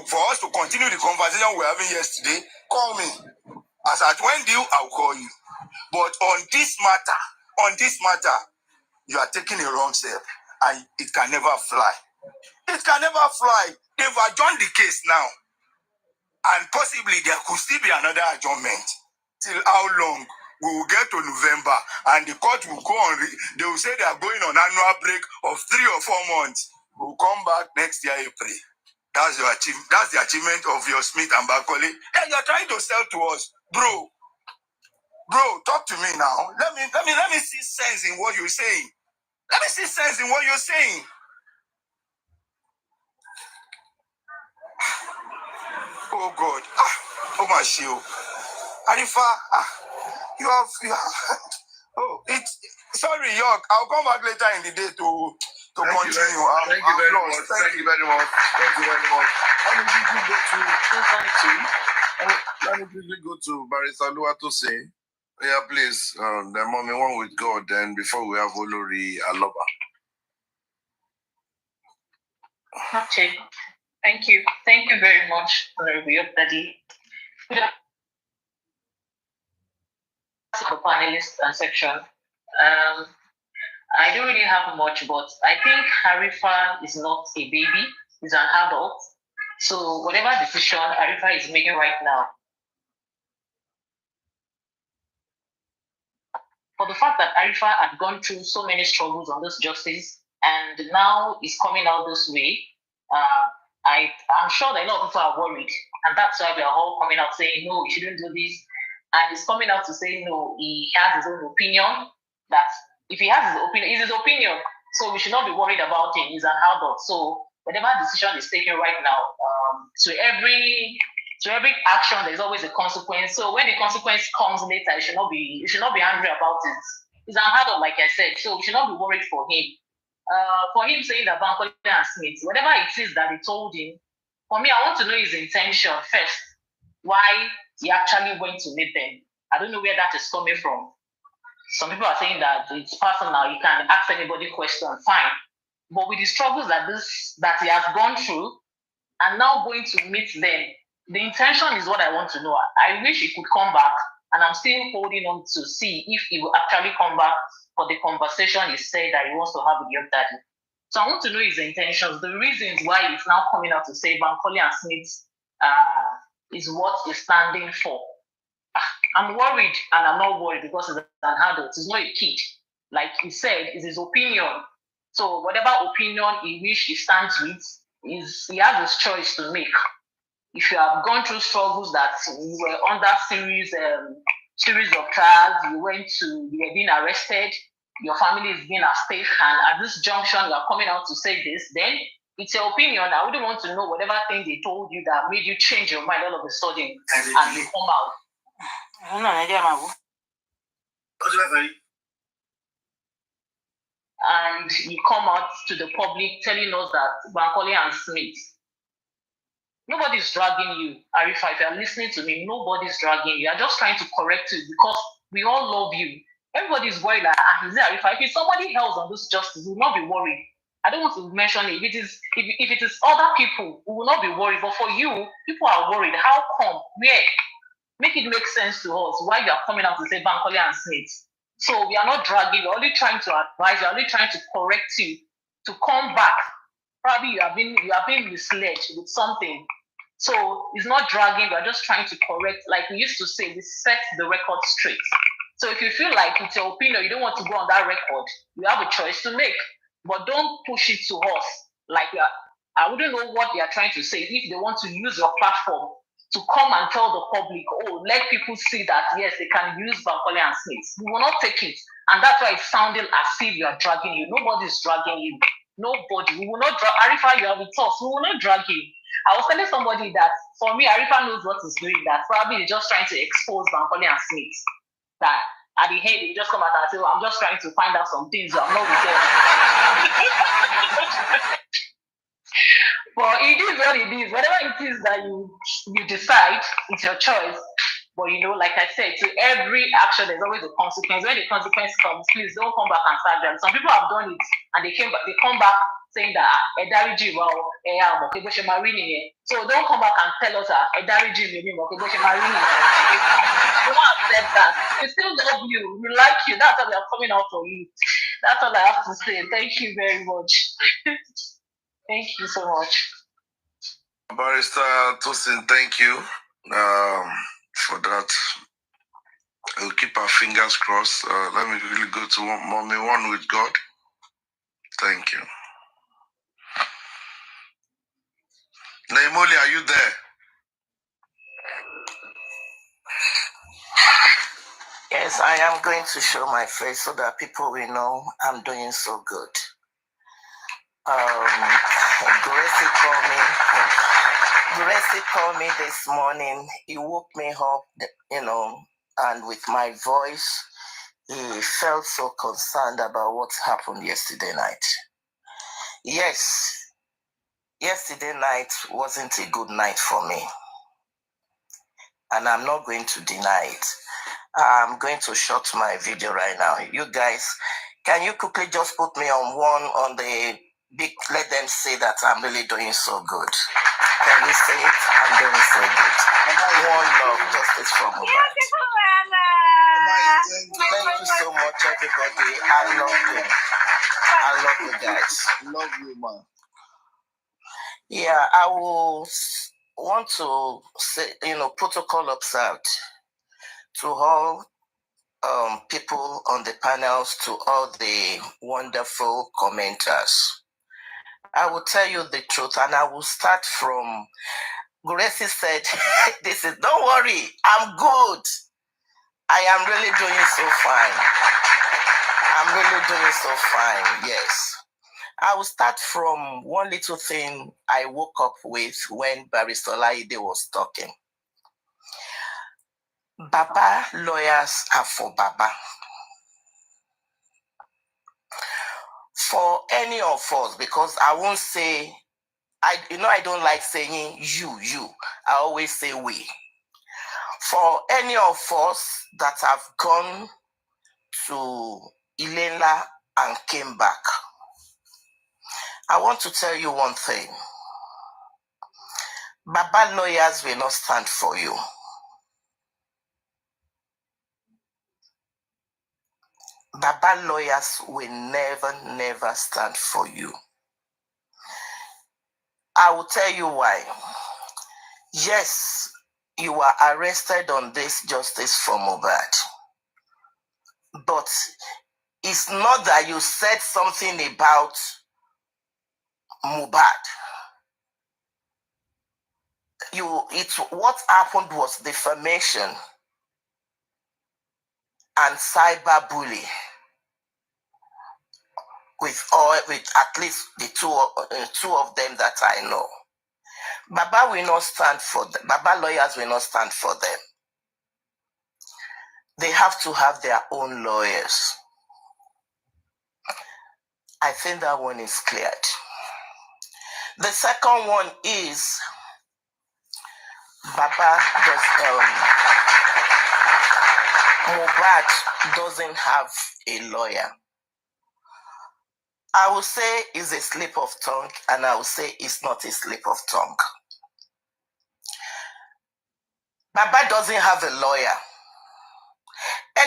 Speaker 9: for us to continue the conversation we were having yesterday, call me. As at when due, I'll call you. But on this matter, you are taking a wrong step, and it can never fly. It can never fly. They've adjourned the case now. And possibly there could still be another adjournment. Till how long? We will get to November and the court will go on. They will say they are going on annual break of 3 or 4 months. We'll come back next year, April. That's the achievement of your Smith and Bakoli. Then you're trying to sell to us. Bro, talk to me now. Let me see sense in what you're saying. Let me see sense in what you're saying. Oh God. Oh my shield. Arifa, you have oh, it's sorry, York. I'll come back later in the day to continue.
Speaker 2: Thank you very much. Thank you very much. Let me quickly go to Barrister Oluwatosin. Yeah, please. The mommy one with God. Then before we have Olori Aloba.
Speaker 10: Okay. Thank you. Thank you very much, Honorable Daddy. For panelists and section. I don't really have much, but I think Arifa is not a baby, he's an adult. So whatever decision Arifa is making right now, for the fact that Arifa had gone through so many struggles on this justice and now is coming out this way, I'm sure that a lot of people are worried, and that's why we are all coming out saying, no, we shouldn't do this. And he's coming out to say, no, he has his own opinion, that if he has his opinion, it's his opinion, so we should not be worried about him. He's an adult. So whatever decision is taken right now, to every action, there's always a consequence. So when the consequence comes later, you should not be angry about it. He's an adult, like I said, so we should not be worried for him. For him saying that Bankole and Smith, whatever it is that he told him, for me, I want to know his intention first. Why he actually went to meet them. I don't know where that is coming from. Some people are saying that it's personal. You can ask anybody question, fine. But with the struggles that he has gone through, and now going to meet them, the intention is what I want to know. I wish he could come back, and I'm still holding on to see if he will actually come back for the conversation he said that he wants to have with your daddy. So I want to know his intentions, the reasons why he's now coming out to say Bankole and Smith is what he's standing for. I'm worried, and I'm not worried because he's an adult. He's not a kid. Like he said, it's his opinion. So whatever opinion he wish he stands with, he has his choice to make. If you have gone through struggles that you were under series of trials, you were being arrested, your family is being at stake, and at this junction you are coming out to say this, then it's your opinion. I wouldn't want to know whatever thing they told you that made you change your mind all of a sudden and you come out. And you come out to the public telling us that Bankole and Smith, nobody's dragging you. Arifa, if you're listening to me, nobody's dragging you. I'm just trying to correct you because we all love you. Everybody's worried like, is it Arifa? If it's somebody else on this justice, we will not be worried. I don't want to mention it. If it is other people, we will not be worried. But for you, people are worried. How come? Where? Make it make sense to us why you are coming out to say Bankole and Smith. So we are not dragging. We're only trying to advise. We're only trying to correct you to come back. Probably you have been misled with something. So it's not dragging. We're just trying to correct. Like we used to say, we set the record straight. So if you feel like it's your opinion, you don't want to go on that record, you have a choice to make. But don't push it to us. Like I wouldn't know what they are trying to say. If they want to use your platform to come and tell the public, let people see that, yes, they can use Bankole and Smith. We will not take it. And that's why it sounded as if you are dragging you. Nobody's dragging you. Nobody. We will not drag. Arifa, you are with us. We will not drag you. I was telling somebody that, for me, Arifa knows what he's doing, that probably he's just trying to expose Bankole and Smith. That at the end, he just come out and say, I'm just trying to find out some things. I'm not with them. But it is what it is. Whatever it is that you decide, it's your choice. But like I said, to every action, there's always a consequence. When the consequence comes, please don't come back and start driving. Some people have done it and they come back saying that so don't come back and tell us don't accept that. We still love you, we like you. That's why we are coming out for you. That's all I have to say. Thank you very much. Thank you so much.
Speaker 2: Barrister Tosin, thank you for that. We'll keep our fingers crossed. Let me really go to Mommy One with God. Thank you. Naimoli, are you there?
Speaker 11: Yes, I am going to show my face so that people will know I'm doing so good. Gracie called me this morning. He woke me up, and with my voice, he felt so concerned about what happened yesterday night. Yes, yesterday night wasn't a good night for me. And I'm not going to deny it. I'm going to shut my video right now. You guys, can you quickly just put me on the big, let them say that I'm really doing so good. Can you say it? I'm doing so good. One love, justice for Mohbad. Thank you so much, everybody. I love you guys.
Speaker 2: Love you, man.
Speaker 11: Yeah, I will want to say, protocol observed to all people on the panels, to all the wonderful commenters.
Speaker 1: I will tell you the truth, and I will start from Gracie said, this is, don't worry, I'm good. I am really doing so fine. I'm really doing so fine, yes. I will start from one little thing I woke up with when Barrister Laide was talking. Baba lawyers are for Baba. For any of us, because I won't say, I don't like saying you. I always say we. For any of us that have gone to Ilela and came back, I want to tell you one thing. Baba lawyers will not stand for you. Baba lawyers will never stand for you. I will tell you why. Yes, you were arrested on this justice for Mohbad. But it's not that you said something about Mohbad. What happened was defamation and cyberbullying with at least the two of them that I know. Baba will not stand for them. Baba lawyers will not stand for them. They have to have their own lawyers. I think that one is cleared. The second one is Mohbad doesn't have a lawyer. I will say it's a slip of tongue, and I will say it's not a slip of tongue. Baba doesn't have a lawyer.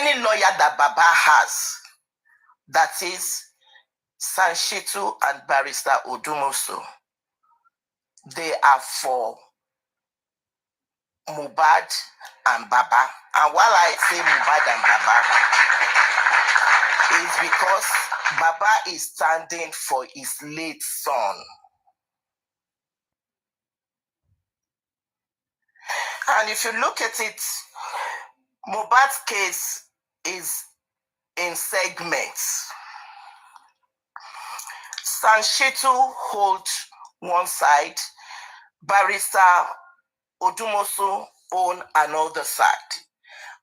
Speaker 1: Any lawyer that Baba has, that is Sanshitu and Barrister Odumosu, they are for Mohbad and Baba. And while I say Mohbad and Baba, it's because Baba is standing for his late son. And if you look at it, Mohbad's case is in segments. Sanshitu holds one side, Barrister Odumosu on another side.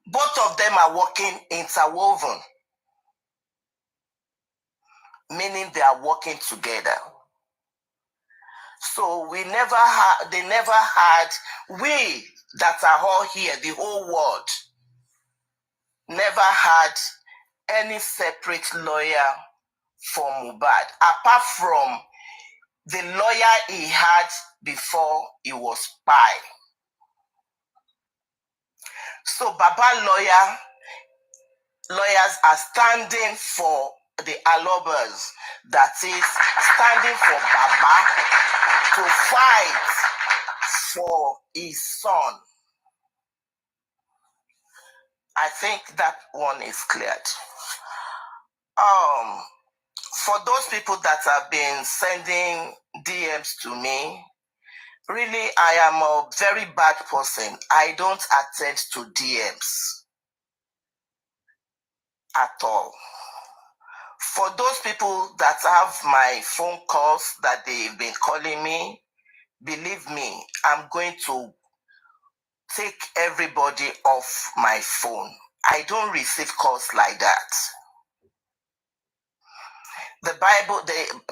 Speaker 1: Both of them are working interwoven, meaning they are working together. So they never had, we that are all here, the whole world, never had any separate lawyer for Mohbad, apart from the lawyer he had before he was spy. So Baba lawyers are standing for the Alobas, that is standing for Baba to fight for his son. I think that one is cleared. For those people that have been sending DMs to me, really, I am a very bad person. I don't attend to DMs at all. For those people that have my phone calls that they've been calling me, believe me, I'm going to take everybody off my phone. I don't receive calls like that. The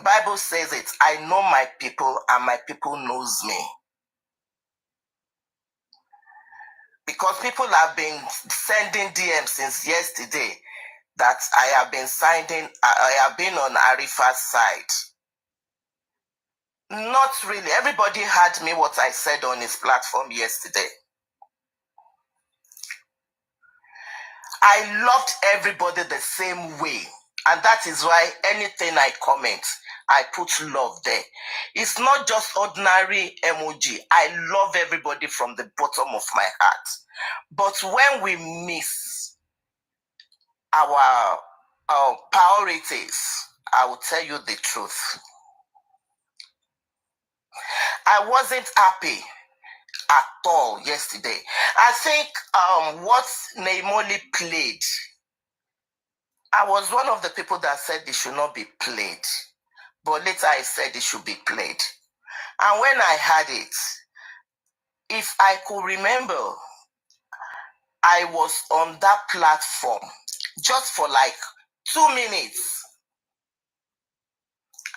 Speaker 1: Bible says it. I know my people, and my people knows me. Because people have been sending DMs since yesterday that I have been on ARIFA's side. Not really. Everybody heard me what I said on his platform yesterday. I loved everybody the same way. And that is why anything I comment, I put love there. It's not just ordinary emoji. I love everybody from the bottom of my heart. But when we miss our priorities, I will tell you the truth. I wasn't happy at all yesterday. I think what Naimoli played, I was one of the people that said it should not be played. But later I said it should be played. And when I had it, if I could remember, I was on that platform just for like 2 minutes.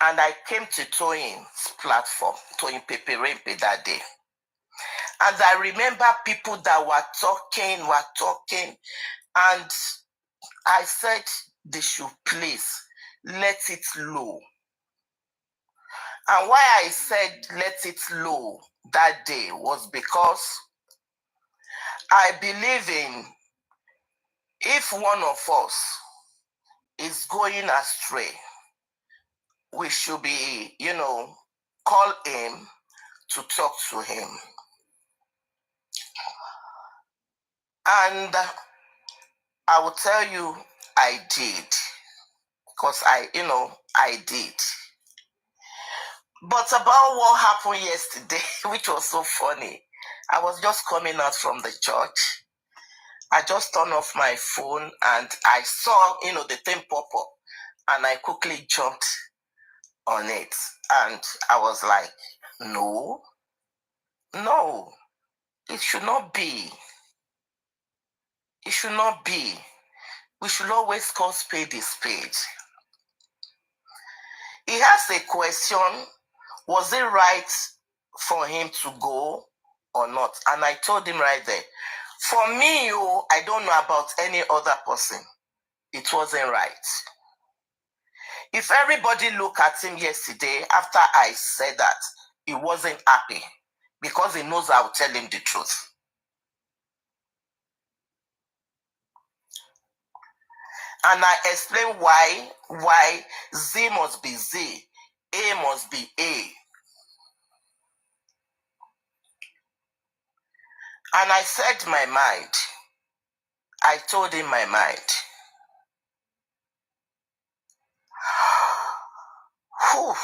Speaker 1: And I came to Toyin's platform, Toyin Peperempe that day. And I remember people that were talking. And I said they should please let it low. And why I said let it low that day was because I believe in, if one of us is going astray, we should be, call him to talk to him. And I will tell you, I did. Because I did. But about what happened yesterday, which was so funny, I was just coming out from the church. I just turned off my phone and I saw, the thing pop up. And I quickly jumped on it. And I was like, no, it should not be. It should not be. We should always call spade a spade. He asked a question, was it right for him to go or not? And I told him right there, for me, I don't know about any other person. It wasn't right. If everybody looked at him yesterday after I said that, he wasn't happy because he knows I will tell him the truth. And I explained why Z must be Z, A must be A. And I said my mind. I told him my mind. Whew.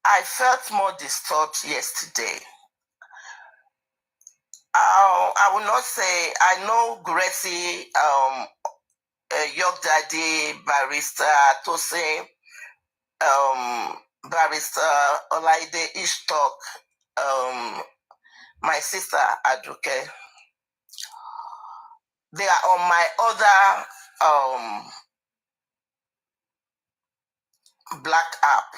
Speaker 1: I felt more disturbed yesterday. I will not say, I know Gracie, York Daddy, Barrister Tosin, Barrister Olaide Ishtok, my sister Aduke. They are on my other black app,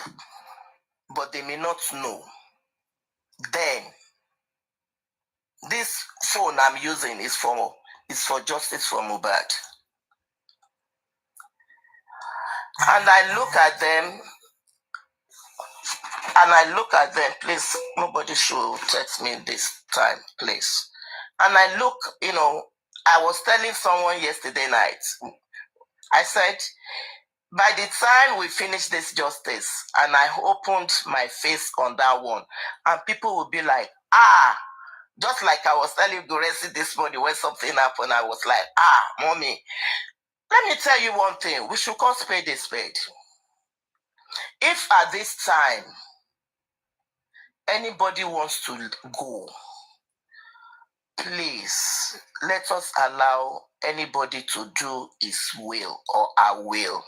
Speaker 1: but they may not know. Then, this phone I'm using is for Justice for Mohbad. And I look at them, please, nobody should text me this time, please. And I look, I was telling someone yesterday night, I said, by the time we finish this justice, and I opened my face on that one, and people will be like, just like I was telling Gracie this morning when something happened, I was like, mommy, let me tell you one thing, we should call spade a spade. If at this time, anybody wants to go, please, let us allow anybody to do his will or our will.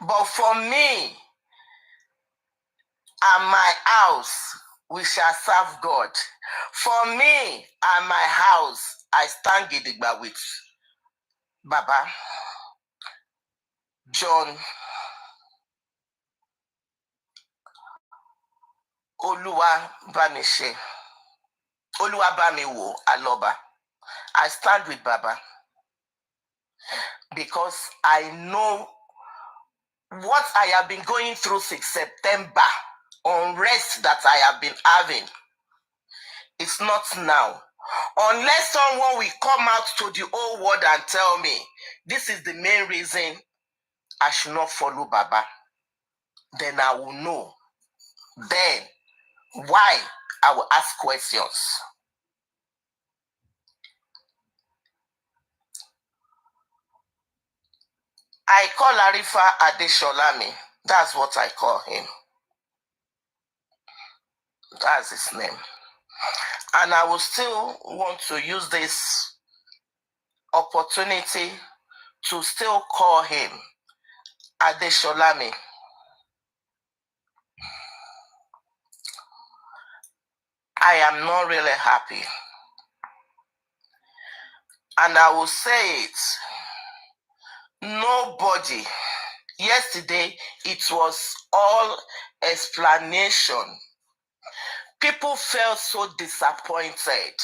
Speaker 1: But for me and my house, we shall serve God. For me and my house, I stand gidigba with Baba, John, Oluwa Bamishe, Oluwa Bamiwo, Aloba. I stand with Baba because I know what I have been going through since September, unrest that I have been having. It's not now. Unless someone will come out to the whole world and tell me, this is the main reason I should not follow Baba, then I will know. Then, why? I will ask questions. I call Arifa Adesholami. That's what I call him. That's his name. And I will still want to use this opportunity to still call him Adesholami. I am not really happy. And I will say it. Nobody. Yesterday, it was all explanation. People felt so disappointed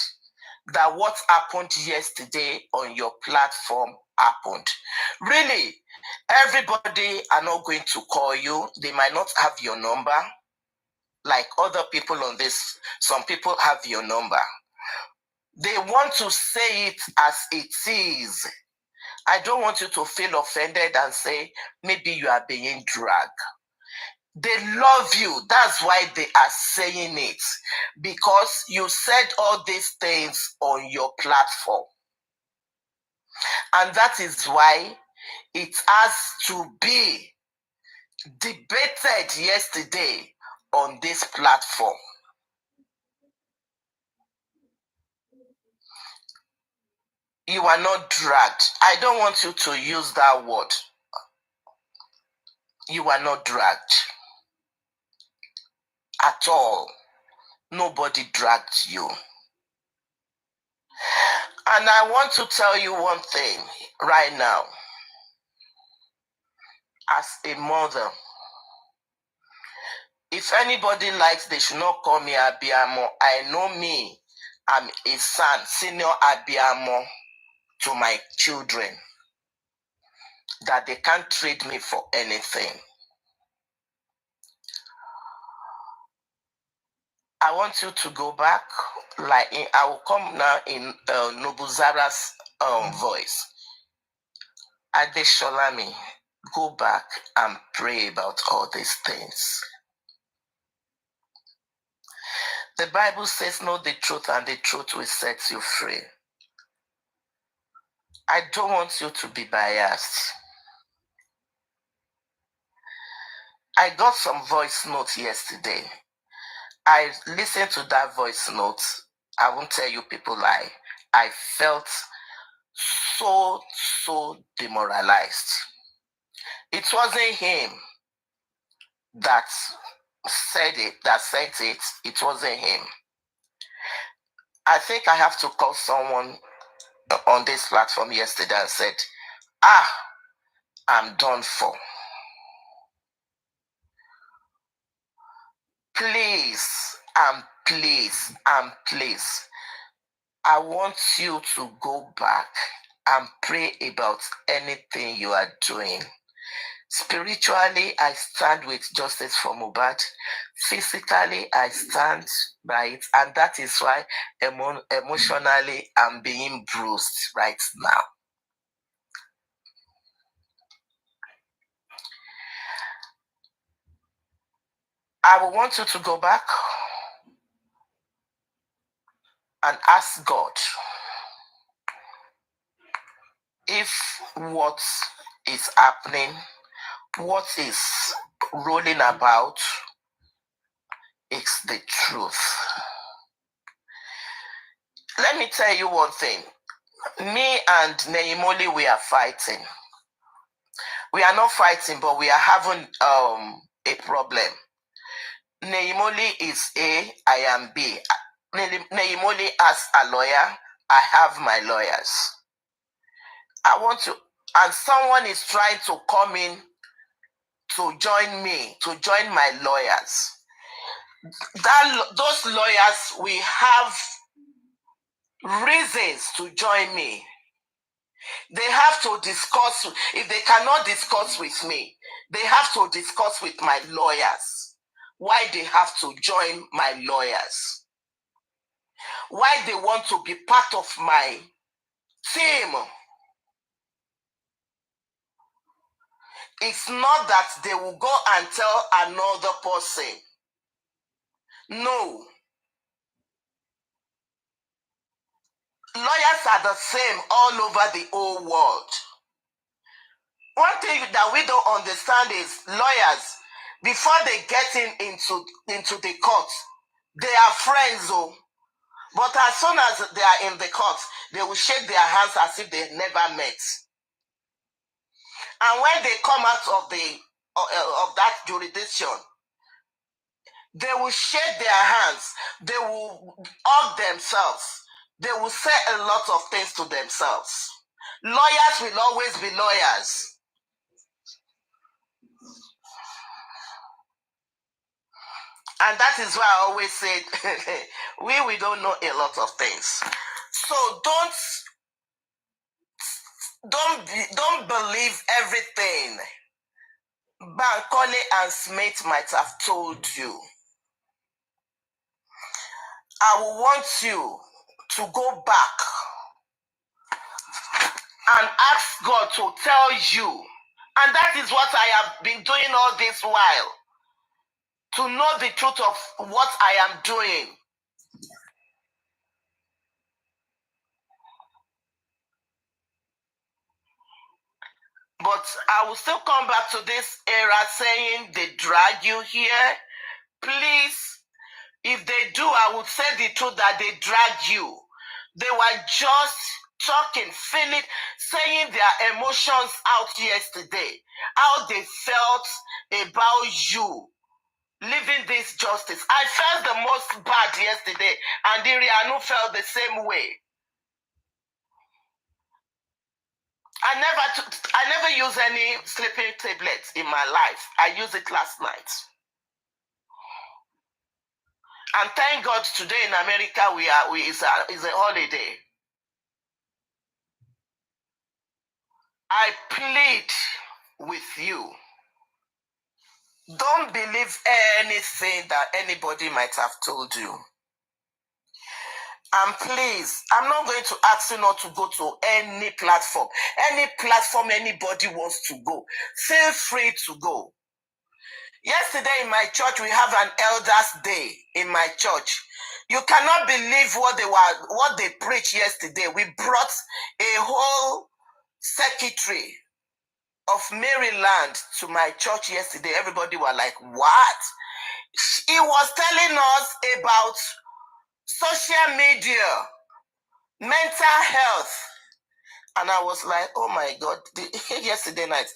Speaker 1: that what happened yesterday on your platform happened. Really, everybody are not going to call you. They might not have your number. Like other people on this, some people have your number. They want to say it as it is. I don't want you to feel offended and say, maybe you are being dragged. They love you. That's why they are saying it. Because you said all these things on your platform. And that is why it has to be debated yesterday on this platform. You are not dragged. I don't want you to use that word. You are not dragged. At all. Nobody dragged you. And I want to tell you one thing right now. As a mother, if anybody likes, they should not call me Abiamo. I know me. I'm a son, senior Abiamo to my children. That they can't trade me for anything. I want you to go back. I will come now in Nobuzara's voice. Adesholami, go back and pray about all these things. The Bible says, know the truth and the truth will set you free. I don't want you to be biased. I got some voice notes yesterday. I listened to that voice note. I won't tell you people lie. I felt so demoralized. It wasn't him that said it, that sent it. It wasn't him. I think I have to call someone on this platform yesterday and said, I'm done for. Please, please, I want you to go back and pray about anything you are doing. Spiritually, I stand with justice for Mohbad. Physically, I stand by it. And that is why emotionally, I'm being bruised right now. I will want you to go back and ask God if what is happening, what is rolling about, is the truth. Let me tell you one thing. Me and Neimoli, we are fighting. We are not fighting, but we are having a problem. Neimoli is A, I am B. Neimoli has a lawyer. I have my lawyers. I want to, and someone is trying to come in to join me, to join my lawyers. Those lawyers, we have reasons to join me. They have to discuss. If they cannot discuss with me, they have to discuss with my lawyers. Why they have to join my lawyers? Why they want to be part of my team? It's not that they will go and tell another person. No. Lawyers are the same all over the whole world. One thing that we don't understand is lawyers, before they get into the court, they are friends, though. But as soon as they are in the court, they will shake their hands as if they never met. And when they come out of that jurisdiction, they will shake their hands. They will hug themselves. They will say a lot of things to themselves. Lawyers will always be lawyers. And that is why I always say we don't know a lot of things. So don't believe everything Bankole and Smith might have told you. I will want you to go back and ask God to tell you. And that is what I have been doing all this while. To know the truth of what I am doing. But I will still come back to this era saying they drag you here. Please, if they do, I would say the truth that they dragged you. They were just talking, feeling, saying their emotions out yesterday. How they felt about you living this justice. I felt the most bad yesterday, and Irianu felt the same way. I never use any sleeping tablets in my life. I used it last night. And thank God today in America it's a holiday. I plead with you. Don't believe anything that anybody might have told you. And please, I'm not going to ask you not to go to any platform. Any platform anybody wants to go. Feel free to go. Yesterday in my church, we have an elders' day in my church. You cannot believe what they preached yesterday. We brought a whole secretary of Maryland to my church yesterday. Everybody were like, what? He was telling us about social media, mental health. And I was like, oh my God, yesterday night,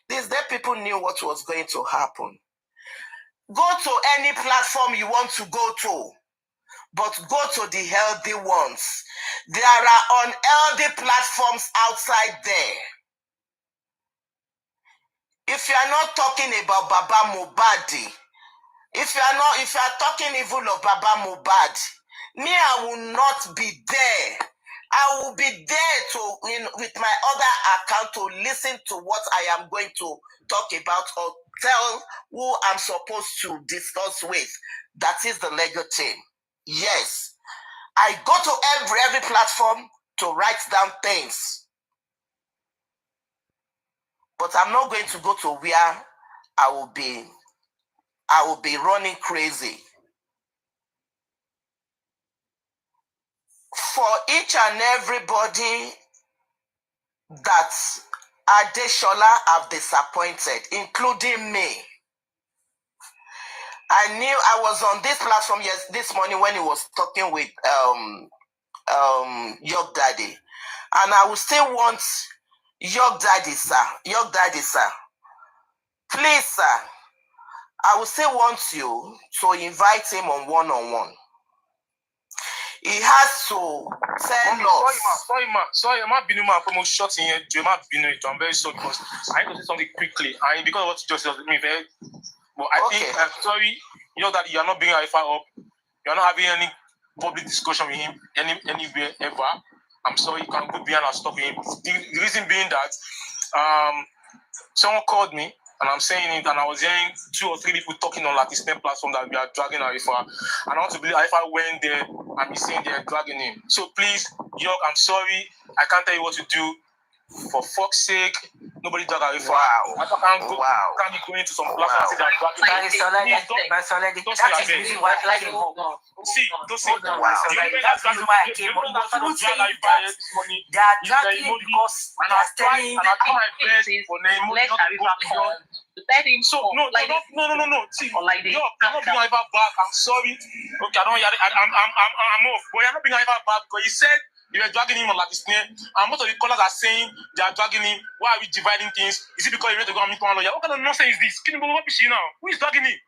Speaker 1: these people knew what was going to happen. Go to any platform you want to go to, but go to the healthy ones. There are unhealthy platforms outside there. If you are not talking about Baba Mubadi, if you are talking evil of Baba Mubad, me, I will not be there. I will be there with my other account to listen to what I am going to talk about or tell who I'm supposed to discuss with. That is the legal team. Yes. I go to every platform to write down things. But I'm not going to go to where I will be running crazy. For each and everybody that Adeshola have disappointed, including me. I knew I was on this platform this morning when he was talking with York Daddy. And I will still want York Daddy, sir. Please, sir. I will still want you to invite him on one-on-one. He has to tell us.
Speaker 13: Sorry, I'm not being my promo shot in here. I'm very sorry because I need to say something quickly. And because of what you just said, but I think I'm sorry, that you are not bringing ARIFA up. You are not having any public discussion with him anywhere ever. I'm sorry, you can go behind and stop him. The reason being that someone called me and I'm saying it, and I was hearing 2 or 3 people talking on like the STEM platform that we are dragging ARIFA. And I want to believe ARIFA went there and he's saying they're dragging him. So please, York, I'm sorry. I can't tell you what to do. For fuck's sake, nobody drag ARIFA.
Speaker 11: Wow.
Speaker 13: I can't go, can't be going to some platform and say that
Speaker 4: That is the reason why I came home.
Speaker 13: see, don't say
Speaker 4: Hold on, that's the reason why I came home. But you say that they are dragging it because they are telling.
Speaker 13: And I try my best for Nemo
Speaker 10: Let
Speaker 13: not to go
Speaker 10: ARIFA
Speaker 13: beyond.
Speaker 10: come. Let him
Speaker 13: So
Speaker 10: come.
Speaker 13: no. See,
Speaker 10: Like this.
Speaker 13: you're not being ARIFA back. I'm sorry. Okay, I'm off. But you're not being ARIFA back because he said you were dragging him on like his name. And most of the callers are saying they are dragging him. Why are we dividing things? Is it because you need to go and meet one lawyer? What kind of nonsense is this? Can you go up now? Who is dragging him?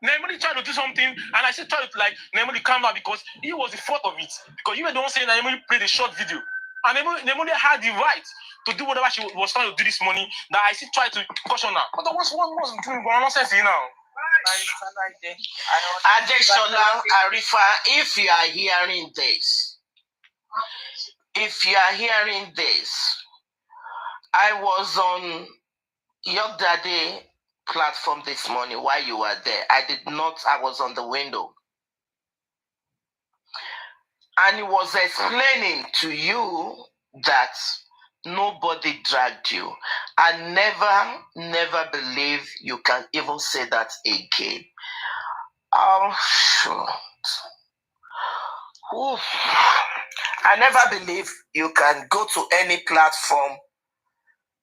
Speaker 13: Nemoli tried to do something, and I said try to like Nemoli calm down because he was the fault of it. Because you were the one saying that Nemoli played a short video. And Nemoli had the right to do whatever she was trying to do this morning. That I still tried to caution her. But what's doing nonsense here now?
Speaker 11: Adeshola Arifa, if you are hearing this, I was on your daddy platform this morning while you were there. I was on the window. And he was explaining to you that nobody dragged you. I never believe you can even say that again. Oh, shoot. Oof. I never believe you can go to any platform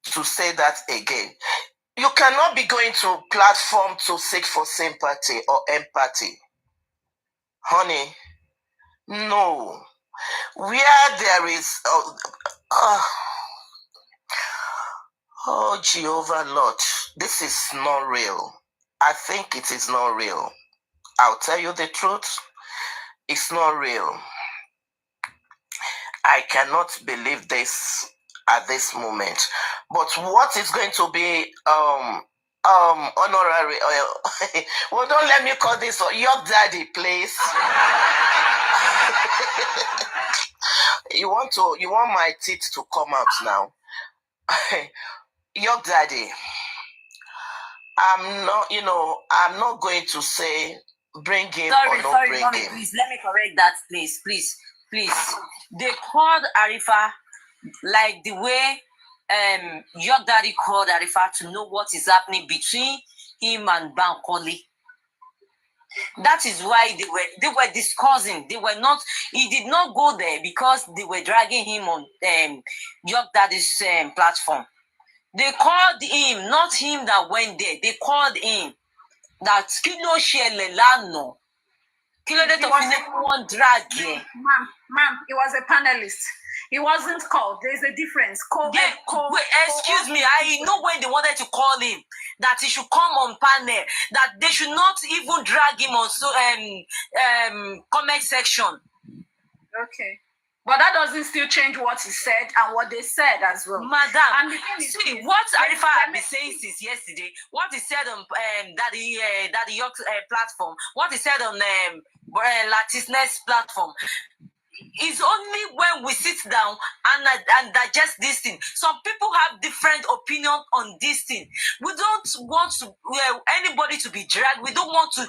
Speaker 11: to say that again. You cannot be going to platform to seek for sympathy or empathy. Honey, no. Where there is... Oh, Jehovah Lord, this is not real. I think it is not real. I'll tell you the truth. It's not real. I cannot believe this at this moment. But what is going to be honorary? Well, don't let me call this your daddy, please. You want my teeth to come out now. Your daddy. I'm not going to say bring him or not bring
Speaker 15: Mommy,
Speaker 11: him.
Speaker 15: please let me correct that, please. They called ARIFA like the way your daddy called ARIFA to know what is happening between him and Bankole. That is why they were discussing. He did not go there because they were dragging him on your daddy's platform. They called him, not him that went there. They called him. That Kilo Shelelano. Kilo de one drag here.
Speaker 12: Ma'am, he was a panelist. He wasn't called. There's a difference.
Speaker 15: Excuse me. I know when they wanted to call him that he should come on panel. That they should not even drag him on comment section.
Speaker 12: Okay. But that doesn't still change what he said and what they said as well.
Speaker 15: Madam,
Speaker 12: and
Speaker 15: see, what ARIFA had been saying since yesterday, what he said on Daddy York platform, what he said on Latisness platform, is only when we sit down and digest this thing. Some people have different opinion on this thing. We don't want anybody to be dragged. We don't want to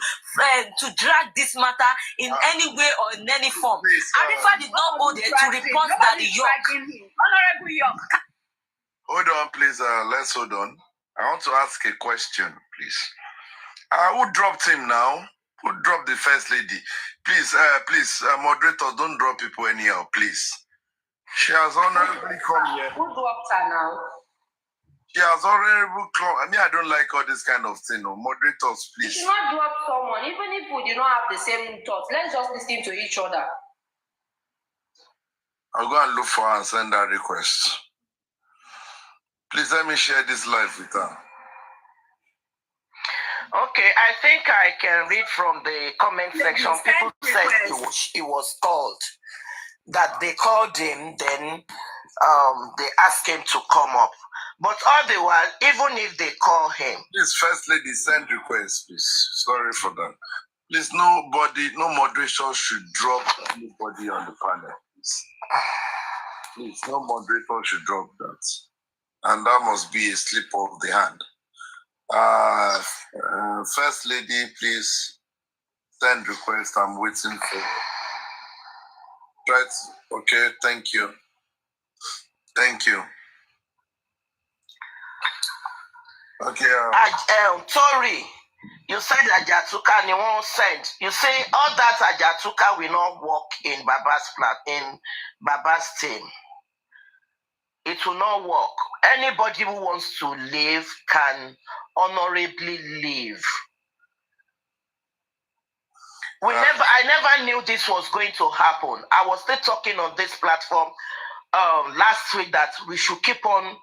Speaker 15: drag this matter in any way or in any form. ARIFA did not go there to report Daddy York.
Speaker 12: Honorable York.
Speaker 2: Hold on, please. Let's hold on. I want to ask a question, please. Who dropped him now? Who dropped the first lady? Please, moderator, don't drop people anyhow, please. She has honorably come here.
Speaker 12: Who dropped her now?
Speaker 2: She has honorably come. I don't like all this kind of thing. No. Moderators, please.
Speaker 16: You should not drop someone, even if we do not have the same thoughts. Let's just listen to each other.
Speaker 2: I'll go and look for her and send her request. Please let me share this live with her.
Speaker 11: Okay, I think I can read from the comment section. People said he was called. That they called him, then they asked him to come up. But all the while, even if they call him...
Speaker 2: Please, First Lady, send request, please. Sorry for that. Please, no moderator should drop anybody on the panel, please. Please, no moderator should drop that. And that must be a slip of the hand. First Lady, please send request. I'm waiting for... Right. Okay, thank you. Thank you. Okay.
Speaker 1: Tori, you said Ajatuka ni won't send. You say all that Ajatuka will not work in Baba's team. It will not work. Anybody who wants to live can honorably live. I never knew this was going to happen. I was still talking on this platform last week that we should keep on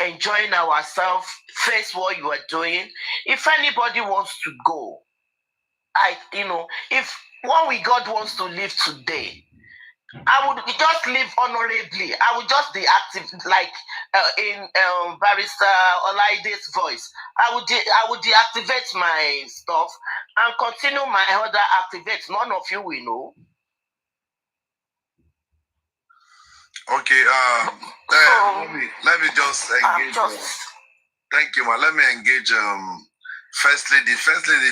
Speaker 1: enjoying ourselves, face what you are doing. If anybody wants to go, if one we God wants to live today, I would just live honorably. I would just deactivate, like in Barrister Olaide's voice. I would deactivate my stuff and continue my other activates. None of you will know.
Speaker 2: Okay. Let me just engage. Thank you, ma. Let me engage. First lady,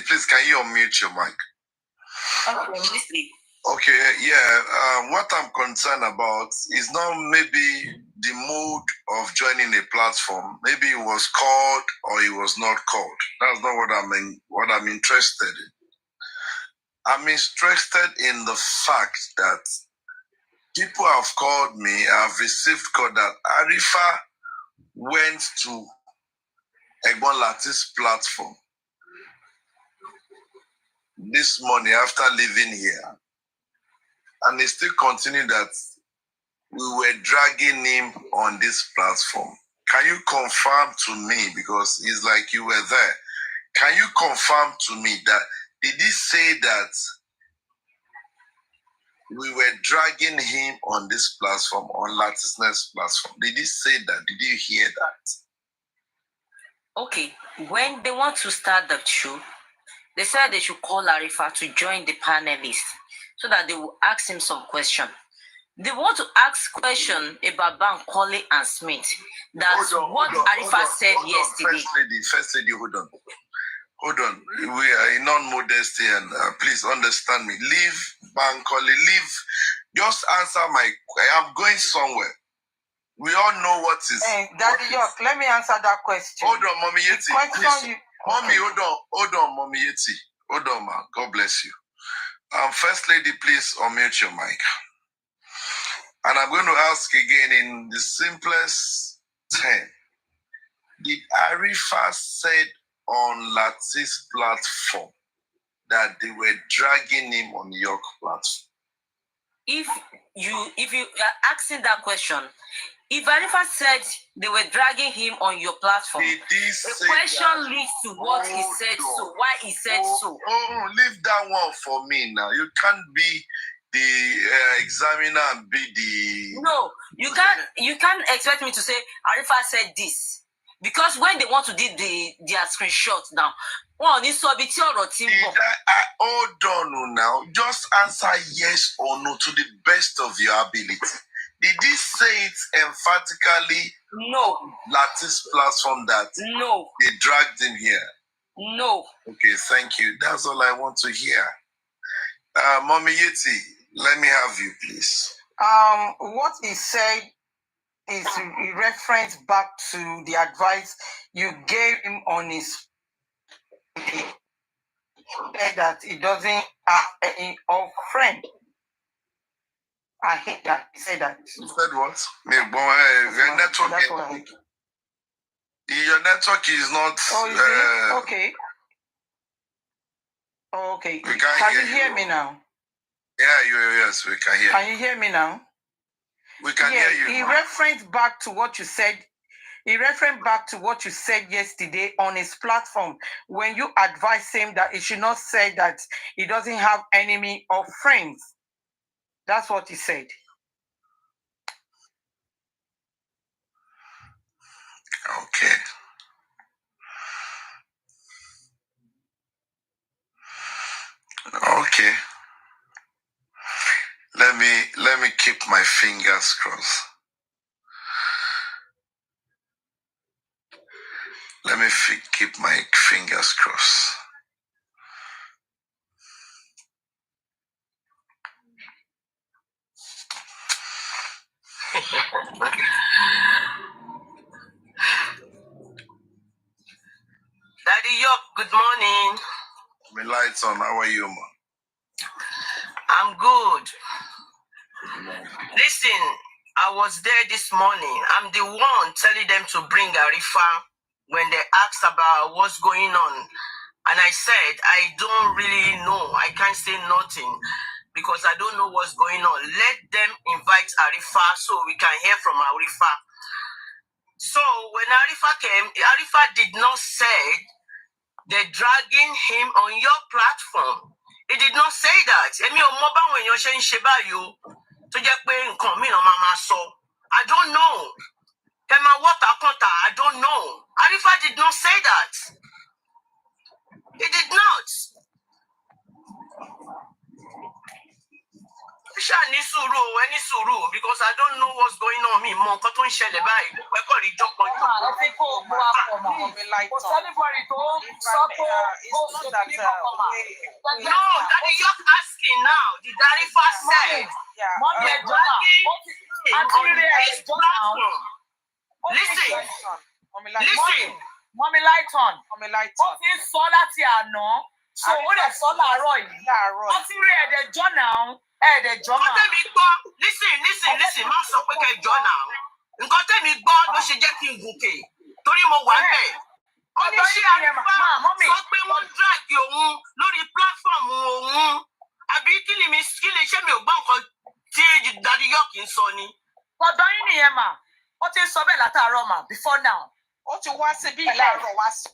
Speaker 2: please, can you unmute your mic? Okay, yeah. What I'm concerned about is not maybe the mood of joining a platform. Maybe it was called or it was not called. That's not what I'm interested in. I'm interested in the fact that people have called me. I've received call that Arifa went to Egbon Lati's platform this morning after leaving here. And they still continue that we were dragging him on this platform. Can you confirm to me, because it's like you were there, can you confirm to me that, did he say that we were dragging him on this platform, on Latisness platform? Did he say that? Did you hear that?
Speaker 15: Okay, when they want to start the show, they said they should call Arifa to join the panelists so that they will ask him some question. They want to ask question about Bankole and Smith. That's what Arifa said yesterday.
Speaker 2: First lady, hold on. Hold on. We are in non-modesty, and please understand me. Leave Bankole, leave. Just answer my. I'm going somewhere. We all know what is.
Speaker 3: Daddy York, let me answer that question.
Speaker 2: Hold on, Mommy Yeti. Mommy, hold on, Mommy Yeti. Hold on, ma. God bless you. First lady, please unmute your mic. And I'm going to ask again in the simplest term. Did Arifa said on Lati's platform that they were dragging him on your platform?
Speaker 15: If you are asking that question, if Arifa said they were dragging him on your platform, the question leads to what he said so, why he said so.
Speaker 2: Oh, leave that one for me now. You can't be the examiner and be the...
Speaker 15: No, you can't expect me to say Arifa said this. Because when they want to do their screenshot now, hold
Speaker 2: on now. Just answer yes or no to the best of your ability. Did he say it emphatically?
Speaker 15: No.
Speaker 2: Lati's platform that they dragged him here?
Speaker 15: No.
Speaker 2: Okay, thank you. That's all I want to hear. Mommy Yeti, let me have you, please.
Speaker 3: What he said is a reference back to the advice you gave him on his that he doesn't have any friend. I hate that. He said that.
Speaker 2: You said what? Your network. Your network is not.
Speaker 3: Oh, is it? Okay. Oh, okay. Can you hear me now?
Speaker 2: Yeah, yes, we can hear.
Speaker 3: Can you hear me now?
Speaker 2: We can hear you.
Speaker 3: He referenced back to what you said. He referred back to what you said yesterday on his platform when you advised him that he should not say that he doesn't have enemy or friends. That's what he said.
Speaker 2: Okay. Okay. Let me keep my fingers crossed. Let me keep my fingers crossed.
Speaker 1: Daddy York, good morning.
Speaker 2: My lights on. How are you, man?
Speaker 1: I'm good. Listen, I was there this morning. I'm the one telling them to bring ARIFA when they asked about what's going on. And I said, I don't really know. I can't say nothing because I don't know what's going on. Let them invite ARIFA so we can hear from ARIFA. So when ARIFA came, ARIFA did not say they're dragging him on your platform. He did not say that. I don't know. I don't know. ARIFA did not say that. He did not. Any suru, because I don't know what's going on. Me, no, that you're asking now. The ARIFA said, listen.
Speaker 4: Mommy light on. So what is solar roy? John now.
Speaker 1: Listen, má sọ pé kẹjọ now. Nǹkan tẹ́mi gbọ́ ló ṣe jẹ́ kí n gòkè. Torí mo wà bẹ́ẹ̀. Ó ní ṣé ARIFA sọ pé wọ́n drag òun lórí platform òun. Àbí kí ni ṣé mi ò gbọ́ nǹkan tí Daddy York ń sọ ni?
Speaker 4: Ọ̀dọ̀ yín nìyẹn mà. Ó ti sọ bẹ́ẹ̀ látàárọ̀ mà before now.
Speaker 3: Ó ti wá síbí ìlàrọ̀ wá sí.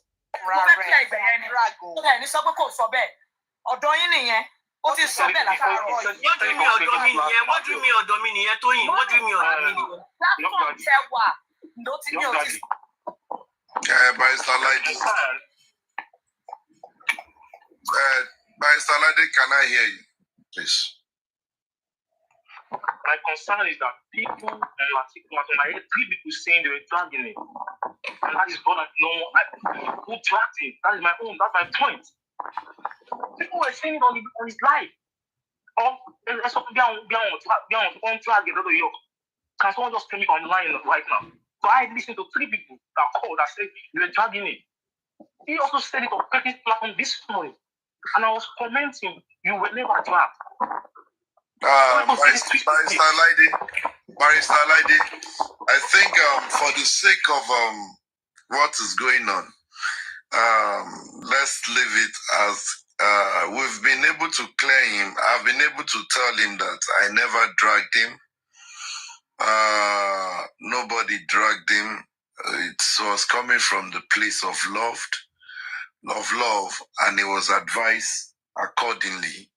Speaker 4: Mo fẹ́ kí ẹgbẹ̀ yẹn ni. Ó bẹ̀ ní sọ pé kò sọ bẹ́ẹ̀. Ọ̀dọ̀ yín nìyẹn. Ó ti sọ bẹ́ẹ̀ látàárọ̀.
Speaker 1: Wọ́n dún mi ọ̀dọ̀ mi nìyẹn. Wọ́n dún mi ọ̀dọ̀ mi nìyẹn Tóyìn. Wọ́n dún mi ọ̀dọ̀ mi nìyẹn.
Speaker 4: Platform tẹ wà ló ti ní òtí.
Speaker 2: Barrister Lady. Barrister Lady, can I hear you, please?
Speaker 13: My concern is that people, my head, 3 people saying they were dragging it. And that is what I know. Who dragged it? That is my own. That's my point. People were saying it on his life. Or, there's something beyond drag it. Can someone just tell me online right now? So I listened to 3 people that called that said they were dragging it. He also said it on Pepper's platform this morning. And I was commenting, you were never dragged.
Speaker 2: Barrister Lady, I think for the sake of what is going on, let's leave it as we've been able to clear him. I've been able to tell him that I never dragged him. Nobody dragged him. It was coming from the place of love, and he was advised accordingly.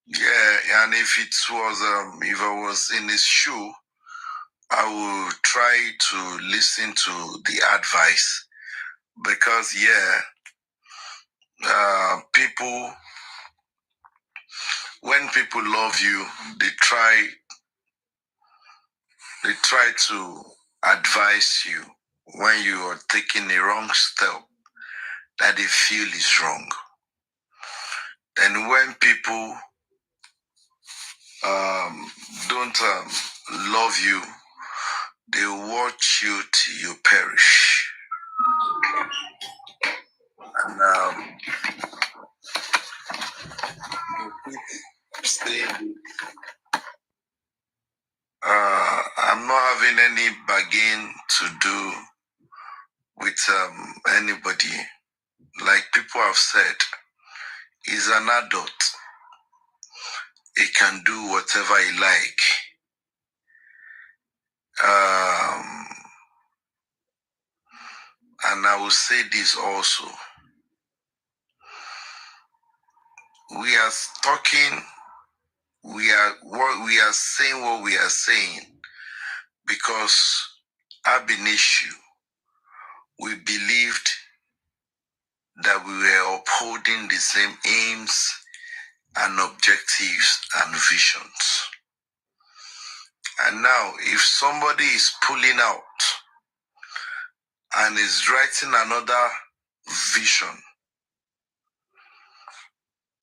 Speaker 2: Yeah, and if I was in his shoe, I would try to listen to the advice because people, when people love you, they try to advise you when you are taking a wrong step that they feel is wrong. And when people don't love you, they watch you till you perish. And I'm not having any bargain to do with anybody. Like people have said, he's an adult. He can do whatever he like. And I will say this also. We are talking, we are saying what we are saying because ab initio we believed that we were upholding the same aims and objectives and visions. And now, if somebody is pulling out and is writing another vision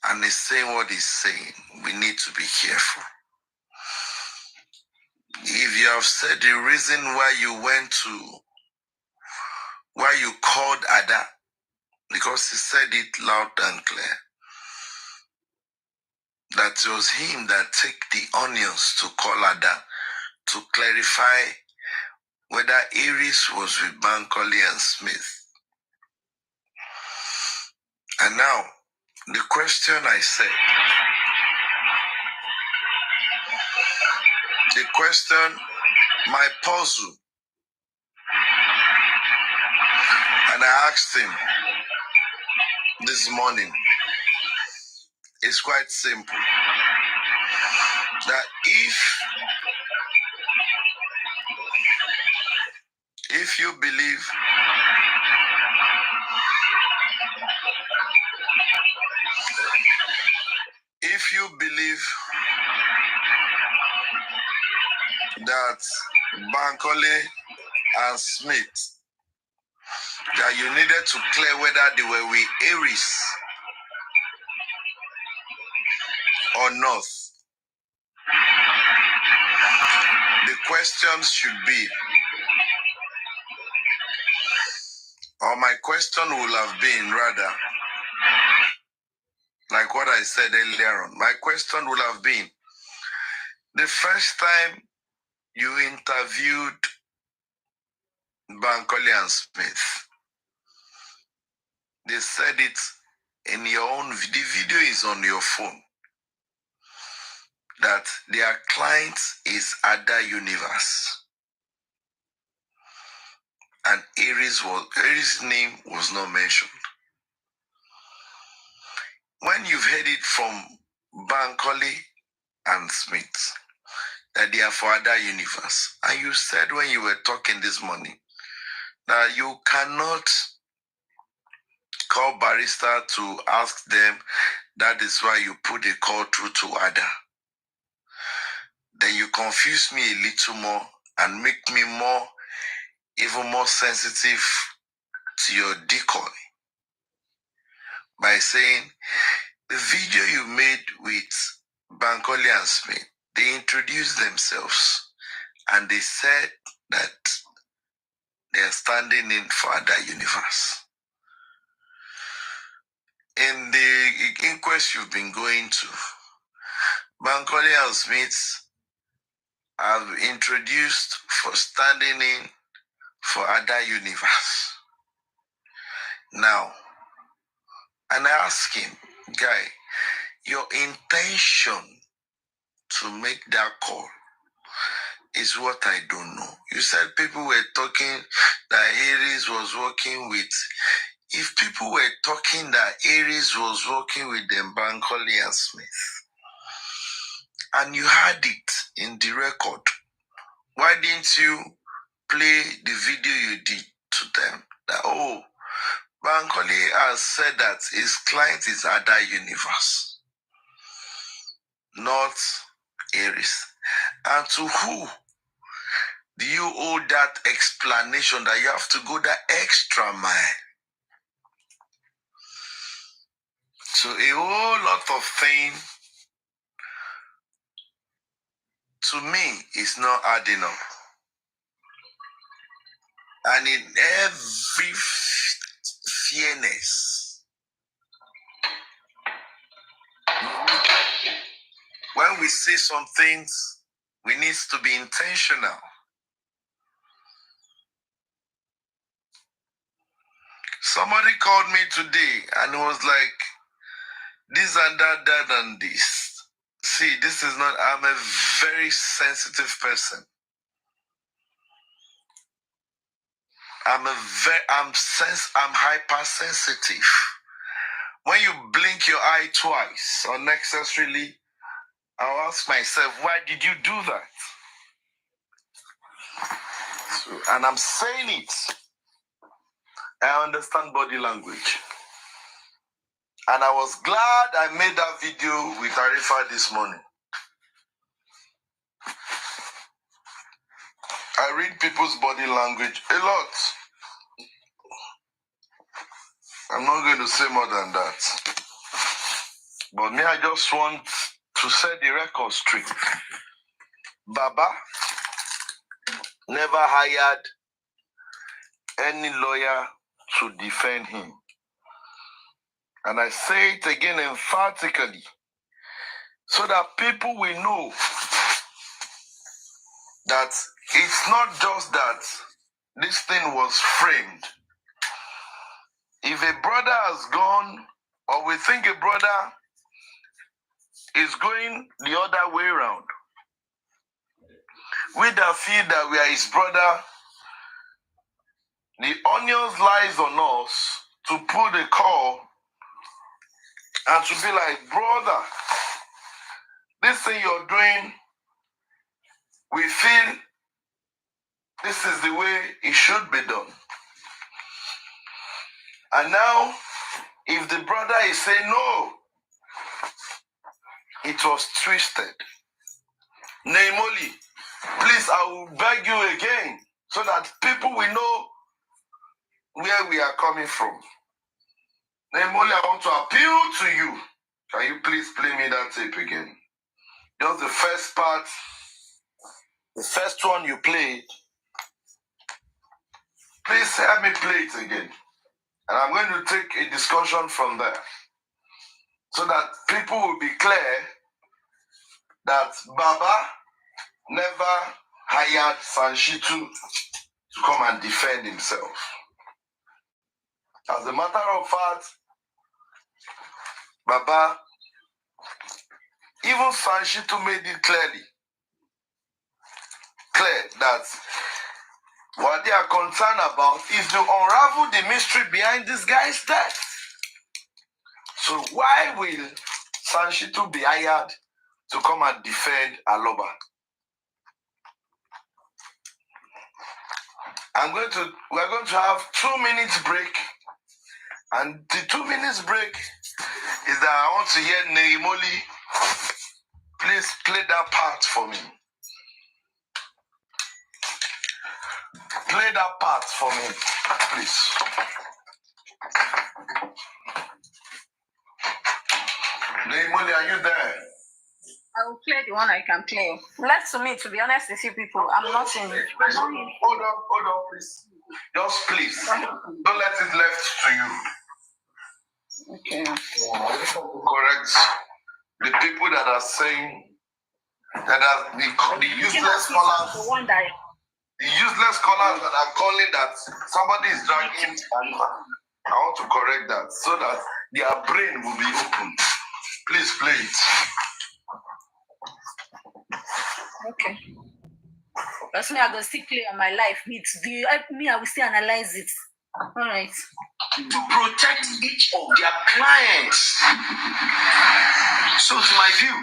Speaker 2: and is saying what he's saying, we need to be careful. If you have said the reason why you called Ada, because he said it loud and clear, that it was him that took the onions to call Ada to clarify whether Aries was with Bankole and Smith. And now, the question I said, the question, my puzzle, and I asked him this morning, is quite simple. That if you believe that Bankole and Smith, that you needed to clear whether they were with Aries or not, the question should be, or my question would have been rather, like what I said earlier on, my question would have been, the first time you interviewed Bankole and Smith, they said it in your own, the video is on your phone, that their client is Ada Universe. And Aries' name was not mentioned. When you've heard it from Bankole and Smith, that they are for Ada Universe, and you said when you were talking this morning, that you cannot call Barrister to ask them, that is why you put a call through to Ada. Then you confuse me a little more and make me even more sensitive to your decoy by saying the video you made with Bankole and Smith, they introduced themselves and they said that they are standing in for Ada Universe. In the inquest you've been going to, Bankole and Smith have introduced for standing in for Ada Universe. Now, and I ask him, guy, your intention to make that call is what I don't know. You said people were talking that Aries was working with. If people were talking that Aries was working with them, Bankole and Smith, and you had it in the record, why didn't you play the video you did to them? That, oh, Bankole has said that his client is Ada Universe, not Aries. And to who do you owe that explanation that you have to go that extra mile? So a whole lot of things, to me, is not adding up. And in every fairness, when we say some things, we need to be intentional. Somebody called me today and was like, this and that and this. See, this is not, I'm a very sensitive person. I'm hypersensitive. When you blink your eye twice unnecessarily, I'll ask myself, why did you do that? So, and I'm saying it. I understand body language. And I was glad I made that video with ARIFA this morning. I read people's body language a lot. I'm not going to say more than that. But me, I just want to set the record straight. Baba, never hired any lawyer to defend him. And I say it again emphatically, so that people will know that it's not just that this thing was framed. If a brother has gone, or we think a brother is going the other way around, we that feel that we are his brother, the onions lies on us to put a call and to be like, brother, this thing you're doing, we feel this is the way it should be done. And now, if the brother is saying, no, it was twisted. Namely, please, I will beg you again, so that people will know where we are coming from. Namely, I want to appeal to you. Can you please play me that tape again? Just the first part, the first one you played. Please help me play it again. And I'm going to take a discussion from there, so that people will be clear that Baba never hired Sanshitu to come and defend himself. As a matter of fact, Baba, even Sanshitu made it clear that what they are concerned about is to unravel the mystery behind this guy's death. So why will Sanshitu be hired to come and defend Aloba? We're going to have 2 minutes break. And the 2 minutes break is that I want to hear Neimoli. Please play that part for me. Play that part for me, please. Neimoli, are you there?
Speaker 12: I will play the one I can play. Left to me, to be honest with you people, I'm not in.
Speaker 2: Hold on, please. Just please. Don't let it left to you.
Speaker 12: Okay.
Speaker 2: Correct. The people that are saying that are the useless scholars. The useless scholars that are calling that somebody is dragging Arifa. I want to correct that so that their brain will be open. Please play it.
Speaker 12: Okay. That's me. I go still play on my life. Do you help me? I will still analyze it. All right.
Speaker 8: To protect each of their clients. So, to my view,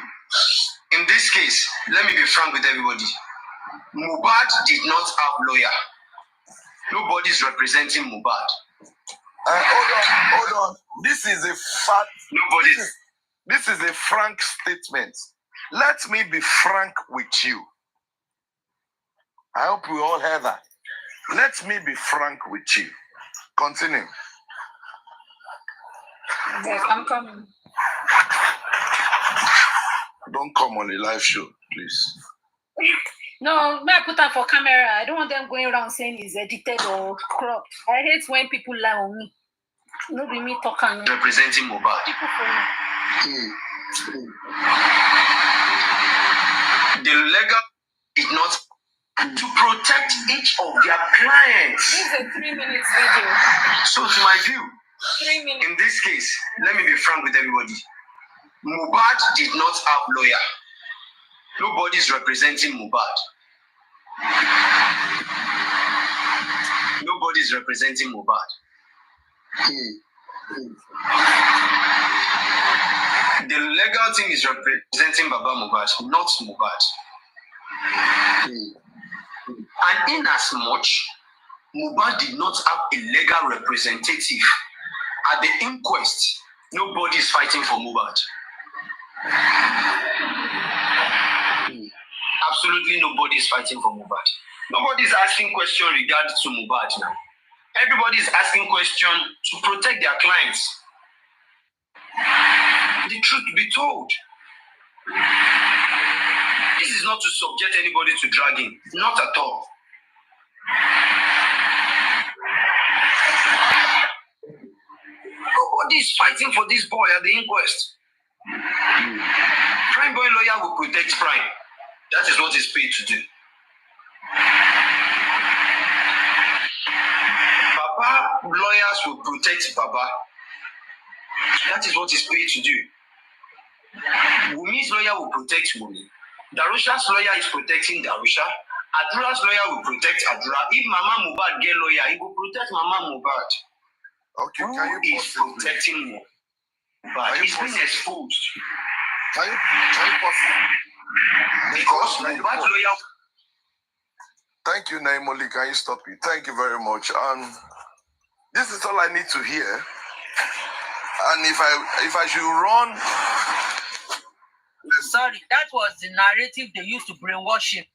Speaker 8: in this case, let me be frank with everybody. Mohbad did not have lawyer. Nobody is representing Mohbad.
Speaker 2: Hold on. This is a fact. This is a frank statement. Let me be frank with you. I hope we all hear that. Let me be frank with you. Continue.
Speaker 12: Yes, I'm coming.
Speaker 2: Don't come on a live show, please.
Speaker 12: No, may I put that for camera? I don't want them going around saying it's edited or cropped. I hate when people lie on me. No, be me talking.
Speaker 8: Representing Mohbad. The legal did not to protect each of their clients.
Speaker 12: This is a 3 minutes video.
Speaker 8: So, to my view,
Speaker 12: 3 minutes.
Speaker 8: In this case, let me be frank with everybody. Mohbad did not have lawyer. Nobody is representing Mohbad. Nobody is representing Mohbad. The legal team is representing Baba Mohbad, not Mohbad. And in as much, Mohbad did not have a legal representative at the inquest. Nobody is fighting for Mohbad. Absolutely nobody is fighting for Mohbad. Nobody is asking questions regarding to Mohbad now. Everybody is asking questions to protect their clients. The truth be told. This is not to subject anybody to dragging. Not at all. Nobody is fighting for this boy at the inquest. Prime boy lawyer will protect Prime. That is what he's paid to do. Baba lawyers will protect Baba. That is what he's paid to do. Wumi's lawyer will protect Wumi. Darusha's lawyer is protecting Darusha. Adura's lawyer will protect Adura. If Mama Mohbad get lawyer, he will protect Mama Mohbad.
Speaker 2: Okay,
Speaker 8: Who is protecting Mohbad? He's been exposed.
Speaker 2: Can you pause?
Speaker 8: Because Mohbad's lawyer.
Speaker 2: Thank you, Naimoli. Can you stop it? Thank you very much. This is all I need to hear. And if I should run.
Speaker 15: Sorry, that was the narrative they used to brainwash him.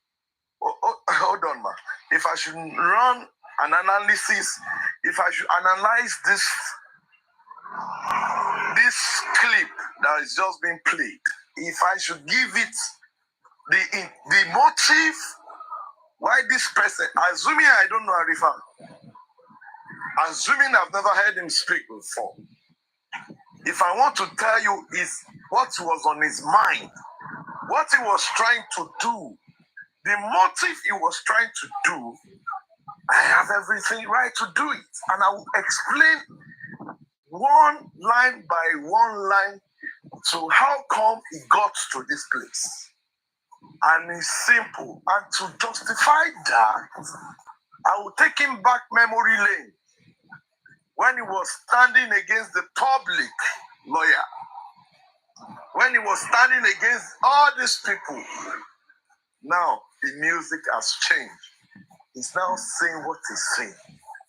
Speaker 2: Hold on, ma. If I should run an analysis, if I should analyze this clip that is just being played, if I should give it the motive why this person, assuming I don't know Arifa, assuming I've never heard him speak before, if I want to tell you is what was on his mind, what he was trying to do, the motive he was trying to do, I have everything right to do it. And I will explain one line by one line to how come he got to this place. And it's simple. And to justify that, I will take him back memory lane when he was standing against the public lawyer, when he was standing against all these people. Now the music has changed. He's now saying what he's saying.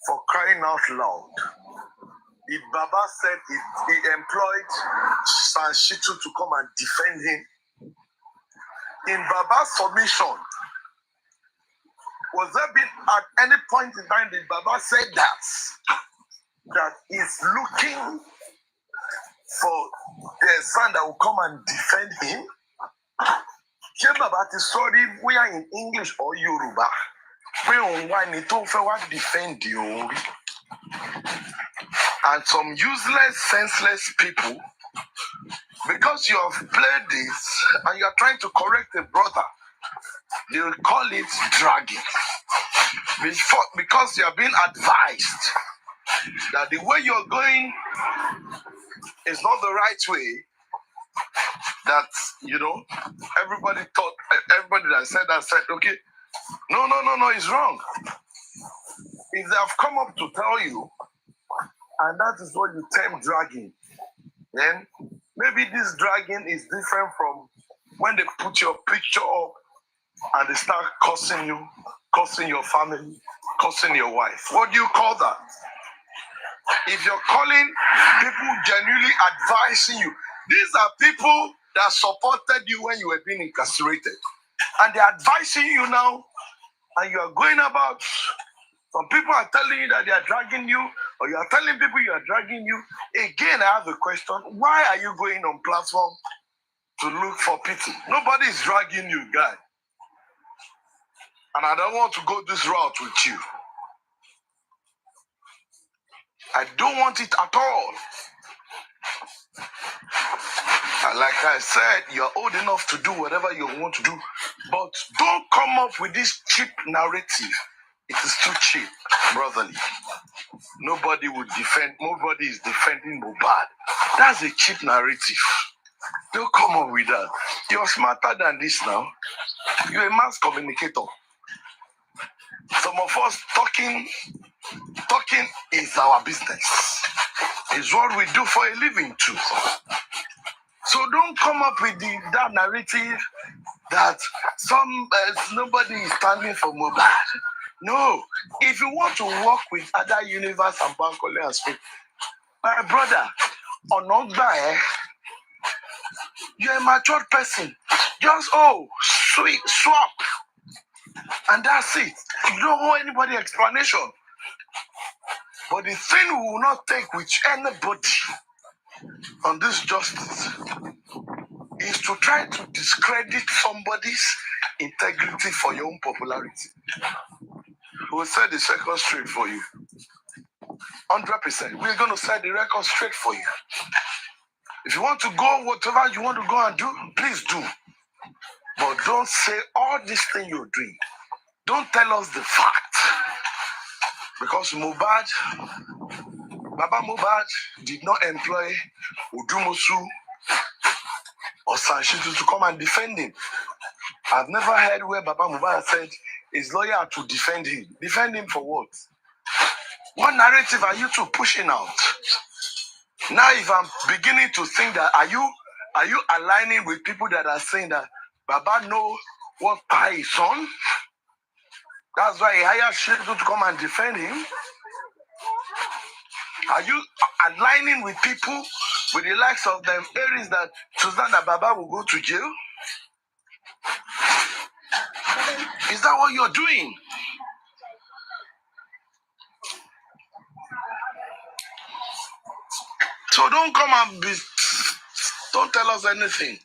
Speaker 2: For crying out loud. If Baba said he employed Sanshitu to come and defend him, in Baba's submission, was there been at any point in time that Baba said that he's looking for a son that will come and defend him? Came about the story, we are in English or Yoruba. We on one it over defend you. And some useless, senseless people, because you have played this and you are trying to correct a brother, they will call it dragging. Because you have been advised that the way you're going is not the right way, that, everybody that said that said, okay, no, it's wrong. If they have come up to tell you, and that is what you term dragging, then maybe this dragging is different from when they put your picture up and they start cursing you, cursing your family, cursing your wife. What do you call that? If you're calling people genuinely advising you, these are people that supported you when you were being incarcerated. And they're advising you now, and you are going about. Some people are telling you that they are dragging you, or you are telling people you are dragging you. Again, I have a question. Why are you going on platform to look for pity? Nobody is dragging you, guy. And I don't want to go this route with you. I don't want it at all. And like I said, you're old enough to do whatever you want to do. But don't come up with this cheap narrative. It is too cheap, brotherly. Nobody is defending Mohbad. That's a cheap narrative. Don't come up with that. You're smarter than this now. You're a mass communicator. Some of us talking is our business. It's what we do for a living too. So don't come up with that narrative that nobody is standing for Mohbad. No. If you want to work with other universe and Bankole and speak, my brother, you're a mature person. Just swap. And that's it. You don't owe anybody explanation. But the thing we will not take with anybody on this justice is to try to discredit somebody's integrity for your own popularity. We'll set the record straight for you. 100%. We're going to set the record straight for you. If you want to go, whatever you want to go and do, please do. But don't say all this thing you're doing. Don't tell us the fact. Because Baba Mohbad did not employ Udumosu or Sanshitu to come and defend him. I've never heard where Baba Mohbad said his lawyer to defend him. Defend him for what? What narrative are you two pushing out? Now, if I'm beginning to think that, are you aligning with people that are saying that Baba know what by his son? That's why he hired Shitu to come and defend him. Are you aligning with people with the likes of them areas that Susanna Baba will go to jail? Is that what you're doing? So don't come and don't tell us anything.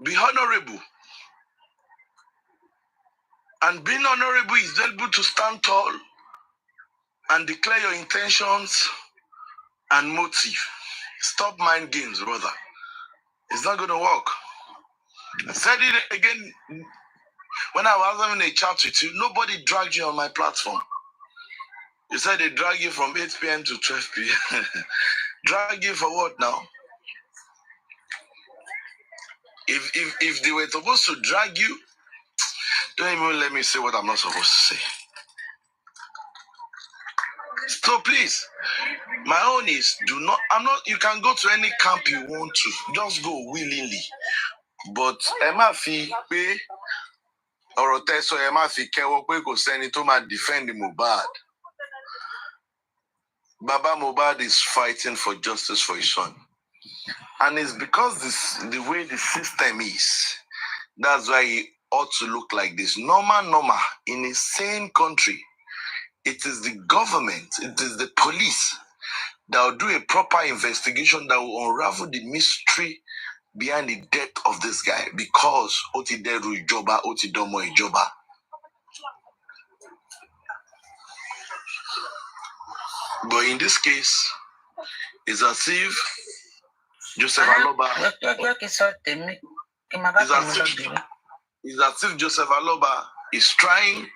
Speaker 2: Be honorable. And being honorable is able to stand tall and declare your intentions and motive. Stop mind games, brother. It's not going to work. I said it again when I was having a chat with you. Nobody dragged you on my platform. You said they drag you from 8 p.m. to 12 p.m. Drag you for what now? If they were supposed to drag you, don't even let me say what I'm not supposed to say. So please, my own is you can go to any camp you want to. Just go willingly. But Emma fi pé ọ̀rọ̀ tẹ́sọ Emma fi kẹ́wọ́ pé kò sẹ́ni tó máa defend Mohbad. Baba Mohbad is fighting for justice for his son. And it's because the way the system is. That's why he ought to look like this. Normal, in a sane country, it is the government, it is the police that will do a proper investigation that will unravel the mystery behind the death of this guy because Otideru Ijoba, Otidomo Ijoba. But in this case, it's as if Joseph Aloba it's as if Joseph Aloba is trying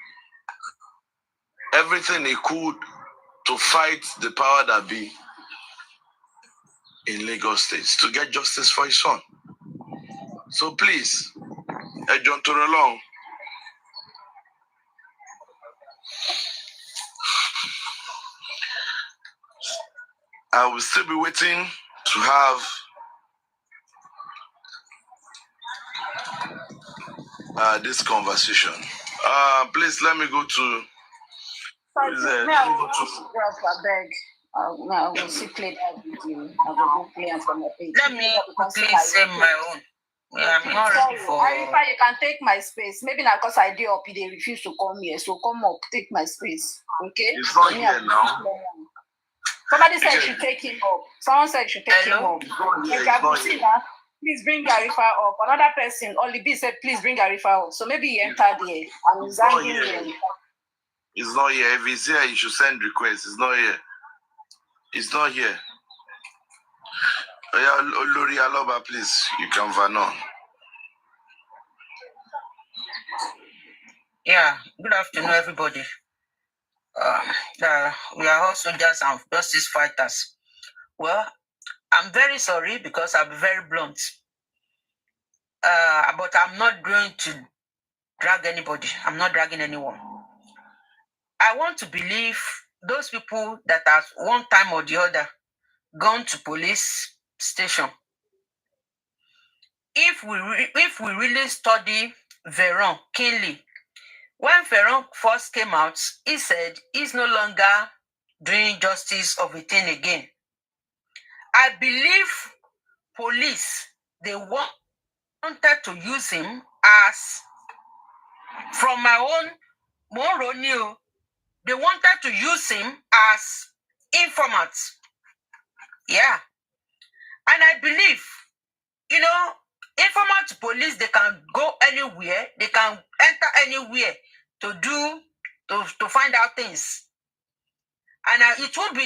Speaker 2: everything he could to fight the power that be in Lagos State to get justice for his son. So please, John Torolong, I will still be waiting to have this conversation. Please let me go to.
Speaker 3: I will see play that video. I will go play and from the page.
Speaker 15: Let me quickly say my own. Yeah, I'm not ready for.
Speaker 3: Arifa, you can take my space. Maybe not because I did up, they refuse to come here. So come up, take my space. Okay?
Speaker 2: It's not here now.
Speaker 3: Somebody said you should take him up. Someone said you should take him up. Please bring Arifa up. Another person, Only B said, please bring Arifa up. So maybe he entered here. And he's here.
Speaker 2: It's not here. If he's here, you should send requests. It's not here. It's not here. Lori Aloba, please, you can van on.
Speaker 15: Yeah, good afternoon, everybody. We are also just justice fighters. Well, I'm very sorry because I'll be very blunt. But I'm not going to drag anybody. I'm not dragging anyone. I want to believe those people that at one time or the other gone to police station. If we really study Veron keenly, when Veron first came out, he said he's no longer doing justice of a thing again. I believe police, they wanted to use him as, from my own Moronio, they wanted to use him as informant. Yeah. And I believe, informant police, they can go anywhere, they can enter anywhere to do
Speaker 3: to find out things. And it won't,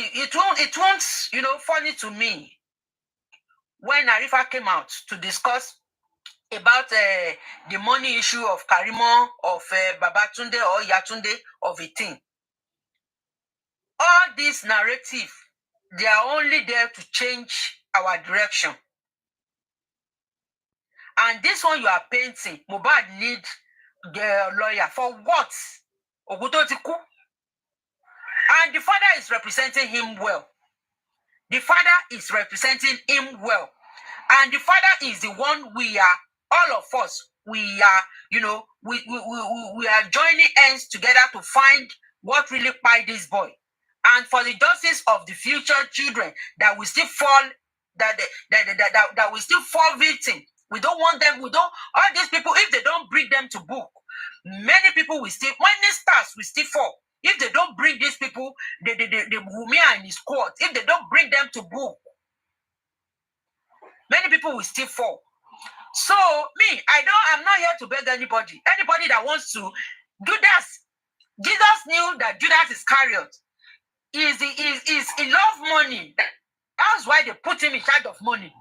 Speaker 3: funny to me when Arifa came out to discuss about the money issue of Karimo, of Babatunde or Yatunde, of a thing. All this narrative, they are only there to change our direction. And this one you are painting, Mohbad need the lawyer for what? Ogutotiku. And the father is representing him well. The father is representing him well. And the father is the one we are, all of us, we are, we are joining hands together to find what really pied this boy. And for the justice of the future children that will still fall, that will still fall victim. We don't want them, all these people, if they don't bring them to book, many people will still, many stars will still fall. If they don't bring these people, the Wunmi and his court, if they don't bring them to book, many people will still fall. So I'm not here to beg anybody. Anybody that wants to do this. Jesus knew that Judas Iscariot he loved money. That's why they put him in charge of money.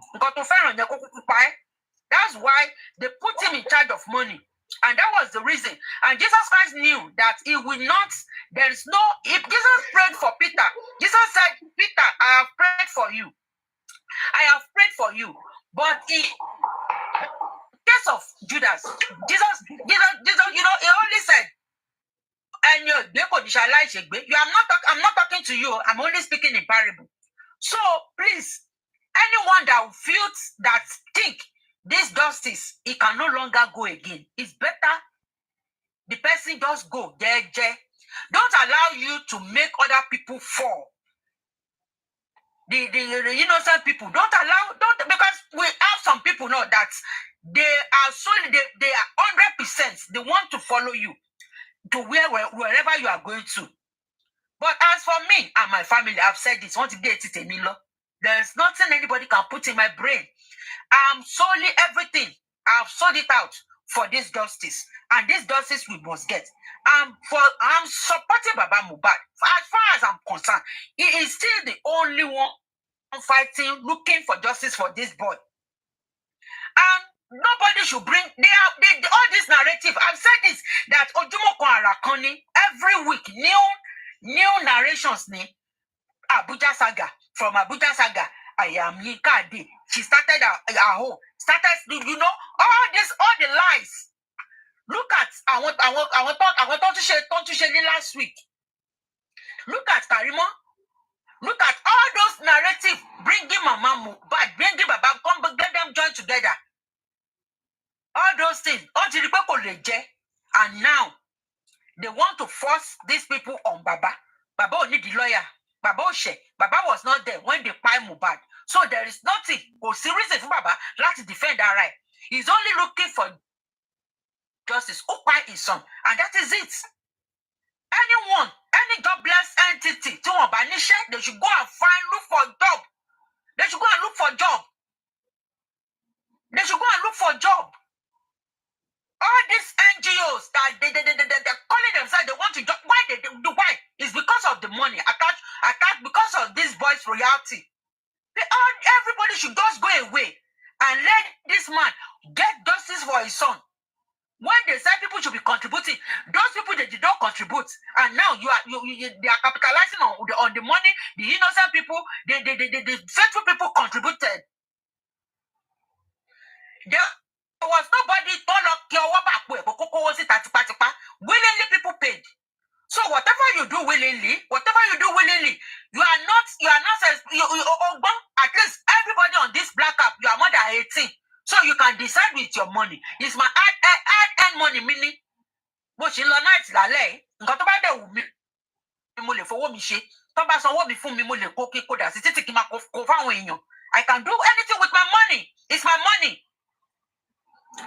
Speaker 3: That's why they put him in charge of money. And that was the reason. And Jesus Christ knew that he will not, if Jesus prayed for Peter, Jesus said, Peter, I have prayed for you. I have prayed for you. But in case of Judas, Jesus, he only said, and I'm not talking to you, I'm only speaking in parable. So please, anyone that feels that think this justice, it can no longer go again. It's better the person just go. Don't allow you to make other people fall. The innocent people, don't because we have some people know that they are solely, they are 100%, they want to follow you to wherever you are going to. But as for me and my family, I've said this, want to get it in Milo. There's nothing anybody can put in my brain. I'm solely everything. I've sold it out for this justice. And this justice we must get. I'm supporting Baba Mohbad. As far as I'm concerned, he is still the only one fighting, looking for justice for this boy. And nobody should bring all this narrative. I've said this, that Ojumoko Arakoni, every week, new narrations, Abuja Saga, from Abuja Saga, I am Nikadi. She started her home. All the lies. Look at I want to share last week. Look at Karimo. Look at all those narratives, bringing Mama Mohbad, bringing Baba, come let them join together. All those things, and now they want to force these people on Baba. Baba only the lawyer. Baba was not there when they buy Mohbad. So there is nothing. Reason for Baba to defend that right. He's only looking for justice. Occupy his son, and that is it. Anyone, any jobless entity, they should go and look for job. They should go and look for job. They should go and look for job. All these NGOs that they're calling themselves, they want to job. Why they do? Why? It's because of the money attached because of this boy's royalty. Everybody should just go away and let this man get justice for his son. When they say people should be contributing, those people they did not contribute, and now they are capitalizing on the money. The innocent people, the faithful people contributed. There was nobody willingly people paid. So whatever you do willingly, you are not at least everybody on this black app, you are more than 18. So you can decide with your money. It's my add money, meaning what you night lale. Got about the mule for me she. Thomas on what before me mule cookie coda. I can do anything with my money. It's my money.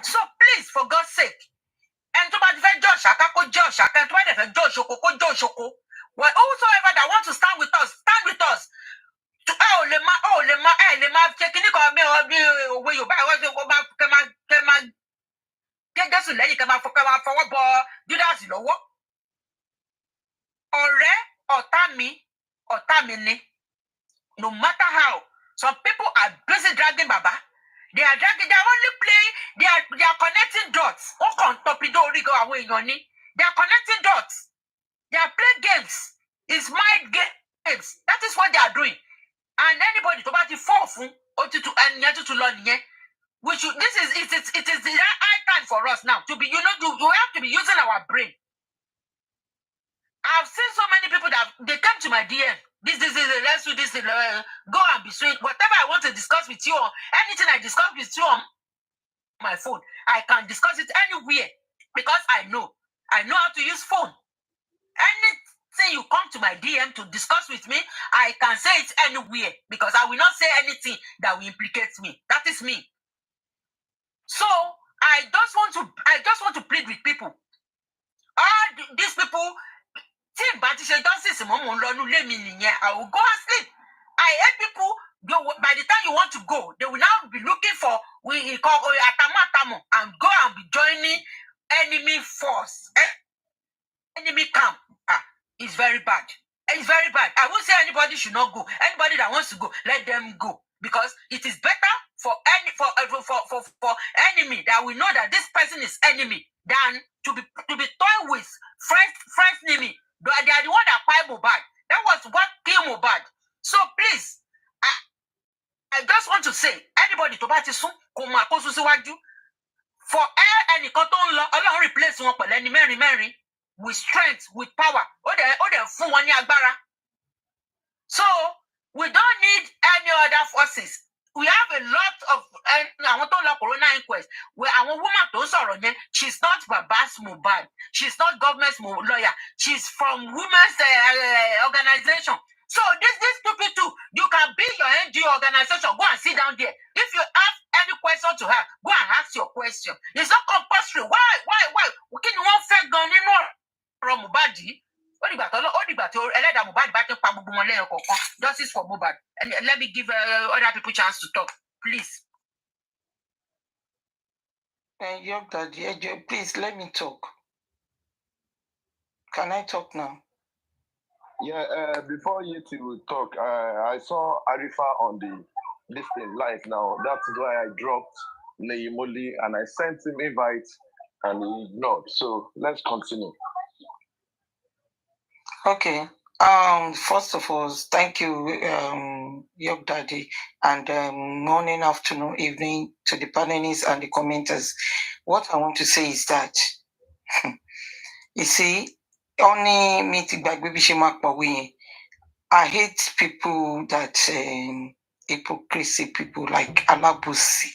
Speaker 3: So please, for God's sake, and to my Josh, I can't Josh, I can't wait Josh, well, whosoever that wants to stand with us, stand with us. To taking it where you buy what you go back, get this lady come out for what do that,
Speaker 1: No matter how. Some people are busy dragging Baba. They are dragging, they are only playing, they are connecting dots. They are connecting dots. They are playing games. It's mind games. That is what they are doing. And anybody to the fourth to learn, we should, it is the high time for us now to be, you have to be using our brain. I've seen so many people that they come to my DM. Let's do this, go and be sweet. Whatever I want to discuss with you, anything I discuss with you on my phone, I can discuss it anywhere because I know how to use phone. Anything you come to my DM to discuss with me, I can say it anywhere because I will not say anything that will implicate me. That is me. So I just want to plead with people. All these people. I will go and sleep. I hate people. By the time you want to go, they will now be looking for and go and be joining enemy force. Enemy camp. It's very bad. It's very bad. I won't say anybody should not go. Anybody that wants to go, let them go. Because it is better for enemy that we know that this person is enemy than to be toyed with friends enemy. They are the one that fight Mohbad. That was what killed Mohbad. So please, I just want to say, anybody to buy this for any cotton law, Allah replace one for any Mary with strength, with power. So we don't need any other forces. We have a lot of corona inquest where our woman don't sorrow. She's not Baba's Mohbad. She's not government's lawyer. She's from women's organization. So these people too, you can be your NGO organization. Go and sit down there. If you have any question to her, go and ask your question. It's not compulsory. Why? Can you want fake gun in more from Mohbad? Justice for Mohbad. And let me give other people chance to talk, please.
Speaker 17: Please let me talk. Can I talk now?
Speaker 2: Yeah, before you two talk, I saw Arifa on this thing live now. That's why I dropped Neyimoli and I sent him invite and he ignored. So let's continue.
Speaker 17: Okay. First of all, thank you, Yok Daddy, and morning, afternoon, evening to the panelists and the commenters. What I want to say is that, you see, only meeting back baby I hate people that hypocrisy people like Alabusi.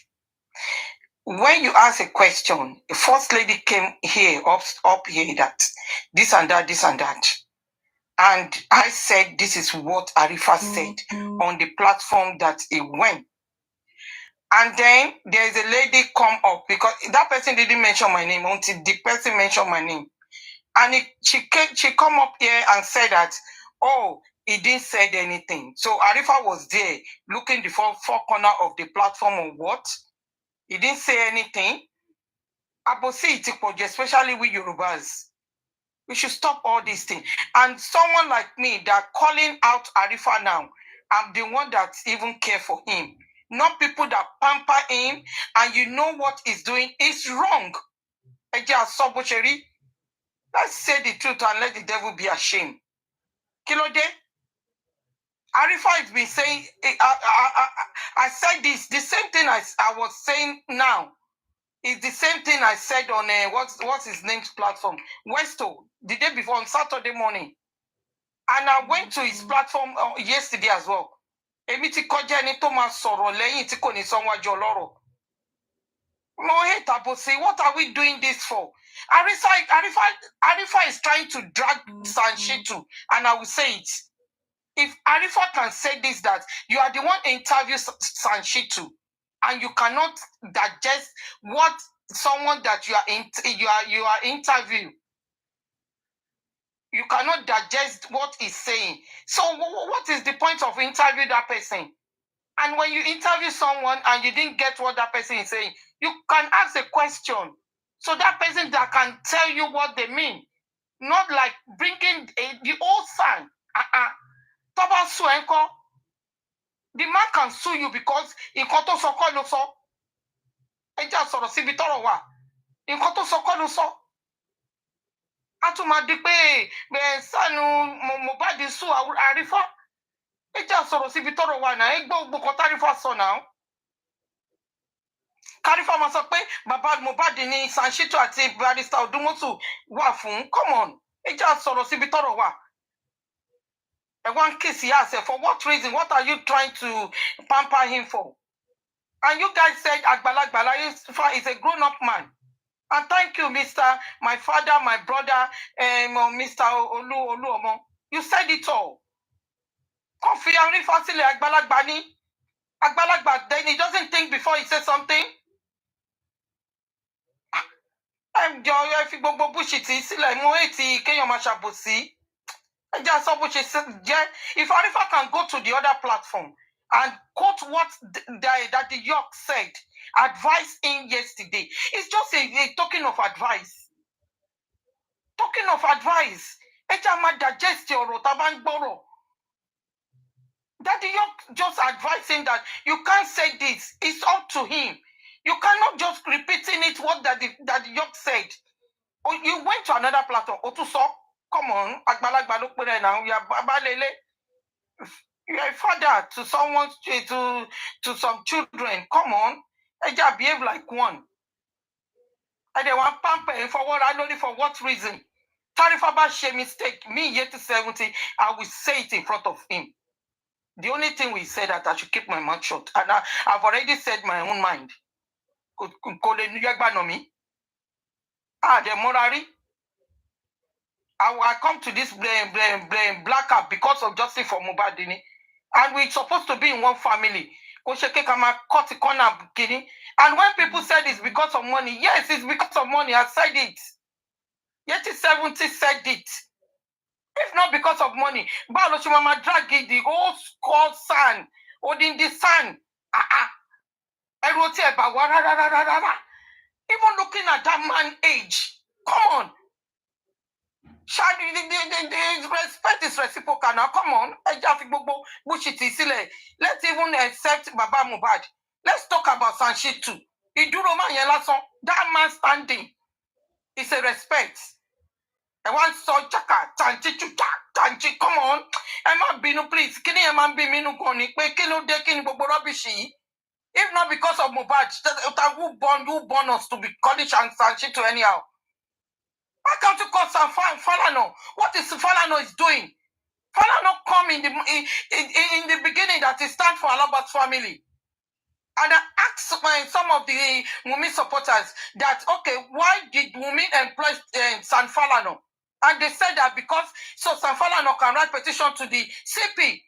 Speaker 17: When you ask a question, the first lady came here up here that this and that, this and that. And I said, this is what Arifa said on the platform that it went. And then there's a lady come up because that person didn't mention my name until the person mentioned my name. And she come up here and said that, oh, he didn't say anything. So Arifa was there looking the four corner of the platform or what? He didn't say anything. Abosi Itipoji, especially with Yorubas. We should stop all these things. And someone like me that calling out Arifa now, I'm the one that even care for him. Not people that pamper him and you know what he's doing is wrong. Let's say the truth and let the devil be ashamed. Kilode, Arifa has been saying, I said this, the same thing I was saying now. It's the same thing I said on what's his name's platform, Westo, the day before on Saturday morning. And I went to his platform yesterday as well. Emi ti koja ni to ma sọ̀rọ̀ lẹ́yìn tí kò ní sanwájú ọlọ́rọ̀. No hate Abosi, what are we doing this for? Arifa is trying to drag Sanshitu, and I will say it. If Arifa can say this, that you are the one interview Sanshitu, and you cannot digest what someone that you are interviewing. You cannot digest what he's saying. So what is the point of interviewing that person? And when you interview someone and you didn't get what that person is saying, you can ask a question. So that person that can tell you what they mean. Not like bringing the old son. Toba su enko. The man can sue you because in koto soko lo so. Eja sọ̀rọ̀ síbi tọ́rọ̀ wà. In koto soko lo so. Atuma di pé sanu Mohbad su Arifa. Eja sọ̀rọ̀ síbi tọ́rọ̀ wà na. Egbo gbogbo tarifa so now. Karifa ma sọ pé bàbá Mohbad ní Sanshito àti Barrister Odumosu wà fún. Come on. Eja sọ̀rọ̀ síbi tọ́rọ̀ wà. One case he asked, for what reason? What are you trying to pamper him for? And you guys said Agbala is a grown-up man. And thank you, my father, my brother, Mr. Oluomo. You said it all. Kofi Arifa sile Agbalagbani. Agbalagba, then he doesn't think before he says something. I'm if Arifa can go to the other platform and quote what that the York said, advised him yesterday. It's just a token of advice. Token of advice. Digest your rotabangboro. That the York just advising that you can't say this. It's up to him. You cannot just repeating it what that the York said. Or you went to another platform. Otuso, come on, Agbalagba look now. You are Babalele. You are a father to someone to some children. Come on. I just behave like one. And they want pamper for what I know for what reason. Tarifaba share mistake. Me yet 70, I will say it in front of him. The only thing we said that I should keep my mouth shut. And I've already said my own mind. The morari. I come to this blackout because of justice for Mohbad. And we're supposed to be in one family. And when people said it's because of money, yes, it's because of money. I said it. Yet 70 said it. If not because of money, Balochimama drag the old score son, or in the sun. Even looking at that man's age, come on. The respect is reciprocal now. Come on. Let's even accept Baba Mohbad. Let's talk about Sanshito. That man standing is a respect. I want so chaka, tanchi, come on. Emma Binu, please. Can you man be minu koni? Kilo dekin bobo rubbishi. If not because of Mohbad, who born us to be college and Sanshito anyhow? Why can't you call some Falano? What is Falano is doing? Falano come in the beginning that he stand for Alaba's family. And I asked some of the Wumi supporters that, okay, why did Wumi employ San Falano? And they said that because so San Falano can write petition to the CP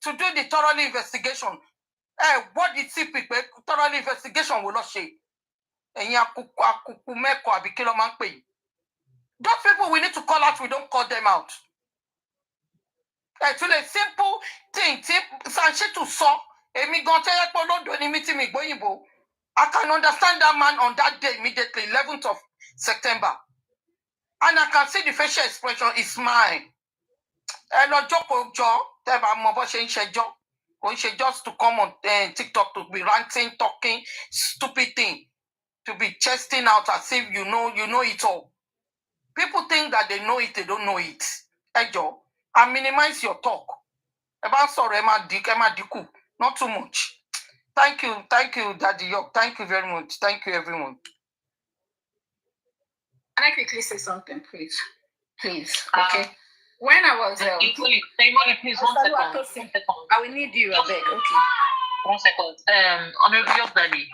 Speaker 17: to do the thorough investigation. What did CP thorough investigation will not say? Those people we need to call out, we don't call them out. It's a simple thing. Sanshito saw I can understand that man on that day immediately, 11th of September. And I can see the facial expression is mine. And just to come on TikTok to be ranting, talking, stupid thing, to be chesting out as if you know it all. People think that they know it, they don't know it. Ejo, and minimize your talk. About sorry, Diku, not too much. Thank you, Daddy York. Thank you very much. Thank you, everyone.
Speaker 18: Can I quickly say something, please? Please, okay. When I was
Speaker 15: please, 1 second.
Speaker 18: I will need you a bit. Okay.
Speaker 15: 1 second. Honorable York Daddy.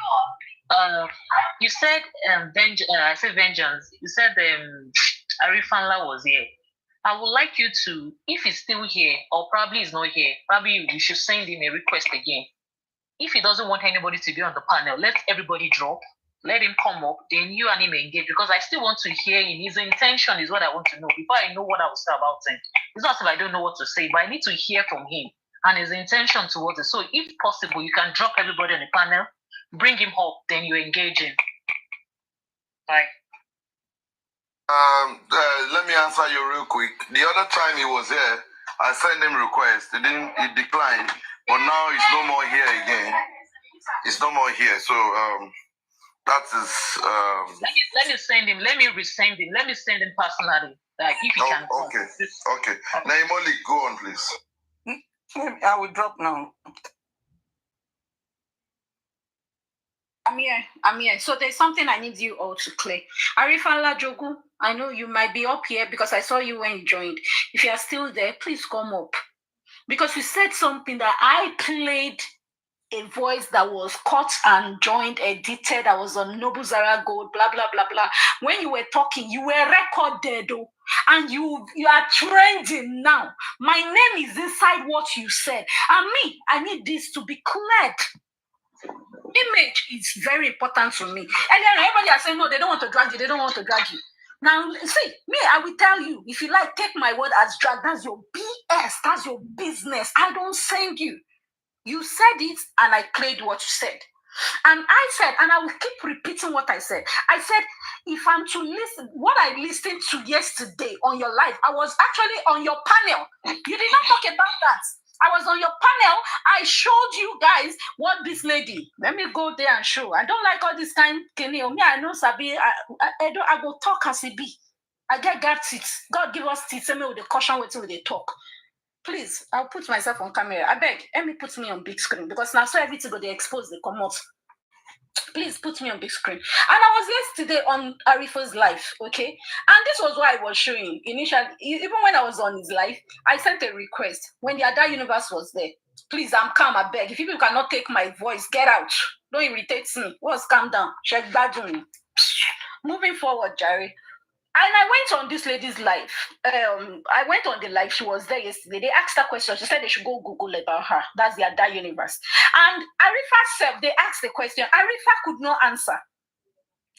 Speaker 15: You said I said vengeance. You said Arifanla was here. I would like you to, if he's still here, or probably he's not here, probably you should send him a request again. If he doesn't want anybody to be on the panel, let everybody drop. Let him come up, then you and him engage, because I still want to hear him. His intention is what I want to know before I know what I will say about him. It's not if I don't know what to say, but I need to hear from him and his intention towards it. So if possible, you can drop everybody on the panel, bring him up, then you engage him. Bye.
Speaker 2: Let me answer you real quick. The other time he was here, I sent him request. He declined, but now he's no more here again. He's no more here. So that is.
Speaker 4: Let me send him. Let me resend him. Let me send him personally. Like if he can.
Speaker 2: Okay. Okay. Naimoli, go on, please.
Speaker 17: I will drop now.
Speaker 18: I'm here. So there's something I need you all to clear. Arifa Lajogu, I know you might be up here because I saw you when you joined. If you are still there, please come up. Because you said something that I played a voice that was cut and joined, edited, that was on Noble Zara Gold, blah, blah, blah, blah. When you were talking, you were recorded, though, and you are trending now. My name is inside what you said. And me, I need this to be cleared. Image is very important to me. And then everybody are saying, no, they don't want to drag you. They don't want to drag you. Now, see, me, I will tell you, if you like, take my word as drag. That's your BS. That's your business. I don't send you. You said it, and I played what you said. And I said, and I will keep repeating what I said. I said, if I'm to listen, what I listened to yesterday on your live, I was actually on your panel. You did not talk about that. I was on your panel. I showed you guys what this lady. Let me go there and show. I don't like all this kind of me. I know Sabi. I go talk as it be. I get God teeth. God give us teeth. Send me with the caution waiting with the talk. Please, I'll put myself on camera. I beg, let me put me on big screen because now so everything go they expose, they come out. Please put me on big screen. And I was yesterday on Arifa's live, okay? And this was what I was showing initially. Even when I was on his live, I sent a request when the other universe was there. Please, I'm calm, I beg. If people cannot take my voice, get out. Don't irritate me. What's calm down? Check badging. Moving forward, Jerry. And I went on this lady's live. I went on the live. She was there yesterday. They asked her questions. She said they should go Google about her. That's the other universe. And Arifa said, they asked the question. Arifa could not answer.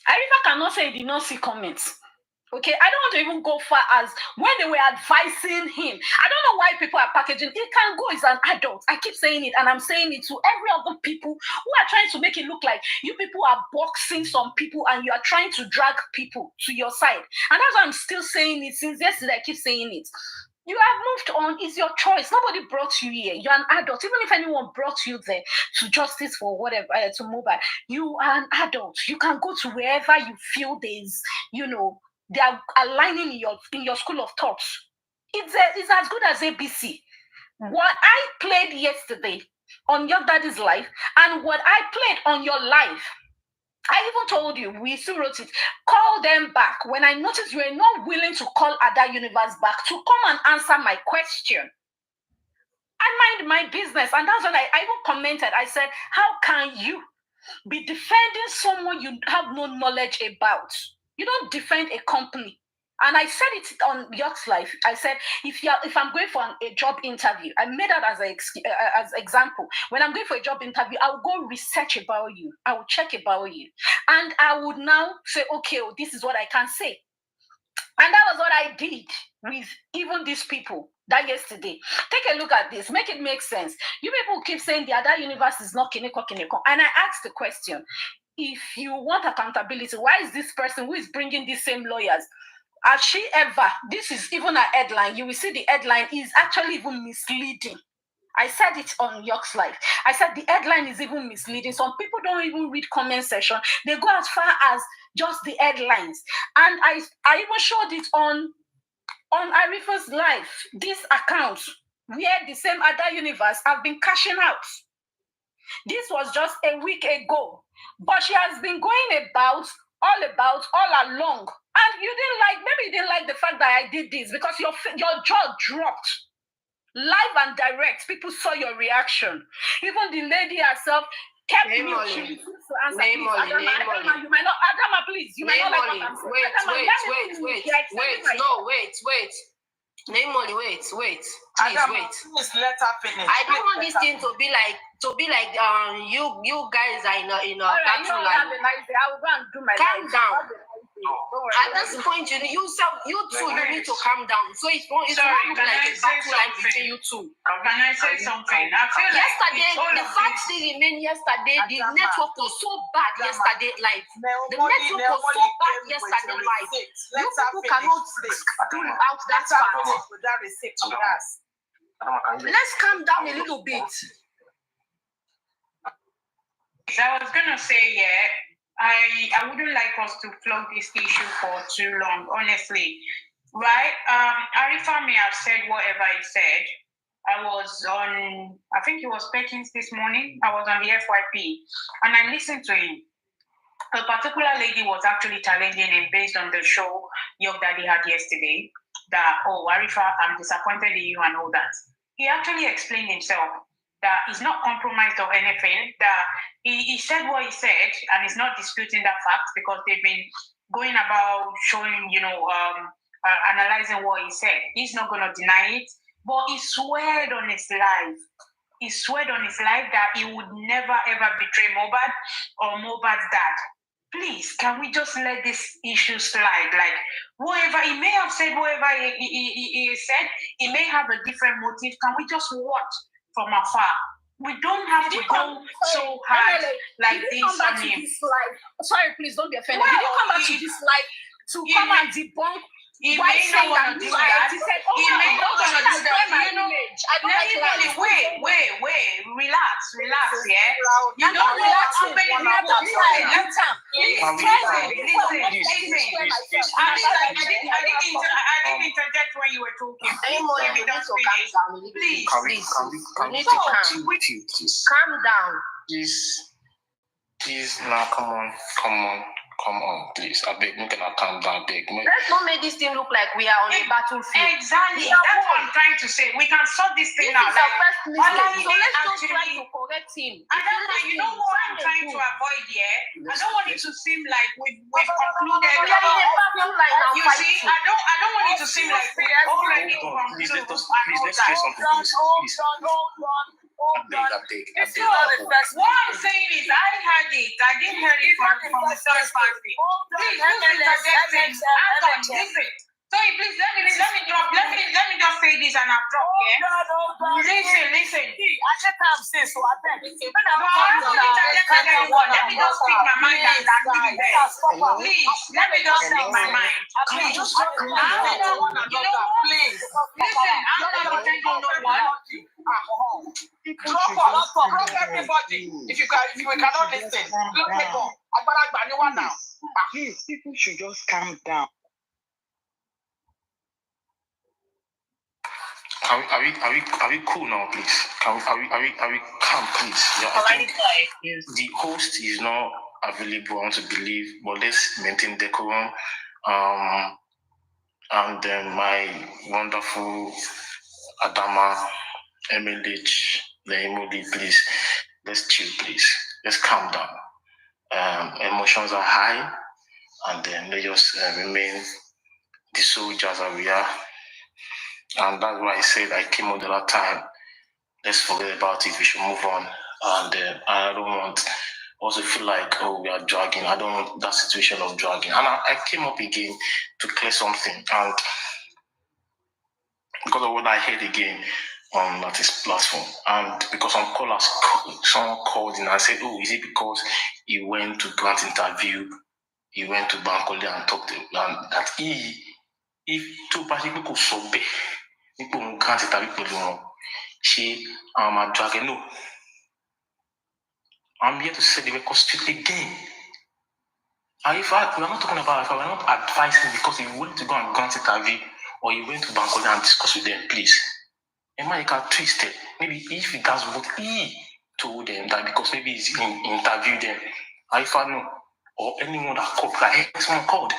Speaker 18: Arifa cannot say he did not see comments. Okay, I don't want to even go far as when they were advising him. I don't know why people are packaging. He can go, he's an adult. I keep saying it, and I'm saying it to every other people who are trying to make it look like you people are boxing some people and you are trying to drag people to your side. And that's why I'm still saying it since yesterday. I keep saying it. You have moved on. It's your choice. Nobody brought you here. You're an adult. Even if anyone brought you there to justice for whatever, to mobile, you are an adult. You can go to wherever you feel there's, they are aligning in your school of thoughts. It's as good as ABC. What I played yesterday on your daddy's life and what I played on your life, I even told you, we still wrote it, call them back. When I noticed you were not willing to call Ada Universe back to come and answer my question, I mind my business. And that's when I even commented. I said, how can you be defending someone you have no knowledge about? You don't defend a company. And I said it on York's life. I said, if I'm going for a job interview, I made that as example. When I'm going for a job interview, I will go research about you. I will check about you. And I would now say, okay, this is what I can say. And that was what I did with even these people that yesterday. Take a look at this. Make it make sense. You people keep saying the other universe is not kineko. And I asked the question, if you want accountability, why is this person who is bringing these same lawyers? Has she ever, this is even a headline, you will see the headline is actually even misleading. I said it on York's life. I said the headline is even misleading. Some people don't even read comment section. They go as far as just the headlines. And I even showed it on Arifa's life. These accounts where the same other universe have been cashing out. This was just a week ago. But she has been going all along. And maybe you didn't like the fact that I did this because your jaw dropped. Live and direct, people saw your reaction. Even the lady herself kept mute. She refused to answer. Adama, you might not. Adama, please. You might not like what I'm saying.
Speaker 16: Wait. Naimoli, wait. Please
Speaker 3: Adama,
Speaker 16: wait.
Speaker 3: please let her finish.
Speaker 16: I don't want this thing to be like you guys are in a battle line.
Speaker 18: I will go and do my
Speaker 16: Calm down. At this point, you two, you need to calm down. So it's not look like a battle line between you two.
Speaker 19: Can I say something? I feel like
Speaker 16: Yesterday, the fact still remain yesterday, the network was so bad yesterday live. The network was so bad yesterday live. You people cannot pull out that part. Let's calm down a little bit.
Speaker 19: I was gonna say, I wouldn't like us to flog this issue for too long, honestly. Right? Arifa may have said whatever he said. I think he was Perkins this morning. I was on the FYP and I listened to him. A particular lady was actually challenging him based on the show Young Daddy had yesterday that, Arifa, I'm disappointed in you and all that. He actually explained himself that he's not compromised or anything, that he said what he said and he's not disputing that fact because they've been going about showing, analyzing what he said. He's not going to deny it, but he sweared on his life. He sweared on his life that he would never ever betray Mohbad or Mohbad's dad. Please, can we just let this issue slide? Like, whatever he may have said, whatever he said, he may have a different motive. Can we just watch from afar? We don't have to go so hard like this on him.
Speaker 18: Sorry, please don't be offended. Did you come back to this live to come and debunk?
Speaker 19: He may not want to do that. He may not want to do that. Wait. Relax, yeah? You don't know how many people I didn't interject when you were talking. Please.
Speaker 16: You need to calm down.
Speaker 14: Please, now come on, please. I beg, make her calm down, beg.
Speaker 16: Let's not make this thing look like we are on a battlefield.
Speaker 19: Exactly. That's what I'm trying to say. We can sort this thing out.
Speaker 16: This is our first mistake. So let's just try to correct him.
Speaker 19: You know what I'm trying to avoid here? I don't want it to seem like we've concluded. You see, I don't want it to seem like we've already concluded.
Speaker 14: Please, let's say something, please.
Speaker 19: What I'm saying is, I heard it. I didn't hear it from the third party. Please, listen. Sorry, please let me drop. Let me just say this and I'll drop. Listen.
Speaker 15: I just can't say so. I beg.
Speaker 19: Let me just speak my mind and leave there. Please, let me just speak my mind. Please. Please. Listen, I'm not pretending no one.
Speaker 1: Drop everybody. If we cannot listen, let me go. Now.
Speaker 17: Please, people should just calm down.
Speaker 14: Are we cool now, please? Are we calm, please? Yeah, I think the host is not available, I want to believe, but let's maintain decorum. And then my wonderful Adama, MLH, the Emily, please, let's chill, please. Let's calm down. Emotions are high, and then they just remain the soldiers that we are. And that's why I said I came on the other time. Let's forget about it. We should move on. And I don't want also feel like, we are dragging. I don't want that situation of dragging. And I came up again to clear something. And because of what I heard again on this platform, and because some callers, someone called in and said, is it because he went to grant interview, he went to Bankole and talked to him, and that if two people could sobe, people who grant interview, I'm dragging. No. I'm here to set the record straight again. And in fact, we're not talking about we're not advising because he went to go and grant interview or he went to Bankole and discuss with them, please. Emma, you can twist it. Maybe if that's what he told them, that because maybe he's interviewed them. If I know, or anyone that called, I heard someone called.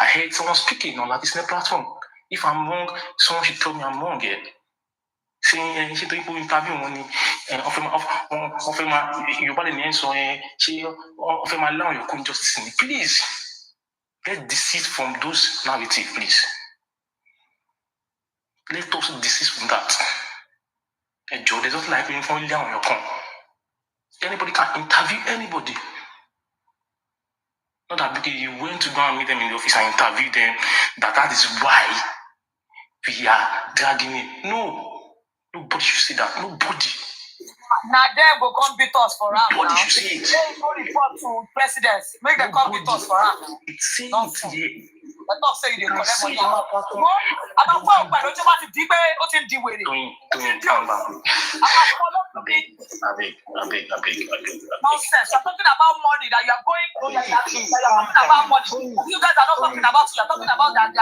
Speaker 14: I heard someone speaking on this platform. If I'm wrong, someone should tell me I'm wrong. Yeah. Saying she people interview money offer my you buy the so she offer my law you couldn't just listen. Please let's desist from those narrative, please. Let us desist from that. Joe, there's not like being from on your con. Anybody can interview anybody.
Speaker 13: Not that because you went to go and meet them in the office and interview them, that is why we are dragging it. No. Nobody should say that. Nobody.
Speaker 4: Now them go come beat us for round
Speaker 13: Nobody
Speaker 4: now.
Speaker 13: should say it.
Speaker 4: They go report to presidents. Make them come beat us for round now.
Speaker 13: It's saying
Speaker 4: Nonsense.
Speaker 13: it here.
Speaker 4: Let us say you dey collect money. About what ọgbà lójú bá ti di pé ó ti ń di wèrè.
Speaker 13: Calm down. Abeg.
Speaker 4: Nonsense. You're talking about money that you are going. You're talking about money. You guys are not talking about. You're talking about that.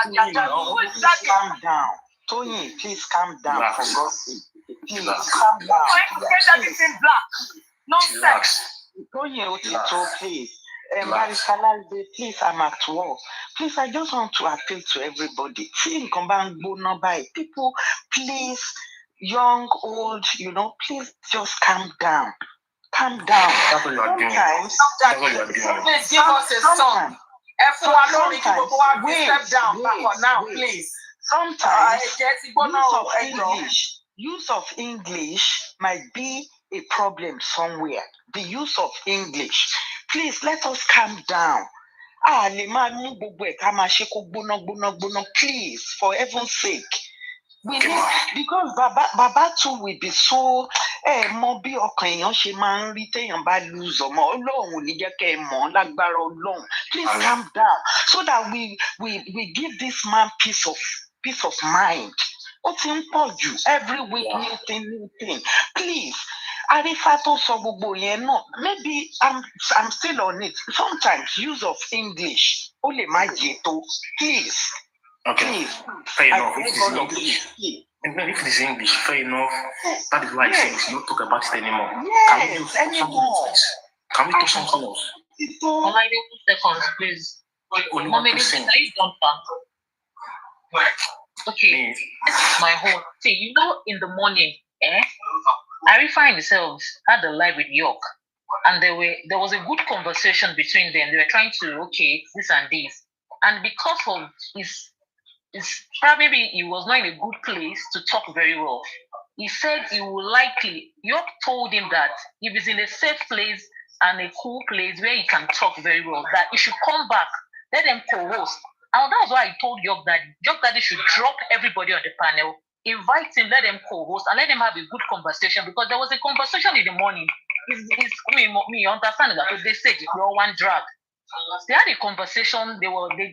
Speaker 4: Who is that?
Speaker 17: Calm down. Tony, please calm down.
Speaker 13: Relax.
Speaker 17: For God's sake. Please
Speaker 13: Relax.
Speaker 17: calm down.
Speaker 4: You're going to get everything black. Nonsense.
Speaker 17: Tony, Otito, please. Please, I'm at work. Please, I just want to appeal to everybody. People, please, young, old, please just calm down. Calm down.
Speaker 13: That's what you are doing. That's what you are doing.
Speaker 4: Please give us a song. Step down back for now, please.
Speaker 17: Sometimes use of English might be a problem somewhere. The use of English. Please let us calm down. Please, for heaven's sake. Because Baba too will be so mo bí ọkàn èèyàn ṣe máa ń rí téèyàn bá lose ọmọ Ọlọ́run ò ní jẹ́ kẹ́ ẹ mọ̀ lágbára Ọlọ́run. Please calm down so that we give this man peace of mind. Ó ti ń pọ̀ jù every week new thing. Please. Arifa tó sọ gbogbo yẹn náà. Maybe I'm still on it. Sometimes use of English ó lè má jẹ tó. Please.
Speaker 13: Okay.
Speaker 17: Please.
Speaker 13: Fair enough. If it is English, fair enough. That is why I say we should not talk about it anymore.
Speaker 17: Yes, anymore.
Speaker 13: Can we do something else?
Speaker 10: Only 2 seconds, please.
Speaker 13: Only
Speaker 10: Mommy,
Speaker 13: 1%.
Speaker 10: are you done, okay, this is my home. See, in the morning, Arifa himself had a live with York, and there was a good conversation between them. They were trying to, this and this. And because of his probably he was not in a good place to talk very well. He said he would York told him that if he's in a safe place and a cool place where he can talk very well, that he should come back, let them co-host. And that's why I told York that they should drop everybody on the panel, invite him, let them co-host, and let them have a good conversation, because there was a conversation in the morning. Me understand that they said it's all one drag. They had a conversation, they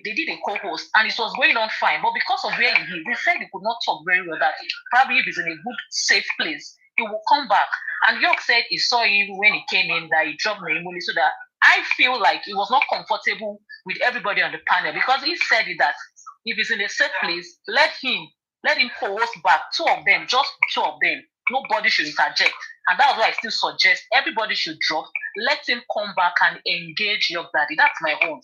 Speaker 10: did a co-host, and it was going on fine. But because of where he is, they said he could not talk very well, that probably if he's in a good, safe place, he will come back. And York said he saw him when he came in, that he dropped Naimuli, so that I feel like he was not comfortable with everybody on the panel, because he said that if he's in a safe place, let him co-host back, two of them. Nobody should interject. And that's why I still suggest everybody should drop, let him come back and engage York Daddy. That's my own.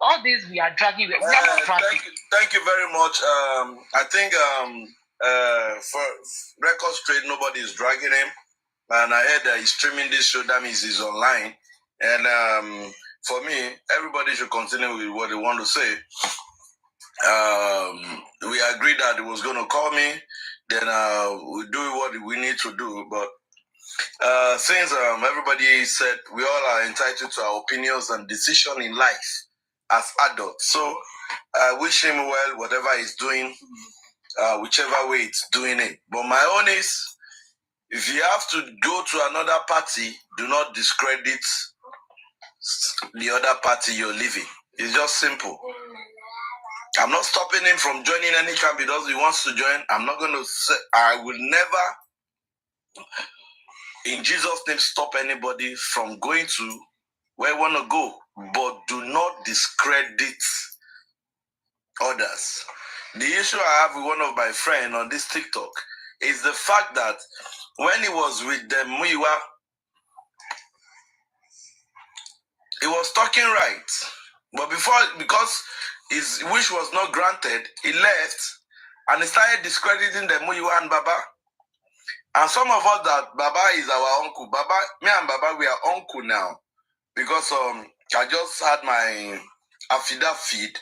Speaker 10: All these we are dragging. We are not dragging.
Speaker 2: Thank you very much. I think for record straight, nobody is dragging him. And I heard that he's streaming this show, that means he's online. And for me, everybody should continue with what they want to say. We agreed that he was going to call me. Then we'll do what we need to do. But since everybody said we all are entitled to our opinions and decision in life as adults, so I wish him well, whatever he's doing, whichever way it's doing it. But my own is, if you have to go to another party, do not discredit the other party you're leaving. It's just simple. I'm not stopping him from joining any camp because he wants to join. I'm not going to say, I will never, in Jesus' name, stop anybody from going to where they want to go. But do not discredit others. The issue I have with one of my friends on this TikTok is the fact that when he was with them, he was talking right. But because his wish was not granted, he left and he started discrediting the Muyiwa and Baba. And some of us that Baba is our uncle. Me and Baba, we are uncle now. Because I just had my affidavit,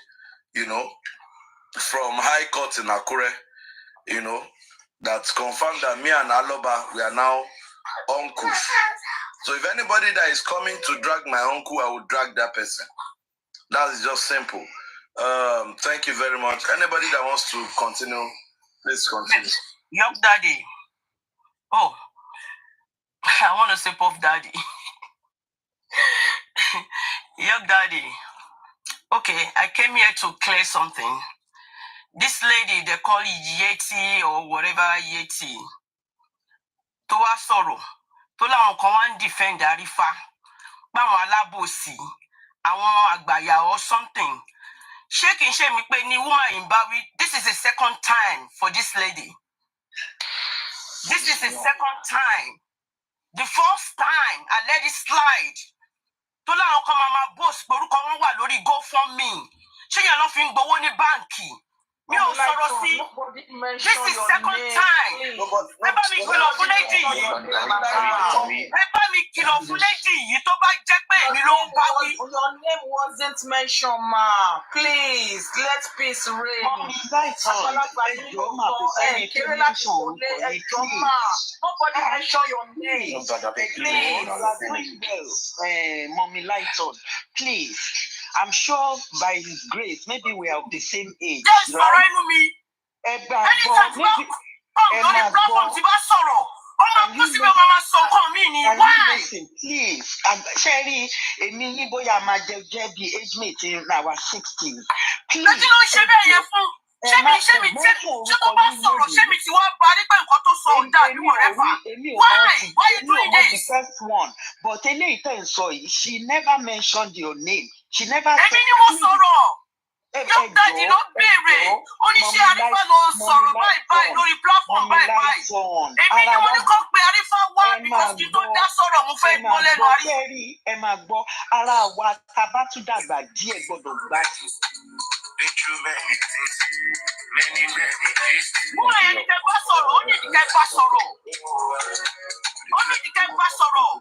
Speaker 2: from High Court in Akure, that's confirmed that me and Aloba, we are now uncles. So if anybody that is coming to drag my uncle, I will drag that person. That is just simple. Thank you very much. Anybody that wants to continue, please continue.
Speaker 20: Young Daddy. Oh, I want to say Puff Daddy. Young Daddy. Okay, I came here to clear something. This lady, they call it Yeti or whatever Yeti. To our sorrow. To la on one defend Arifa. Báwọn alábòsí. Àwọn àgbàyà or something. Shaking shame me woman in Bawi. This is the second time for this lady. This is the second time. The first time I let it slide. Tola on come my boss, but come on lori go for me. She ya nothing go on the banky. Me on sorrow see. This is second time. Never me kill off lady. Never me kill off lady. You talk about Jackman, you know Bawi.
Speaker 3: Your name wasn't mentioned, ma. Please, let peace reign. Nobody mention your name.
Speaker 17: Please, Mommy Lighton, please. I'm sure by His grace, maybe we are of the same age.
Speaker 20: Yes,
Speaker 17: right?
Speaker 20: Anytime
Speaker 17: Listen, please. Sherry, age mate in our 60s. Please. Why you doing this? The first one, but she never mentioned your name. She never said.
Speaker 20: Young Daddy ló béèrè oníṣẹ́ Arifa ló sọ̀rọ̀ báyìí lórí platform báyìí. Èmi ni mo ní kó pe Arifa wá because kí tó dá sọ̀rọ̀ mo fẹ́ gbọ́ lẹ́nu Arifa.
Speaker 17: Ẹ máa gbọ́ ara wa tá a bá tún dàgbà díẹ̀ gbọ́dọ̀ gbà.
Speaker 20: Wúwo yẹn ni kẹ́ bá sọ̀rọ̀, ó ní ìdíkẹ́ bá sọ̀rọ̀. Ó ní ìdíkẹ́ bá sọ̀rọ̀.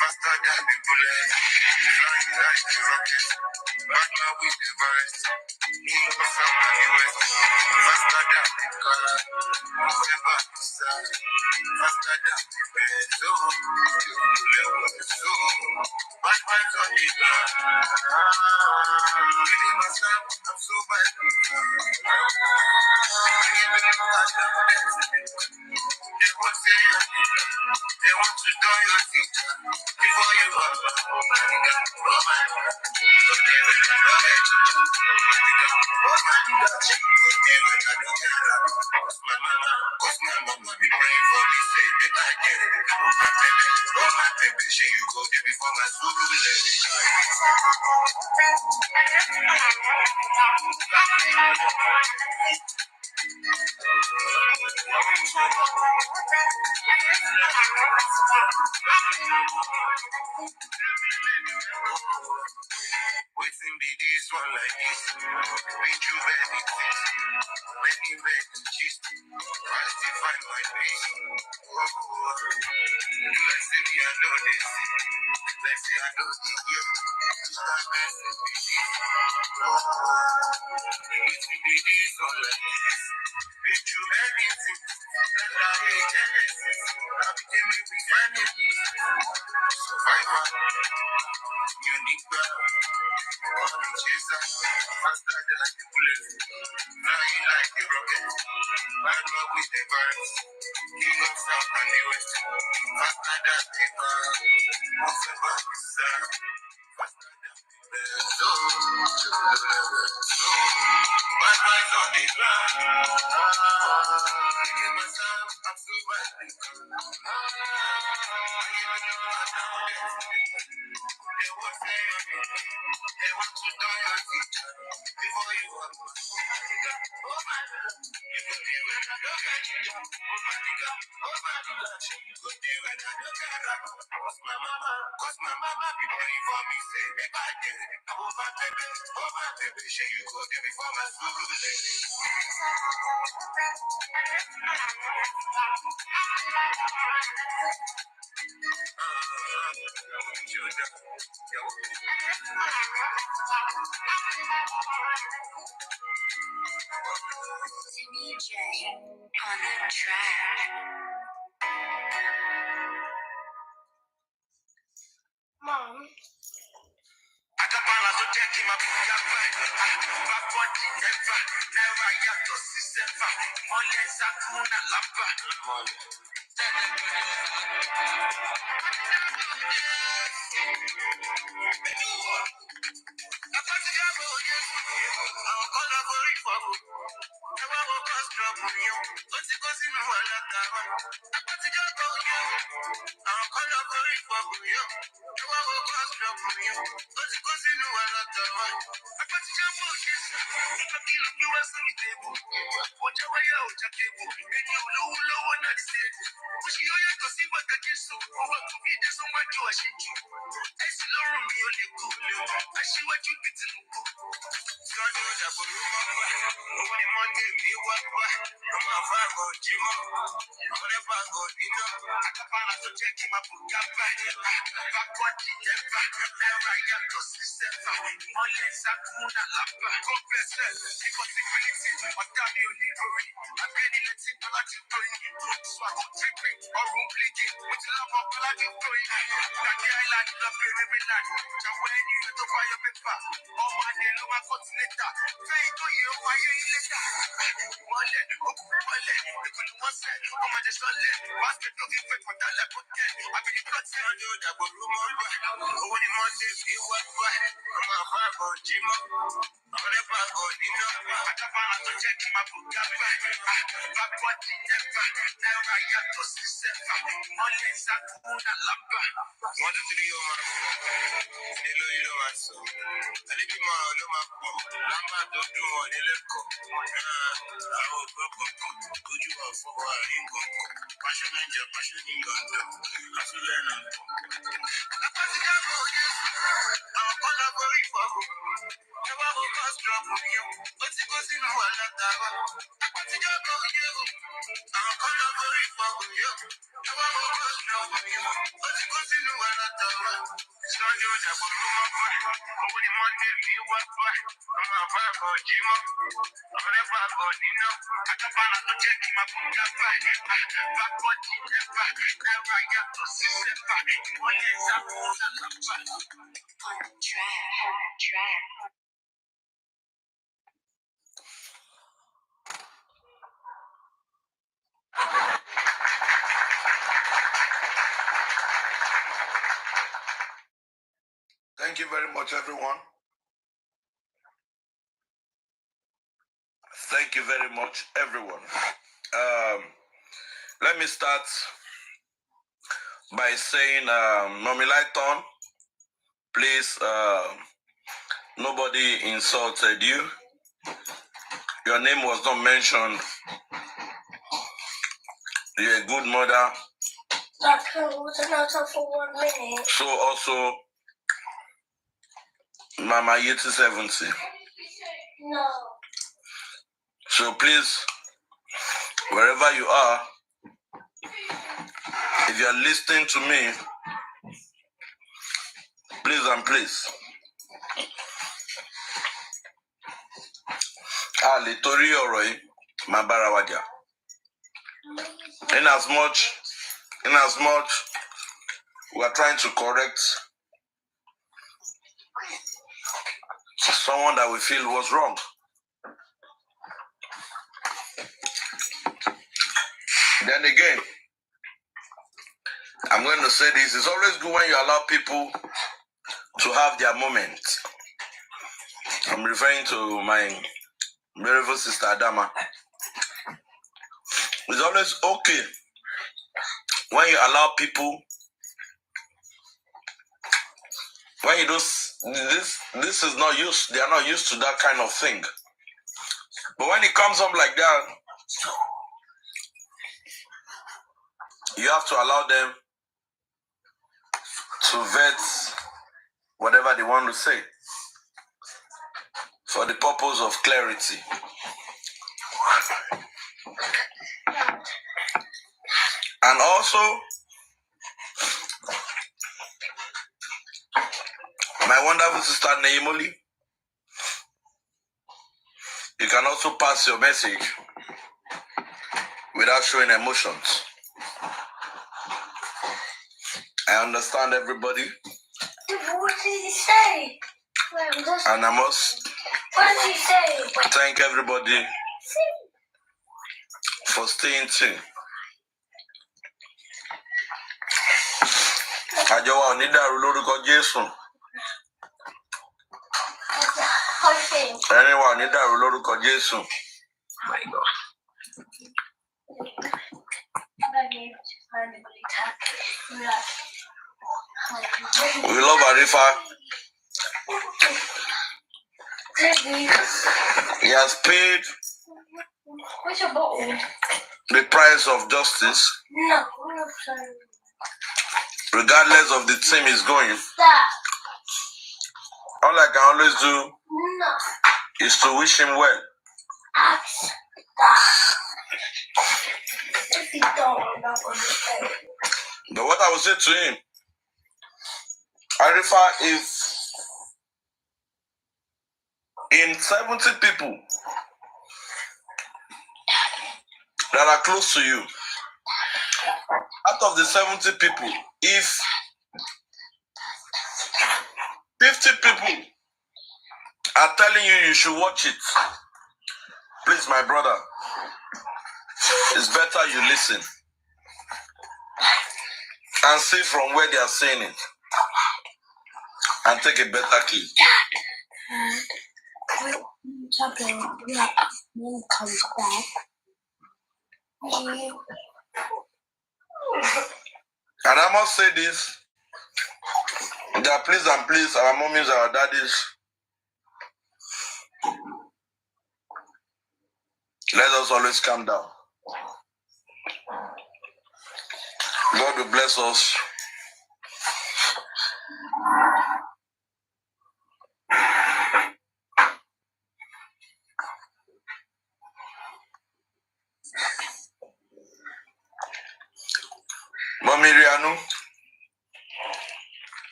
Speaker 9: Faster than the bullet, flying like a rocket. Partner with the virus, faster than the car, never stop. Faster than the bed, so so. Bad vibes on the ground. Feeling myself, I'm so bad. They won't say they want to do your thing before you go. Oh my God, oh my God. So they will not let you. Oh my God, so they will not look at her. Cause my mama be praying for me, say, make I get it. Oh my baby, she you go there before my soul will let it. Waiting be this one like this. Be true very things. Many cheese. I still find my place. Oh, you like say me, I know this. Like say I know this. Yeah. Start messing with this. Waiting be this one like this. Be true very things. That I hate Genesis. I became a weekend. Survivor. Unique girl. Money chaser. Faster than the bullet. Flying like a rocket. Bad luck with the birds. King of South and the West. Faster than the car. What's about the sun? Faster than the birds. So, bad vibes on the ground. Thinking myself, I'm so bad. They won't say your name. They want to do your thing before you walk. Oh my God, you could be when I look at you. Oh my God, you could be when I look at her. Cause my mama be praying for me, say, make I get it. Oh my baby, she you go there before my school lady.
Speaker 16: Mom.
Speaker 8: Akapala to check him up, backward never, never yet to see sefa. Mole zakuna lapa.
Speaker 9: Thank you very much, everyone. Thank you very much, everyone. Let me start by saying, Nomilaiton, please, nobody insulted you. Your name was not mentioned. You're a good mother. So also, Mama Yeti 70.
Speaker 16: No.
Speaker 9: So please, wherever you are, if you are listening to me, please and please. Ali Tori Oroi, Mabarawadia. In as much we are trying to correct someone that we feel was wrong. Then again, I'm going to say this, it's always good when you allow people to have their moment. I'm referring to my beautiful sister Adama. It's always okay when you allow people, when you do this is not used, they are not used to that kind of thing. But when it comes up like that, you have to allow them to vet whatever they want to say for the purpose of clarity. And also,
Speaker 2: My wonderful sister Naimoli, you can also pass your message without showing emotions. I understand everybody.
Speaker 21: What did he say?
Speaker 2: And I must thank everybody for staying tuned. Àjọwà ò ní dàrú lórúkọ Jésù. Ẹni wà ò ní dàrú lórúkọ Jésù.
Speaker 21: My God.
Speaker 2: We love Arifa. He has paid the price of justice, regardless of the team he's going. All I can always do is to wish him well. But what I will say to him, Arifa, if in 70 people that are close to you, out of the 70 people, if 50 people are telling you you should watch it, please, my brother, it's better you listen and see from where they are saying it and take a better key. And I must say this, that please and please, our mommies, our daddies, let us always calm down. God will bless us. Mommy Rianu,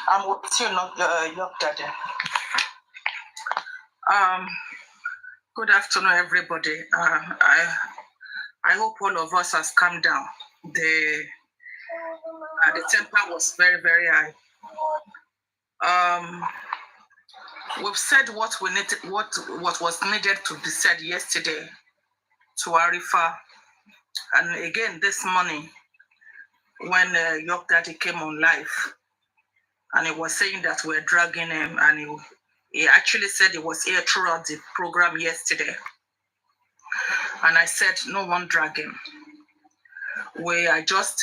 Speaker 1: I'm with you, your daddy. Good afternoon, everybody. I hope all of us has calmed down. The temper was very, very high. We've said what we needed, what was needed to be said yesterday to Arifa, and again this morning when York Daddy came on live, and he was saying that we're dragging him, and he actually said he was here throughout the program yesterday, and I said no one drag him. We're just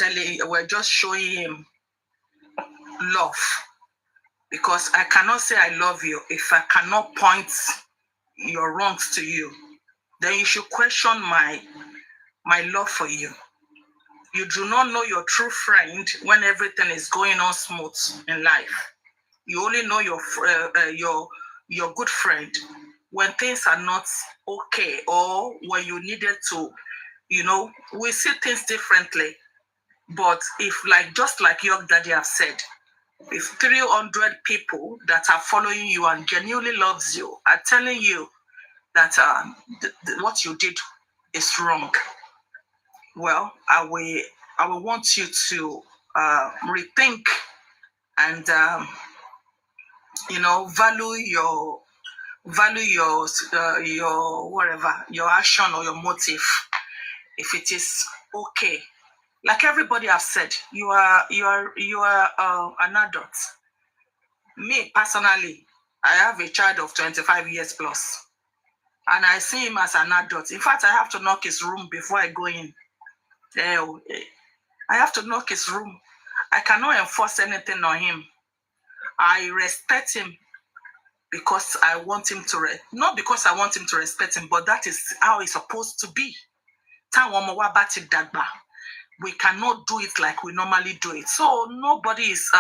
Speaker 1: showing him love, because I cannot say I love you if I cannot point your wrongs to you. Then you should question my love for you. You do not know your true friend when everything is going on smooth in life. You only know your good friend when things are not okay, or when you needed to, we see things differently. But if, just like your daddy have said, if 300 people that are following you and genuinely loves you are telling you that what you did is wrong, well, I will want you to rethink and value your whatever, your action or your motive. If it is okay, like everybody have said, you are an adult. Me personally, I have a child of 25 years plus, and I see him as an adult. In fact, I have to knock his room before I go in. I have to knock his room. I cannot enforce anything on him. I respect him because I want him to, not because I want him to respect him, but that is how it's supposed to be. We cannot do it like we normally do it. So nobody is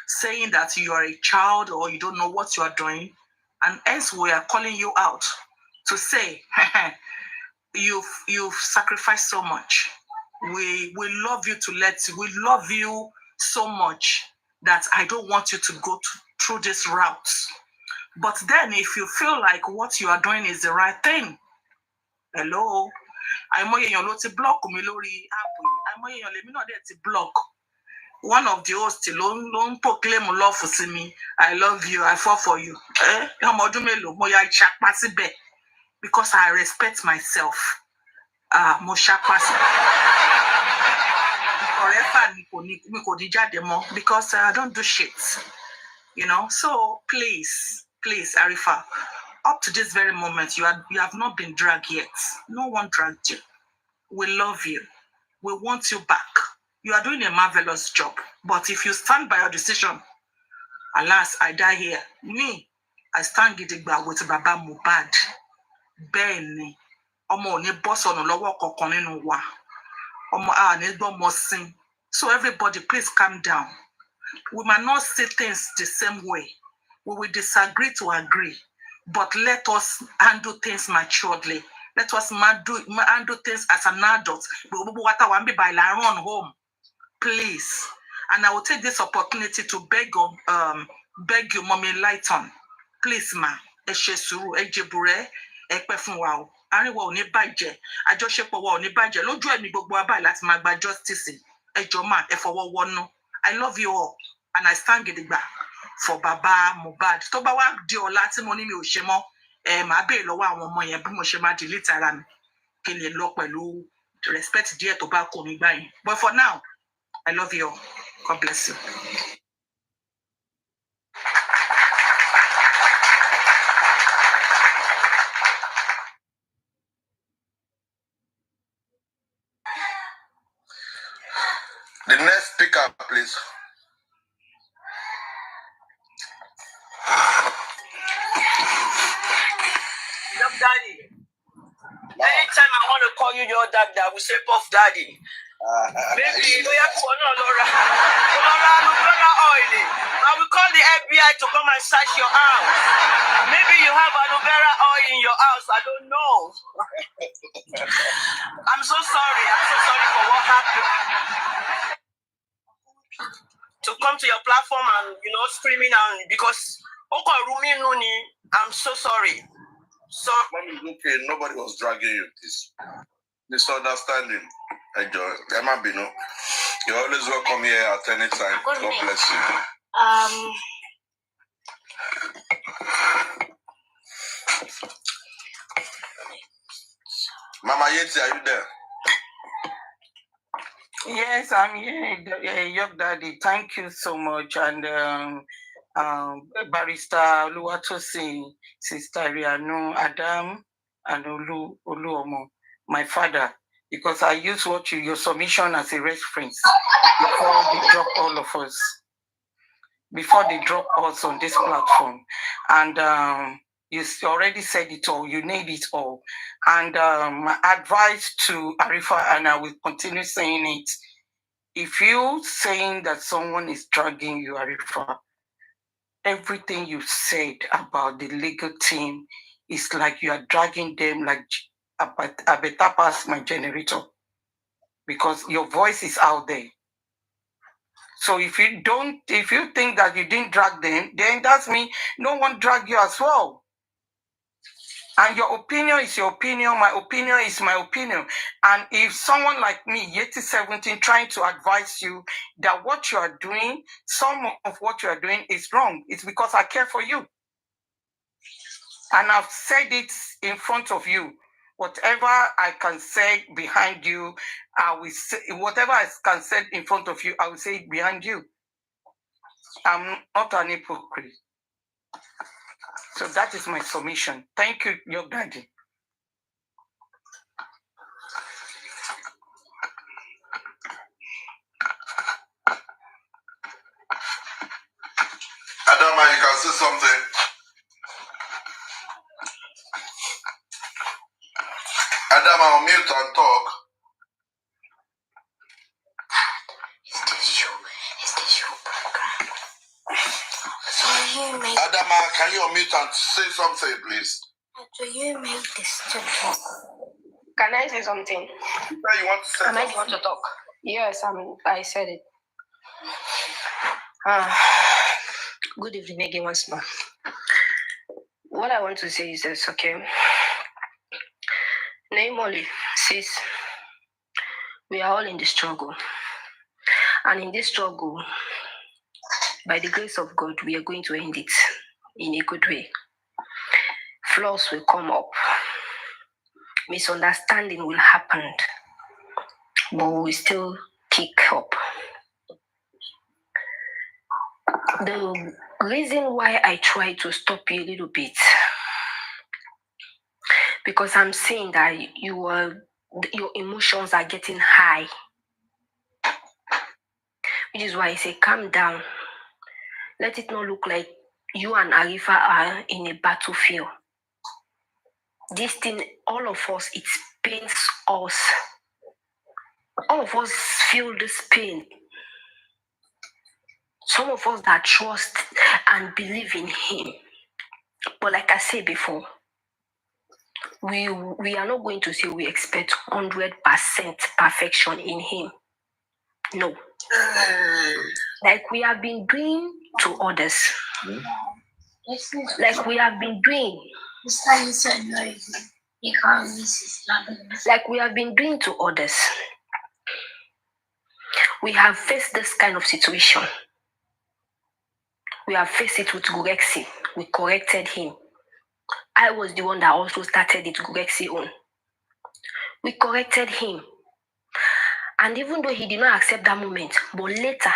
Speaker 1: saying that you are a child or you don't know what you are doing. And hence we are calling you out to say, you've sacrificed so much. We love you we love you so much that I don't want you to go through this route. But then if you feel like what you are doing is the right thing, hello, àìmọye èèyàn ló ti block mi lórí app yìí, àìmọye èèyàn lèmi náà dẹ̀ ti block. One of the hosts ló proclaim love sí mi, I love you, I fall for you. Ọmọ ọdún mélòó mo ya ìṣapá síbẹ̀ because I respect myself. Mo ṣapá sí ọ̀rẹ́ mi kò ní jáde mọ́ because I don't do shit. You know, so please, Arifa, up to this very moment, you have not been dragged yet. No one dragged you. We love you. We want you back. You are doing a marvelous job. But if you stand by your decision, alas, I die here. Me, I stand gidigba with Baba Mohbad. Bẹ́ẹ̀ni, ọmọ ò ní bọ́ sọnù lọ́wọ́ kankan nínú wa. Ọmọ a ní gbọ́ mọ́ sin. So everybody, please calm down. We might not see things the same way. We will disagree to agree. But let us handle things maturely. Let us handle things as an adult. Run home, please. And I will take this opportunity to beg you, Mommy Lighton. Please, ma. Eshesuru, ejebure, ekpefunwa. Ariwa ò ní bàjẹ́. Àjọṣepọ̀ wa ò ní bàjẹ́. Lójú ẹ̀mí gbogbo wa báyìí láti máa gba justice. Ẹ jọ̀ọ́ ma, ẹ fọwọ́ wọnú. I love you all. And I stand gidigba for Baba Mohbad. Tó bá wá di ọ̀la tí mo ní mi ò ṣe mọ́, màá béèrè lọ́wọ́ àwọn ọmọ yẹn bí mo ṣe máa delete ara mi kí n lè lọ pẹ̀lú respect díẹ̀ tó bá kò mí gbà yín. But for now, I love you all. God bless you.
Speaker 2: The next speaker, please.
Speaker 20: Daddy. Anytime I want to call you your dad, I will say Puff Daddy. Maybe we have to Laura oil. I will call the FBI to come and search your house. Maybe you have aloe vera oil in your house. I don't know. I'm so sorry. I'm so sorry for what happened. To come to your platform and screaming and because I'm so sorry. So
Speaker 2: okay, nobody was dragging you. This misunderstanding. Enjoy. Emma Bino. You're always welcome here at any time. God bless you. Mama Yeti, are you there?
Speaker 17: Yes, I'm here, Young Daddy. Thank you so much. And Barrister Oluwatosin, Sister Rianu, Adam, and Oluomo, my father, because I use your submission as a reference before they drop all of us, before they drop us on this platform. And you already said it all, you need it all. And my advice to Arifa, and I will continue saying it, if you saying that someone is dragging you, Arifa, everything you said about the legal team is like you are dragging them like a better past my generator, because your voice is out there. So if you think that you didn't drag them, then that's mean no one dragged you as well. And your opinion is your opinion, my opinion is my opinion. And if someone like me, Yeti 17, trying to advise you that what you are doing, some of what you are doing is wrong, it's because I care for you. And I've said it in front of you. Whatever I can say behind you, I will say, whatever I can say in front of you, I will say it behind you. I'm not an hypocrite. So that is my submission. Thank you, your daddy.
Speaker 2: Adama, you can say something. Adama, on mute and talk.
Speaker 21: Is this your program? So you made
Speaker 2: Adama, can you unmute and say something, please?
Speaker 21: So you made this to talk. Can I say something?
Speaker 2: You want to say something?
Speaker 21: I want to talk. Yes, I said it. Good evening again once more. What I want to say is this, okay? Namely, sis, we are all in the struggle. And in this struggle, by the grace of God, we are going to end it in a good way. Flaws will come up. Misunderstanding will happen. But we will still kick up. The reason why I try to stop you a little bit, because I'm seeing that your emotions are getting high. Which is why I say calm down. Let it not look like you and Arifa are in a battlefield. This thing, all of us, it pains us. All of us feel this pain. Some of us that trust and believe in him. But like I said before, we are not going to say we expect 100% perfection in him. No. Like we have been doing to others. Like we have been doing. Like we have been doing to others. We have faced this kind of situation. We have faced it with Gurexi. We corrected him. I was the one that also started it, Gurexi on. We corrected him. And even though he did not accept that moment, but later,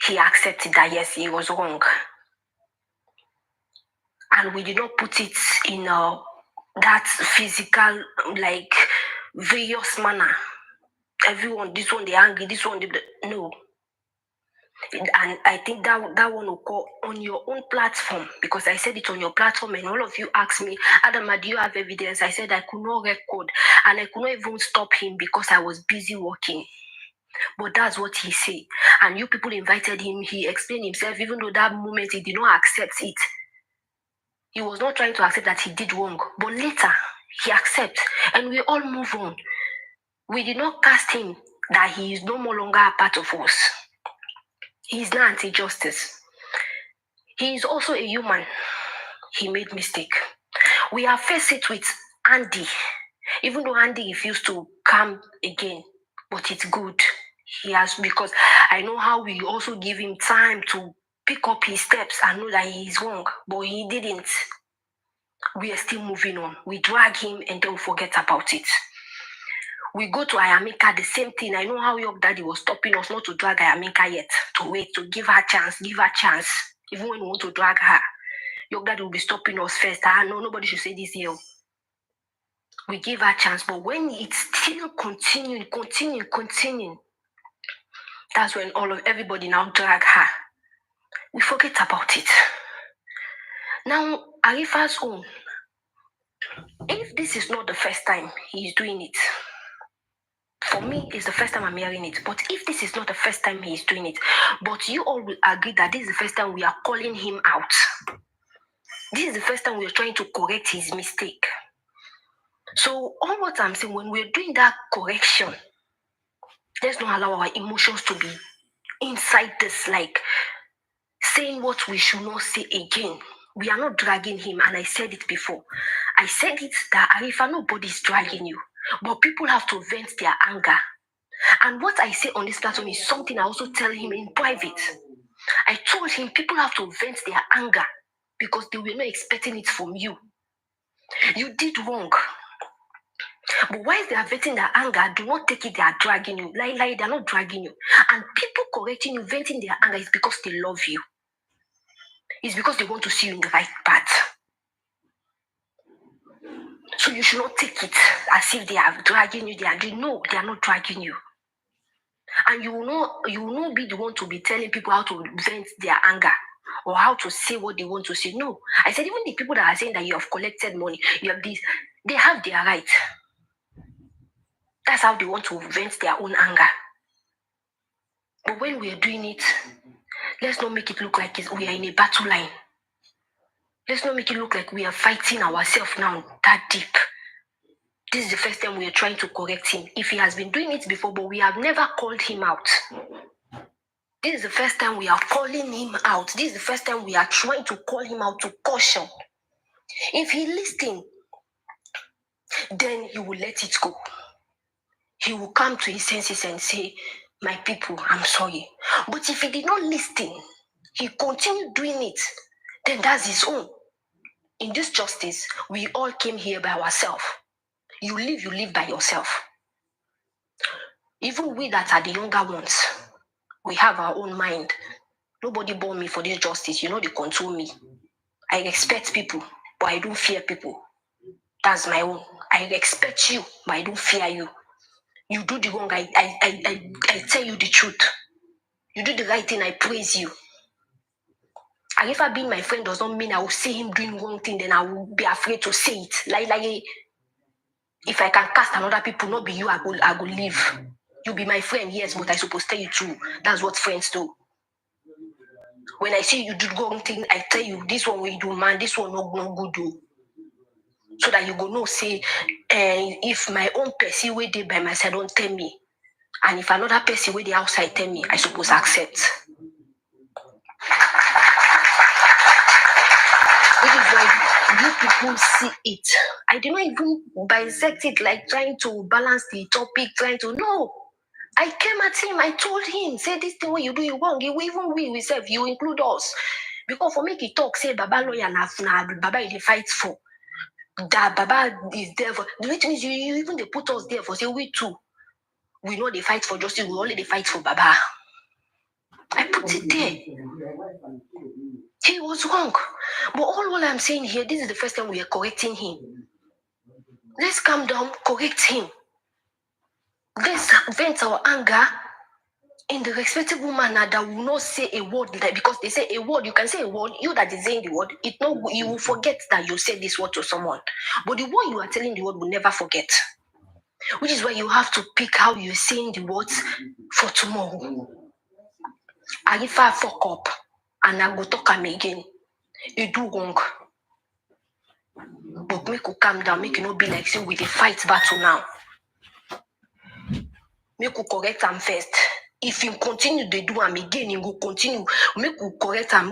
Speaker 21: he accepted that yes, he was wrong. And we did not put it in that physical, like, various manner. Everyone, this one, they angry, this one, no. And I think that one will go on your own platform, because I said it on your platform and all of you asked me, Adama, do you have evidence? I said I could not record and I could not even stop him because I was busy working. But that's what he said. And you people invited him, he explained himself, even though that moment he did not accept it. He was not trying to accept that he did wrong. But later, he accepts and we all move on. We did not cast him that he is no more longer a part of us. He is not anti-justice. He is also a human. He made mistake. We have faced it with Andy, even though Andy refused to come again, but it's good. He has, because I know how we also give him time to pick up his steps and know that he is wrong, but he didn't. We are still moving on. We drag him and then we forget about it. We go to Ayamika, the same thing. I know how your daddy was stopping us not to drag Ayamika yet, to wait, to give her chance, even when we want to drag her. Your daddy will be stopping us first. No, nobody should say this here. We give her a chance, but when it's still continuing, that's when everybody now drag her. We forget about it. Now, Arifa's own, if this is not the first time he's doing it, for me, it's the first time I'm hearing it. But if this is not the first time he's doing it, but you all will agree that this is the first time we are calling him out. This is the first time we are trying to correct his mistake. So all what I'm saying, when we're doing that correction, let's not allow our emotions to be inside this, like saying what we should not say again. We are not dragging him, and I said it before. I said it that Arifa, nobody's dragging you, but people have to vent their anger. And what I say on this platform is something I also tell him in private. I told him people have to vent their anger because they were not expecting it from you. You did wrong. But while they are venting their anger, do not take it they are dragging you. They are not dragging you. And people correcting you, venting their anger is because they love you. It's because they want to see you in the right path. So you should not take it as if they are dragging you. No, they are not dragging you. And you will not be the one to be telling people how to vent their anger or how to say what they want to say. No. I said even the people that are saying that you have collected money, you have this, they have their right. That's how they want to vent their own anger. But when we are doing it, let's not make it look like we are in a battle line. Let's not make it look like we are fighting ourselves now that deep. This is the first time we are trying to correct him. If he has been doing it before, but we have never called him out. This is the first time we are calling him out. This is the first time we are trying to call him out to caution. If he listens, then he will let it go. He will come to his senses and say, my people, I'm sorry. But if he did not listen, he continued doing it, then that's his own. In this justice, we all came here by ourselves. You live by yourself. Even we that are the younger ones, we have our own mind. Nobody born me for this justice. You know, they control me. I respect people, but I don't fear people. That's my own. I respect you, but I don't fear you. You do the wrong, I tell you the truth. You do the right thing, I praise you. Arifa being my friend does not mean I will see him doing wrong thing, then I will be afraid to say it. Like if I can cast another people, not be you, I go leave. You be my friend, yes, but I supposed to tell you too. That's what friends do. When I see you do wrong thing, I tell you, this one will do, man, this one no good do. So that you go know, say, if my own person where they by my side don't tell me, and if another person where they outside tell me, I suppose accept. Which is why you people see it. I did not even bisect it like trying to balance the topic, trying to no. I came at him, I told him, say this thing what you do, you wrong. Even we serve, you include us. Because for make it talk, say Baba lawyer na Baba is fight for. That Baba is there for. The which means you even they put us there for say we too. We know they fight for justice, we only they fight for Baba. I put it there. He was wrong. But all I'm saying here, this is the first time we are correcting him. Let's calm down, correct him. Let's vent our anger in the respectable manner that will not say a word like, because they say a word, you can say a word, you that is saying the word, you will forget that you said this word to someone. But the one you are telling the word will never forget. Which is why you have to pick how you're saying the words for tomorrow. If I fuck up and I go talk him again, you do wrong. But make you calm down, make you not be like say we dey fight battle now. Make you correct him first. If you continue to do him again, he will continue. Make you correct him.